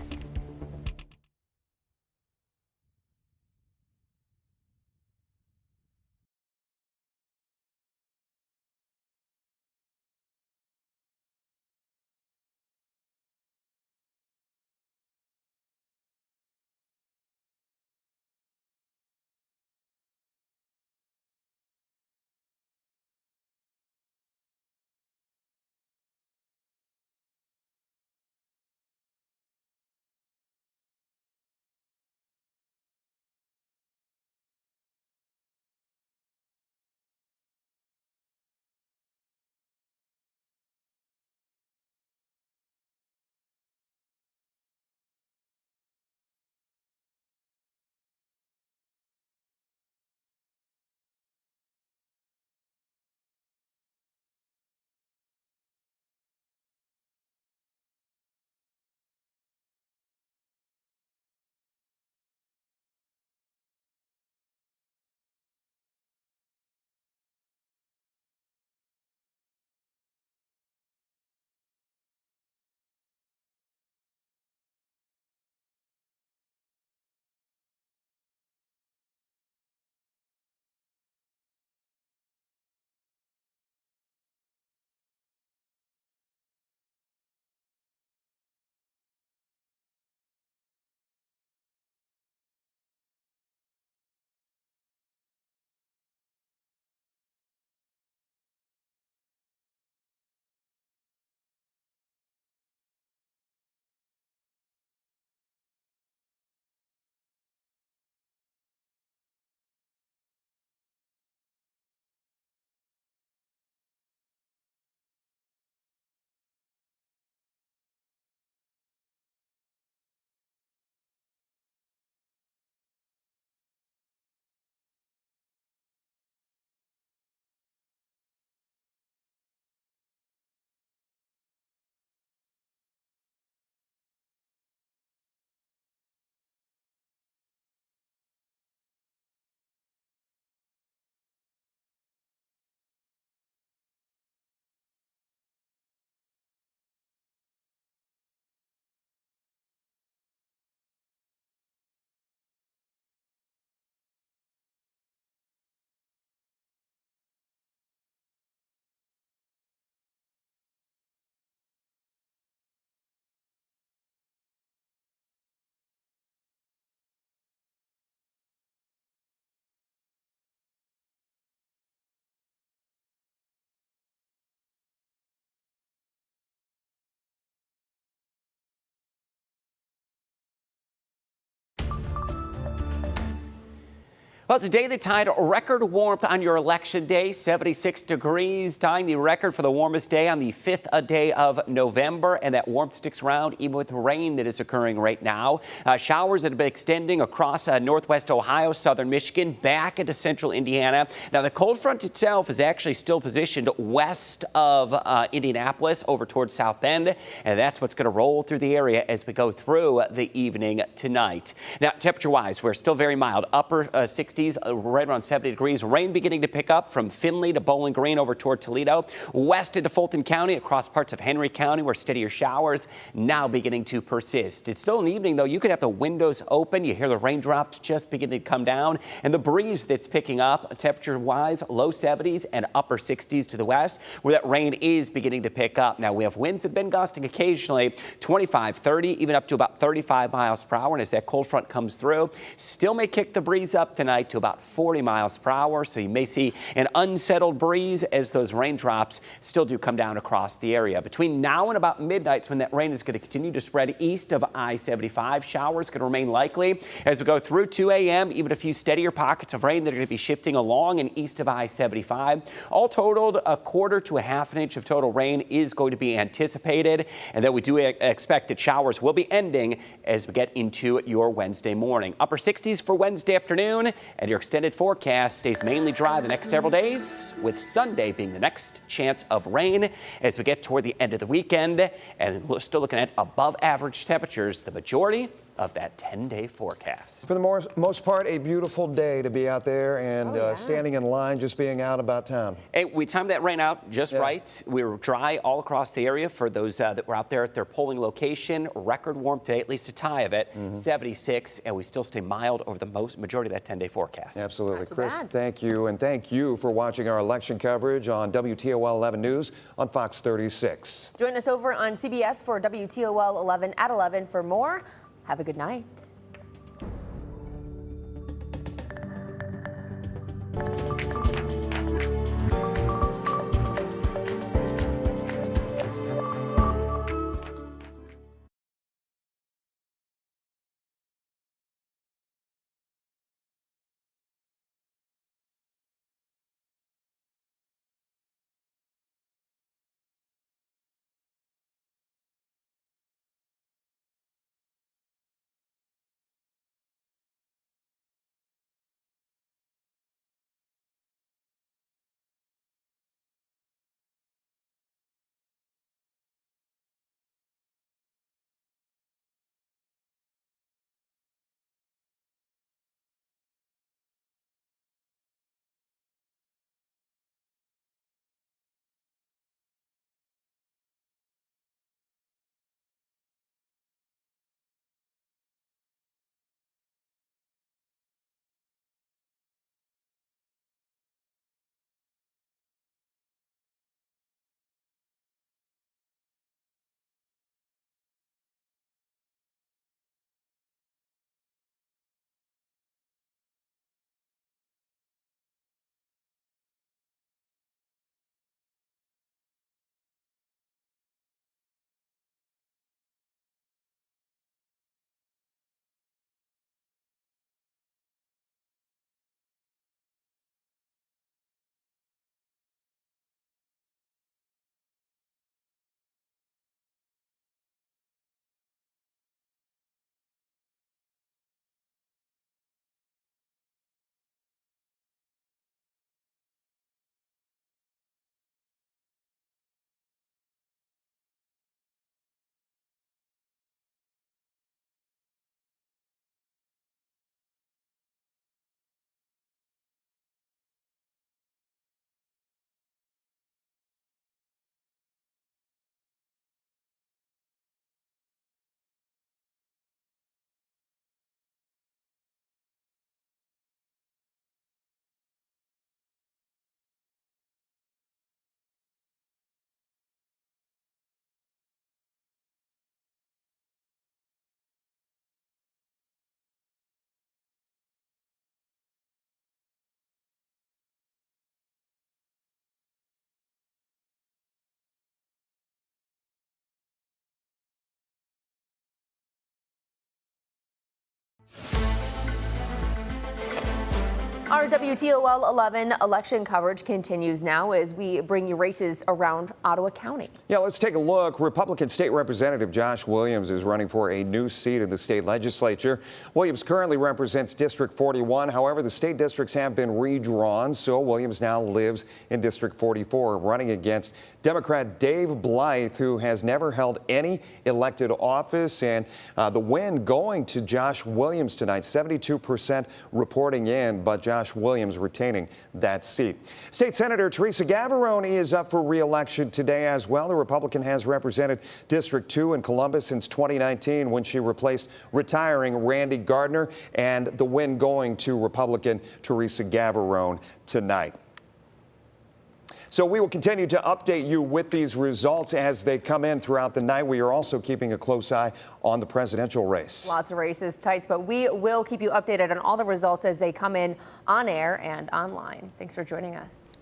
Well, it's a day that tied record warmth on your election day, 76 degrees, tying the record for the warmest day on the 5th day of November. And that warmth sticks around even with the rain that is occurring right now. Showers that have been extending across northwest Ohio, southern Michigan, back into central Indiana. Now, the cold front itself is actually still positioned west of Indianapolis over towards South Bend. And that's what's going to roll through the area as we go through the evening tonight. Now, temperature-wise, we're still very mild, upper 60s, right around 70 degrees. Rain beginning to pick up from Findlay to Bowling Green over toward Toledo, west into Fulton County, across parts of Henry County, where steadier showers now beginning to persist. It's still an evening, though. You could have the windows open. You hear the raindrops just beginning to come down, and the breeze that's picking up, temperature-wise, low 70s and upper 60s to the west, where that rain is beginning to pick up. Now, we have winds that have been gusting occasionally, 25, 30, even up to about 35 miles per hour. And as that cold front comes through, still may kick the breeze up tonight to about 40 miles per hour. So you may see an unsettled breeze as those raindrops still do come down across the area. Between now and about midnight, when that rain is going to continue to spread east of I-75. Showers could remain likely as we go through 2 a.m. Even a few steadier pockets of rain that are going to be shifting along and east of I-75. All totaled, a quarter to a half an inch of total rain is going to be anticipated, and that we do expect that showers will be ending as we get into your Wednesday morning. Upper 60s for Wednesday afternoon, and your extended forecast stays mainly dry the next several days, with Sunday being the next chance of rain as we get toward the end of the weekend. And we're still looking at above average temperatures the majority of that 10-day forecast. For the most part, a beautiful day to be out there and standing in line, just being out about town. Hey, we timed that rain out just right. We were dry all across the area for those that were out there at their polling location. Record warm today, at least a tie of it, 76, and we still stay mild over the majority of that 10-day forecast. Absolutely. Chris, thank you, and thank you for watching our election coverage on WTOL 11 News on Fox 36. Join us over on CBS for WTOL 11 at 11 for more. Have a good night. Our WTOL 11 election coverage continues now as we bring you races around Ottawa County. Yeah, let's take a look. Republican State Representative Josh Williams is running for a new seat in the state legislature. Williams currently represents District 41. However, the state districts have been redrawn, so Williams now lives in District 44, running against Democrat Dave Blythe, who has never held any elected office. And the win going to Josh Williams tonight, 72% reporting in, but Josh Williams retaining that seat. State Senator Teresa Gavarone is up for re-election today as well. The Republican has represented District 2 in Columbus since 2019 when she replaced retiring Randy Gardner, and the win going to Republican Teresa Gavarone tonight. So we will continue to update you with these results as they come in throughout the night. We are also keeping a close eye on the presidential race. Lots of races, tights, but we will keep you updated on all the results as they come in on air and online. Thanks for joining us.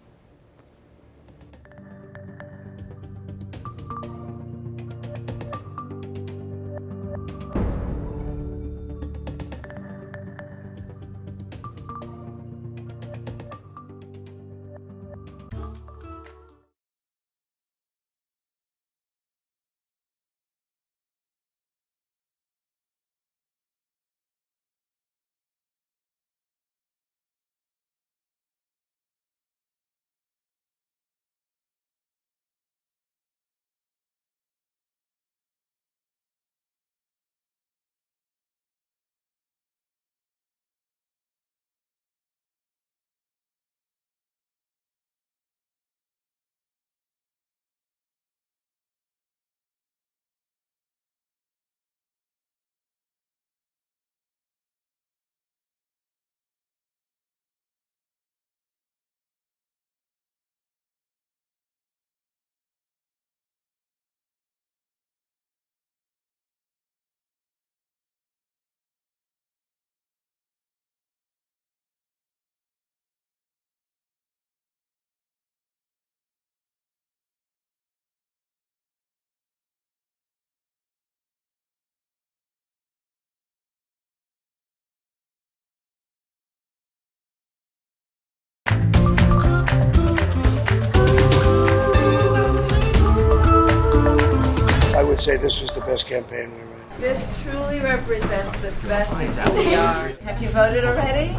I would say this was the best campaign we ran. This truly represents the best of who we are. Have you voted already?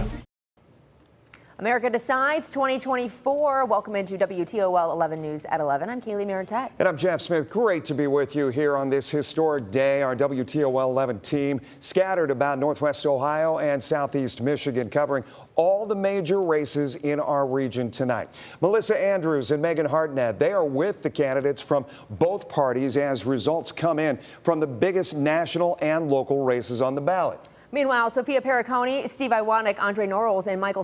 America Decides 2024. Welcome into WTOL 11 News at 11. I'm Kaylee Maritet. And I'm Jeff Smith. Great to be with you here on this historic day. Our WTOL 11 team scattered about Northwest Ohio and Southeast Michigan, covering all the major races in our region tonight. Melissa Andrews and Megan Hartnett, they are with the candidates from both parties as results come in from the biggest national and local races on the ballot. Meanwhile, Sophia Perricone, Steve Iwanek, Andre Norrells, and Michael